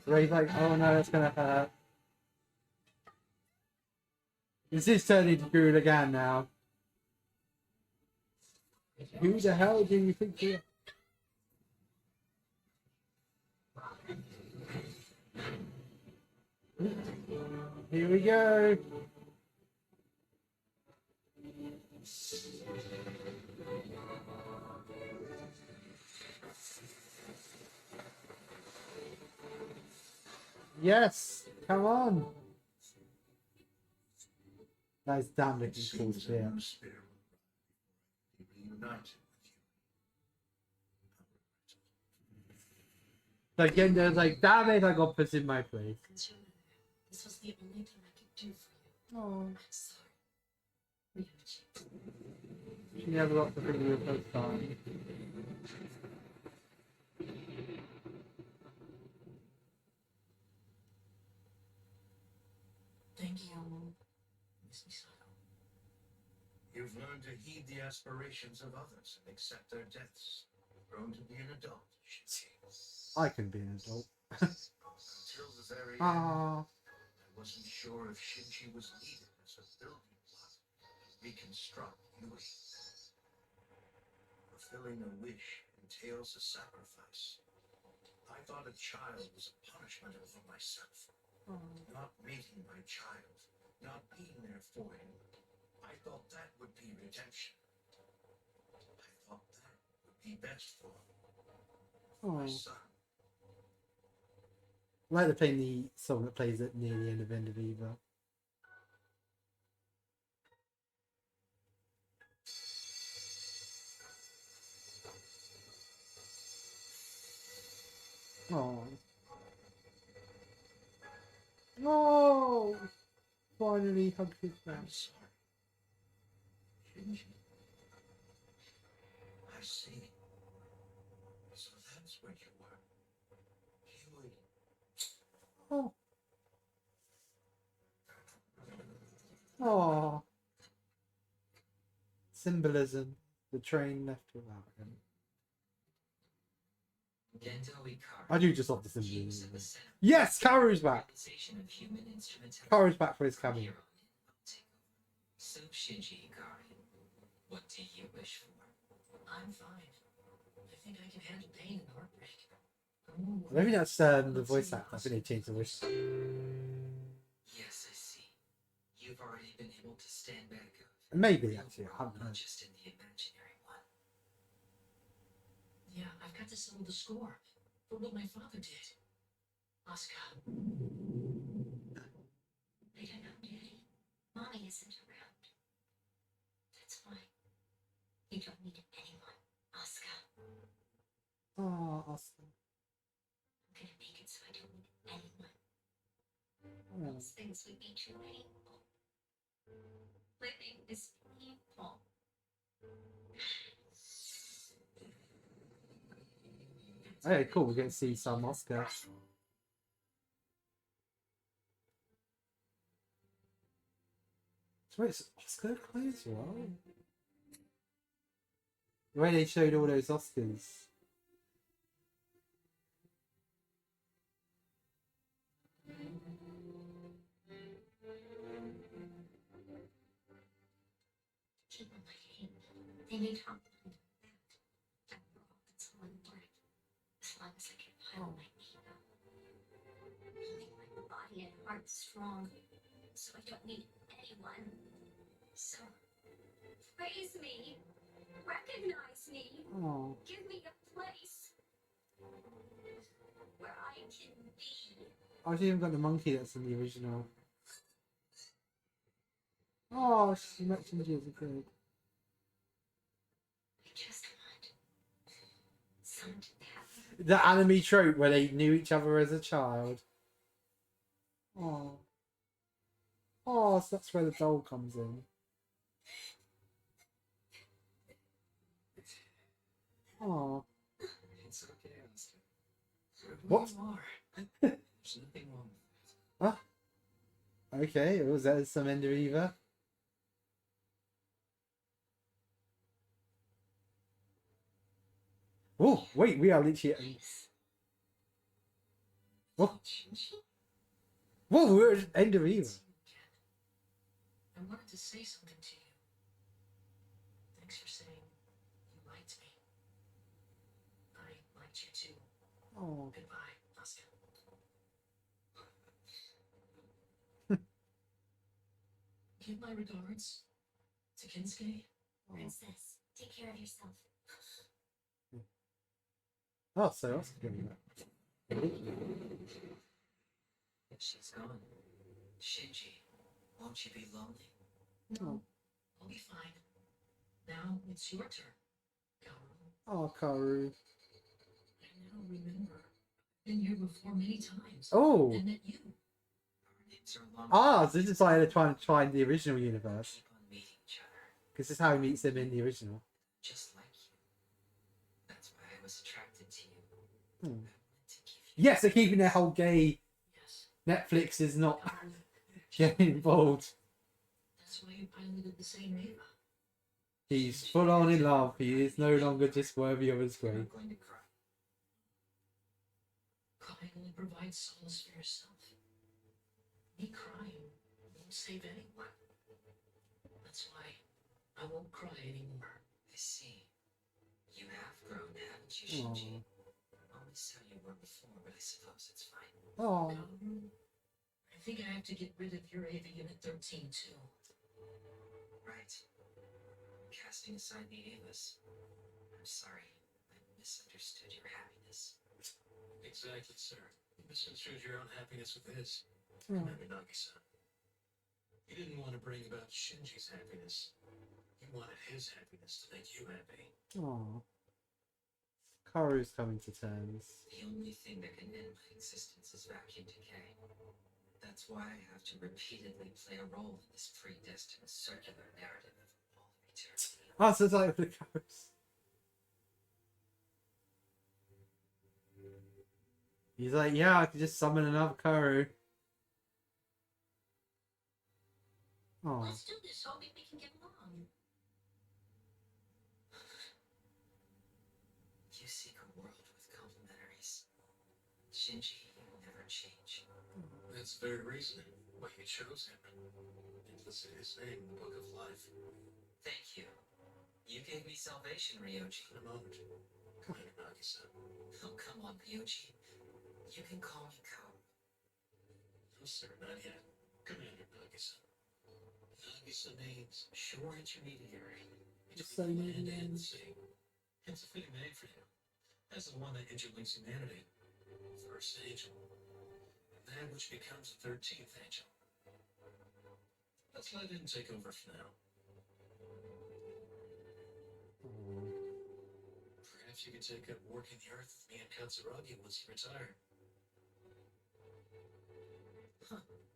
Ray's like, oh no, it's gonna hurt. This is turning to Guru again now. Who the hell do you think you are? Here we go. Yes, come on. That is damn looking cool sphere. Be reunited with you. Like Gendo's like, damn it, I got put in my place. It's your mother. This was the only thing I could do for you. Oh, I'm sorry. Ryuji. she never got to think of the first time. Thank you, Miss Misako. You've learned to heed the aspirations of others and accept their deaths. You've grown to be an adult. I can be an adult. Until the very end, Ah, I wasn't sure if Shinji was needed as a building block to reconstruct Yui. Fulfilling a wish entails a sacrifice. I thought a child was a punishment upon myself. Not meeting my child, not being there for him. I thought that would be redemption. I thought that would be best for my oh. son. I like to play the song that plays at near the end of EVA. Oh. No! Finally hugged his I'm mouth. sorry. Shinji. I see. So that's where you were. Yui. Oh. Oh. Symbolism. The train left without him. Gendo Ikari. I do just love the He was symbolism. at the center Yes, Karu's of back. organization of human instrumentality. Karu's back for his From cameo. here on in, I'll take over. So, Shinji Ikari, what do you wish for? I'm fine. I think I can handle pain and heartbreak. I don't think that's the voice actor. I think they changed the voice. Yes, I see. You've already been able to stand back up. Maybe, actually. I haven't Not heard. just in the imaginary one. Yeah, I've got to settle the score for what my father did. Asuka. Wait, isn't around. That's why you don't need anyone, Asuka. Oh, Oscar. I'm gonna make it so I don't need anyone. Oh. Those things would be too painful. Living is painful. Okay, cool. We get to see some Oscar. So it's Oscar clothes, wow. The way they showed all those Oscars. People like him, they need help. After all, that's all I'm worth. As long as I can pile my ego. Make my body and heart strong, so I don't need anyone. So, praise me, recognize me, Oh. give me a place where I can be. I've even got the monkey that's in the original. Oh, she met Shinji as a kid. I just want someone to have. The anime trope where they knew each other as a child. Oh. Oh, so that's where the doll comes in. Oh. It's okay, Oscar. What? You are. There's nothing wrong with that. Huh? Okay, was that some end of EVA? Oh, wait, we are literally. Whoa, whoa, we're at end of EVA. I wanted to say something to you. Thanks for saying you liked me. I liked you too. Oh. Goodbye, Asuka. Give my regards to Kinsuke. Princess, take care of yourself. Oh, so Oscar doing that. If she's gone, Shinji, won't you be lonely? No. I'll be fine. Now it's your turn. Kaoru. Oh, Kaoru. I now remember. Been here before many times. Oh. And met you. Ah, so this is why they're trying to find the original universe. Keep on meeting each other, Because this is how he meets them in the original. just like you. That's why I was attracted to you. Hmm. I wanted to give you. Yes, they're keeping their whole gay. Yes. Netflix is not Kaoru. getting involved. That's why you piloted the same EVA. He's full on in love. He is no longer just worthy of his You're grave. not going to cry. Crying only provides solace for yourself. Me crying won't save anyone. That's why I won't cry anymore. I see. You have grown, haven't you, Shinji? Always how you were before, but I suppose it's fine. Oh. I think I have to get rid of your EVA Unit 13 too. Right. Casting aside the EVAs. I'm sorry. I misunderstood your happiness. Exactly, sir. You misconstrued your own happiness with his. Hmm. Commander Nagi-san. You didn't want to bring about Shinji's happiness. You wanted his happiness to make you happy. Oh. Kaoru's coming to terms. The only thing that can end my existence is vacuum decay. That's why I have to repeatedly play a role in this predestined circular narrative of all of eternity. Oh, so it's like the Kaoru's. He's like, yeah, I could just summon another Kaoru. Oh. Let's do this so we can get along. You seek a world with complementaries. Shinji, you will never change. That's the very reason why you chose him. Implicit his name in the Book of Life. Thank you. You gave me salvation, Ryoji. In a moment, Commander Nagi-san. Oh, come on, Ryoji. You can call me Kaoru. No, sir, not yet. Commander Nagi-san. Nagi-san means Shore intermediary. Just between saying the it land and again. the sea. It's a fitting name for him. As the one that interlinks humanity. First angel. And that which becomes the 13th angel. Let's Let's let him take over for now. Perhaps you could take up working the earth with me and Katsuragi once you retire.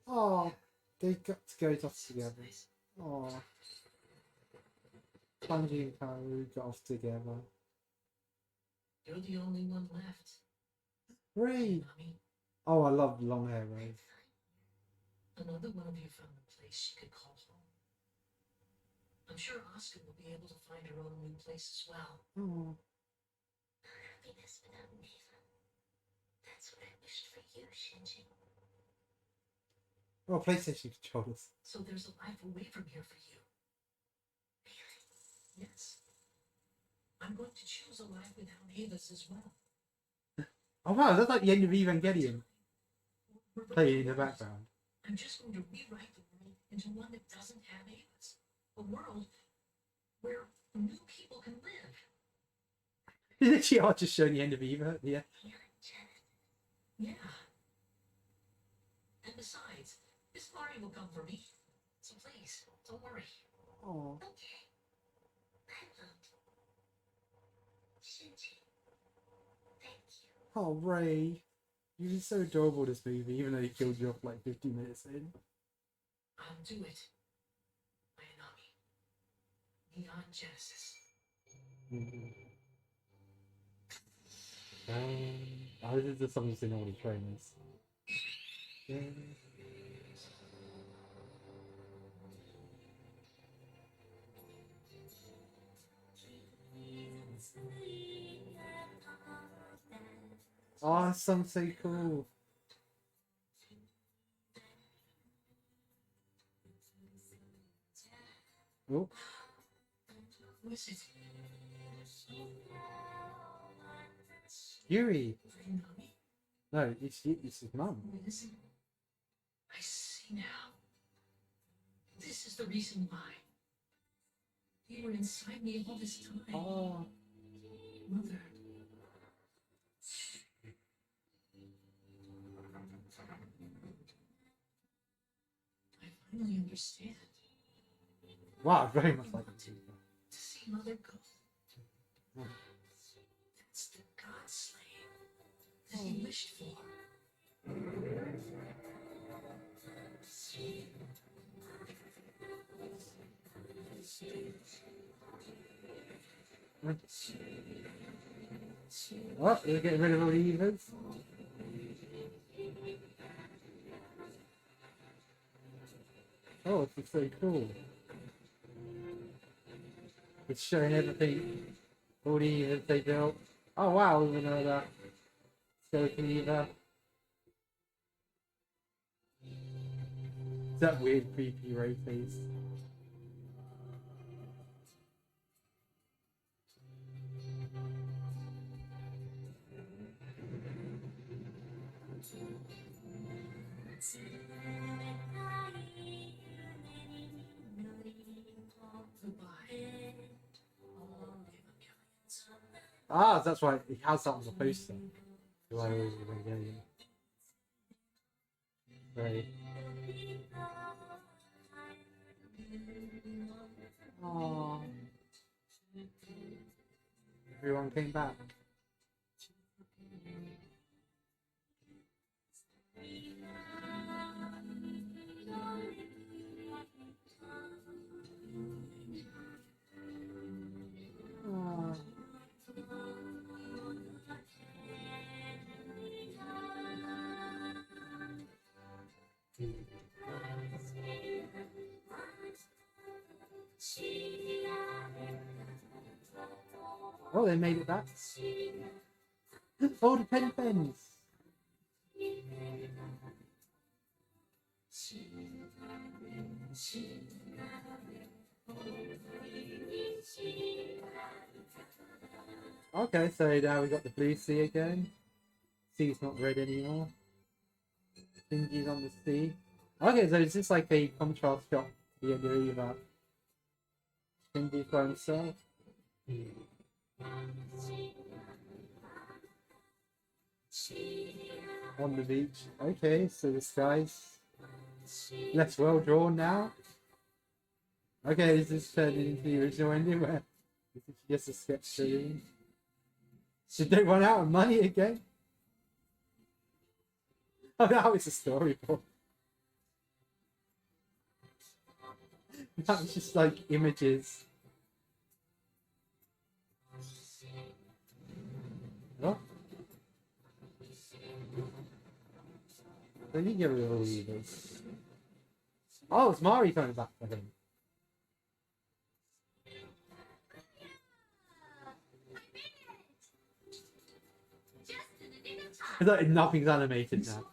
Oh, they got to go off Sounds together. nice. Oh, Sanji and Kaoru got off together. You're the only one left. Ray! Nami, Oh, I love long hair, Ray. another one of you found a place she could call home. I'm sure Asuka will be able to find her own new place as well. Oh, Happiness without Eva. That's what I wished for you, Shinji. well, PlayStation controllers. So there's a life away from here for you. Yes. I'm going to choose a life without Eva's as well. Oh wow, that's like the end of Evangelion We're both playing in the winners. background. I'm just going to rewrite the world into one that doesn't have Eva's. A world where new people can live. Literally, I'll just show the end of Eva. Yeah. Yeah. And besides, Miss Mari will come for me. So please, don't worry. Oh. Okay. I won't. Shinji. Thank you. Oh, Ray. You're just so adorable this movie, even though he killed you off like 50 minutes in. I'll do it. Ayanami. Neon Genesis. Oh, this is the song that's in all the trailers. Oh, that song's so cool. Oh, Who is it? Yuri. Ayanami? No, it's his mum. Who is it? I see now. This is the reason why. You were inside me all this time. Oh, Mother. I finally understand. wow, very much like it. To see Mother go. That's the God slave that he wished for. What? They're getting rid of all the evils? Oh, this is so cool. It's showing everything, all the evils they built. Oh wow, even another skeleton Eva. That weird, creepy Ray face. Goodbye. Ah, that's right. He has that on the poster. Do I always Evangelion? Right. Aww. Everyone came back. Aww. Oh, they made it back. Oh, the pen pens. Okay, so now we got the blue sea again. Sea's not red anymore. Shinji's on the sea. Okay, so it's just like a contrast shot to the end of Eva. Shinji's by himself. On the beach. Okay, so the sky's less well drawn now. Okay, is this turned into the original ending where this is just a sketch scene? Should they run out of money again? Oh, now it's a storyboard. That was just like images. What? They didn't get rid of all these. Oh, it's Mari coming back for him. It's like nothing's animated now.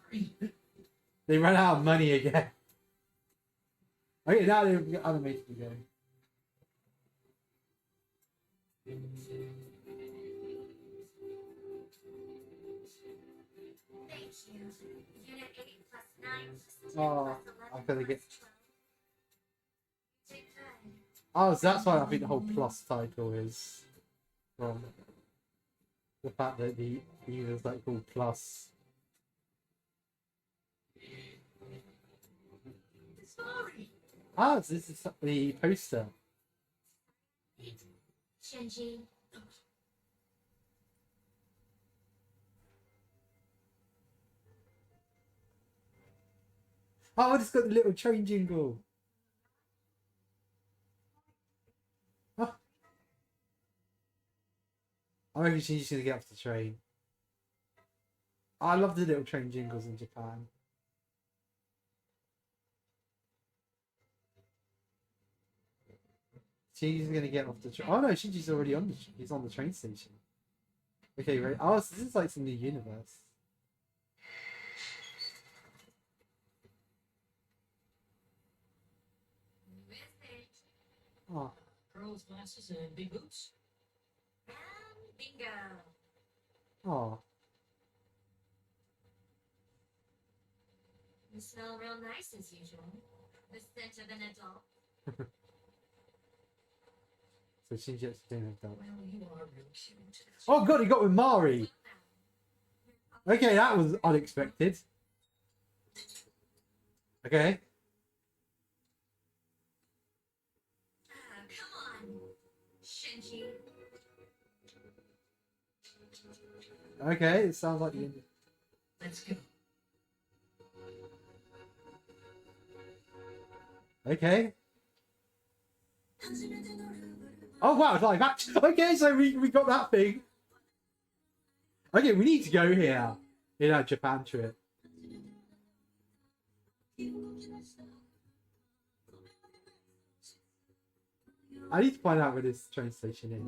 They ran out of money again. Okay, now they've got animated again. Thank you. Unit 8 plus 9 plus 10 Oh, plus I 11 gotta plus get. 12. Take good. Oh, so that's why I think the whole plus title is from the fact that the is like called plus. Sorry. Ah, so this is the poster. Shinji. Oh, it's got the little train jingle. Oh. I reckon she's just gonna get off the train. I love the little train jingles in Japan. She's gonna get off the train. Oh no, Shinji's already on he's on the train station. Okay, right. Oh, so this is like some new universe. With it. Oh. Girls, glasses, and big boots. And bingo. Oh. You smell real nice as usual. The scent of an adult. So Shinji actually doing that. Well, you are real cute. Oh god, he got with Mari! Okay, that was unexpected. Okay. Come on, Shinji. Okay, it sounds like the end. Let's go. Okay. Oh wow, it's live action. Okay, so we got that thing. Okay, we need to go here in our Japan trip. I need to find out where this train station is.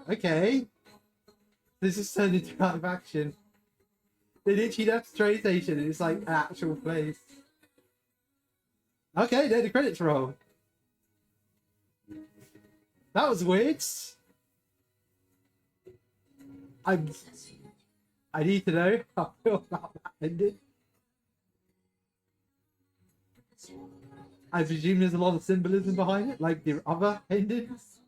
Okay. This is turned into live action. They literally left the train station and it's like an actual place. Okay, there the credits roll. That was weird. I need to know how I feel about that ending. I presume there's a lot of symbolism behind it, like the other endings.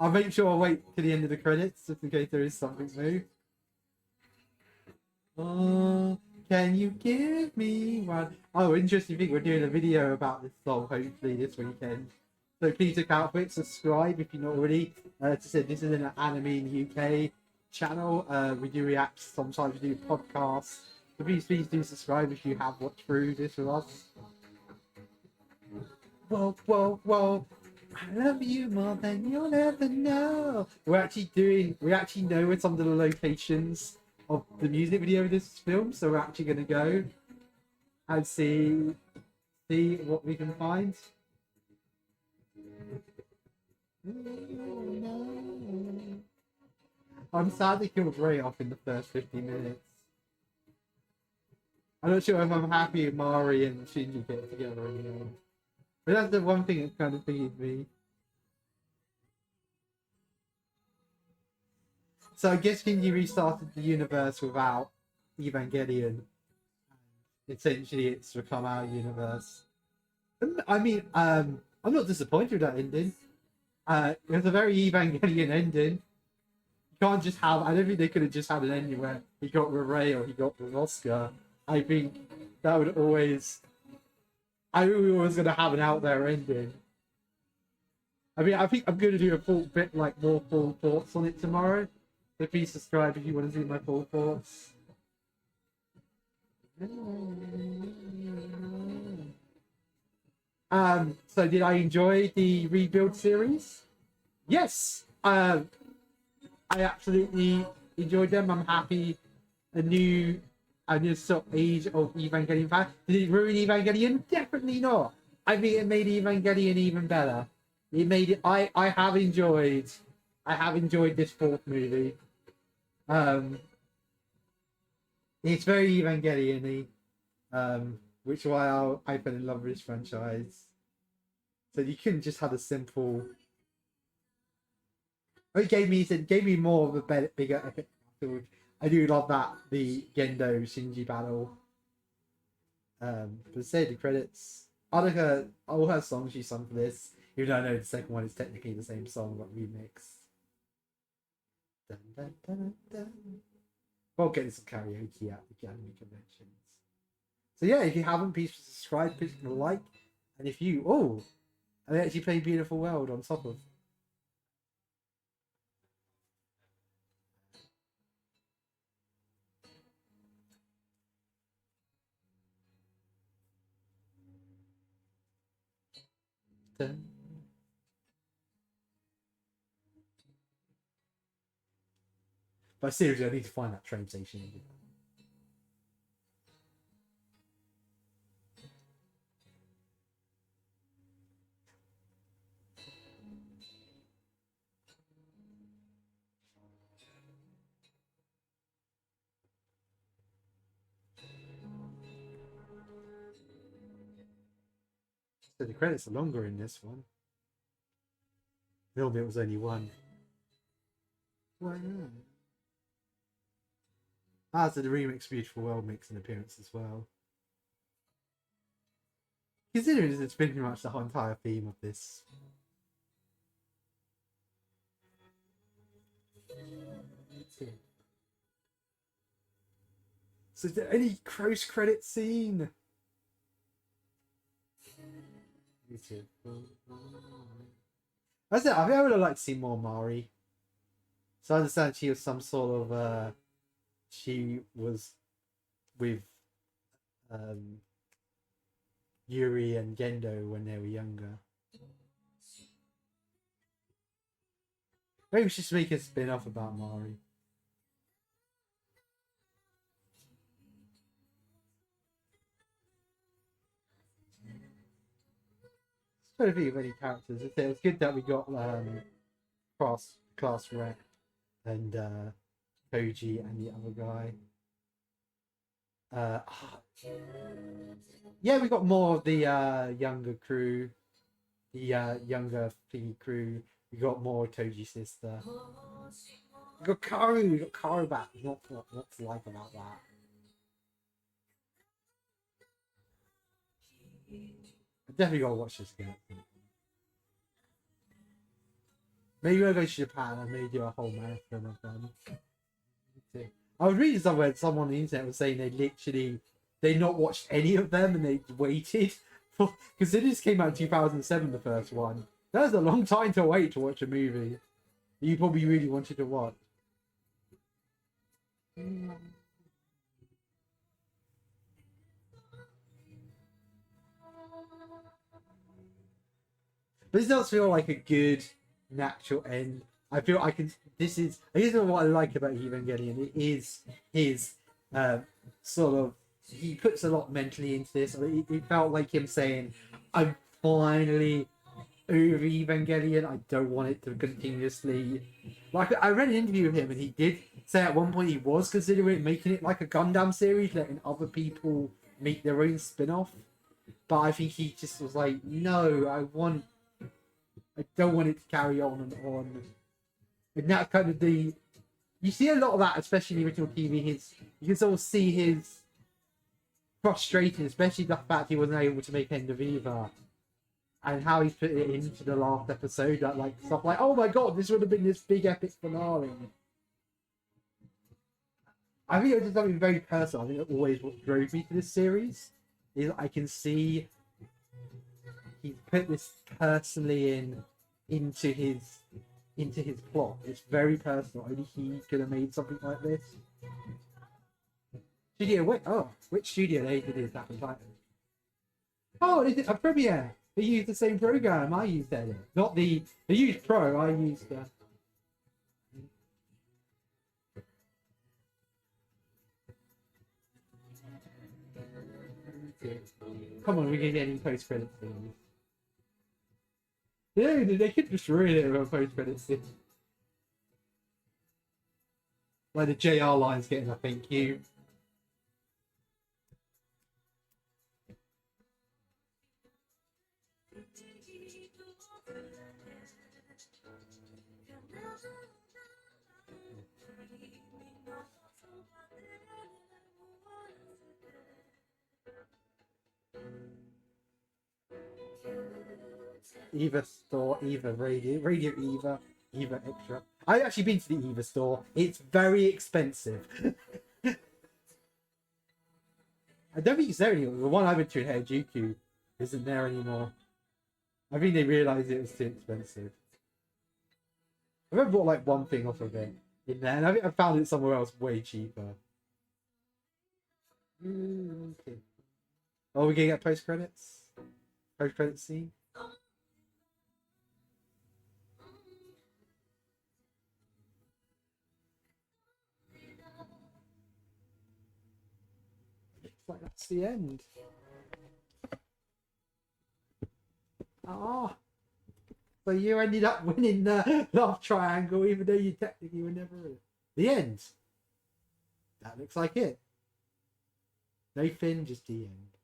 I'll make sure I'll wait to the end of the credits just in case there is something new. Oh, can you give me one? Oh, interesting thing, we're doing a video about this song hopefully this weekend. So please look out for it, subscribe if you're not already. As I said, this is an anime in the UK channel. We do react, sometimes we do podcasts. So please do subscribe if you have watched through this with us. Whoa, whoa, whoa. I love you more than you'll ever know. We actually know where some of the locations of the music video of this film, so we're actually going to go and see what we can find. I'm sad they killed Ray off in the first 15 minutes. I'm not sure if I'm happy if Mari and Shinji get together anymore. But that's the one thing that kind of thingied me. So I guess Shinji restarted the universe without Evangelion. Essentially, it's become our universe. I mean, I'm not disappointed with that ending. It was a very Evangelion ending. You can't just have. I don't think they could have just had an ending where he got with Ray or he got with Oscar. I think that would always. I think we were always going to have an out there ending. I mean, I think I'm going to do a full bit, like more full thoughts on it tomorrow. So please subscribe if you want to see my full thoughts. So did I enjoy the Rebuild series? Yes. I absolutely enjoyed them. I'm happy a new sort of age of Evangelion fan. Did it ruin Evangelion? Definitely not. I think it made Evangelion even better. It made it. I have enjoyed this fourth movie. It's very Evangelion-y, which is why I fell in love with this franchise. So you couldn't just have a simple. It gave me more of a bigger epic battle. I do love that the Gendo Shinji battle. But say the credits. I like all her songs she sung for this. Even though I know the second one is technically the same song but remix. Dun, dun, dun, dun. We'll get this karaoke at the anime conventions. So yeah, if you haven't, please subscribe, please like, and if you and they actually play Beautiful World on top of. Dun. But seriously, I need to find that train station. So the credits are longer in this one. Film it was only one. Wow. So the remix Beautiful World makes an appearance as well. Considering it's pretty much the whole entire theme of this. So is there any close credit scene? That's it. I think I would have liked to see more Mari. So I understand she was some sort of she was with Yuri and Gendo when they were younger. Maybe we should just make a spin-off about Mari. Trying to think of any characters. It was good that we got class rep and Koji and the other guy. Yeah, we got more of the younger crew, the younger Figgy crew. We got more Toji's sister. We got Karu. We got Karu back. What to like about that? I definitely gotta watch this again. Maybe we'll go to Japan and maybe do a whole marathon of them. I was reading somewhere someone on the internet was saying they not watched any of them and they waited for, because this came out in 2007, the first one. That was a long time to wait to watch a movie you probably really wanted to watch. But it does feel like a good natural end. I feel I can. I guess what I like about Evangelion. It is his sort of. He puts a lot mentally into this. It felt like him saying, "I'm finally over Evangelion. I don't want it to continuously." Like I read an interview with him, and he did say at one point he was considering making it like a Gundam series, letting other people make their own spin-off. But I think he just was like, "No, I don't want it to carry on and on." And that's kind of the you see a lot of that, especially in the original TV. You can sort of see his frustration, especially the fact he wasn't able to make End of Eva, and how he put it into the last episode. That like stuff like, oh my god, this would have been this big epic finale. I think it was just something very personal. I think it always what drove me to this series is I can see he put this personally into his plot. It's very personal. Only he could have made something like this. Studio, wait, oh, which studio they did Attack on Titan? Oh, is it a Premiere? They used the same program I used there. Not they used Pro, I used Come on, we can get any post-credit scenes. Yeah, they could just ruin it with a post-credit scene. Like the JR line's getting a thank you. EVA store, EVA radio EVA, EVA extra. I've actually been to the EVA store. It's very expensive. I don't think it's there anymore. The one I went to in Harajuku isn't there anymore. I think they realised it was too expensive. I remember bought like one thing off of it in there, and I think I found it somewhere else way cheaper. Okay. Oh, we're gonna get post credits? Post credits scene? Like that's the end. Ah, so you ended up winning the love triangle, even though you technically were never in. The end. That looks like it. No fin, just the end.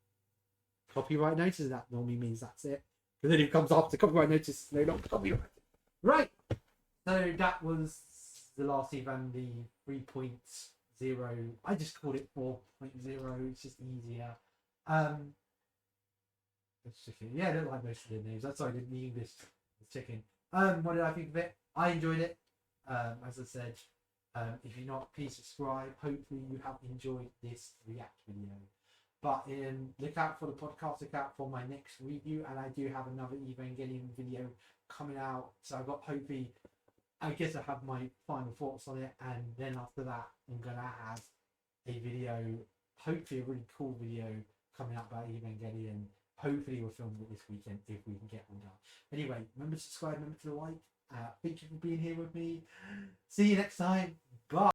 Copyright notice, that normally means that's it. Because then it comes after copyright notice, no longer copyright. Right. So that was the last event, the 3.0. I just called it 4.0. It's just easier. It's chicken. Yeah, I don't like most of the names. That's why I didn't need this. It's chicken. What did I think of it? I enjoyed it. As I said, if you're not, please subscribe. Hopefully you have enjoyed this react video. But look out for the podcast, look out for my next review, and I do have another Evangelion video coming out. So I've got hopefully, I guess I have my final thoughts on it, and then after that I'm gonna have a video, hopefully a really cool video coming out about Evangelion. Hopefully we'll film it this weekend if we can get one done. Anyway, remember to subscribe, remember to like. Thank you for being here with me. See you next time. Bye.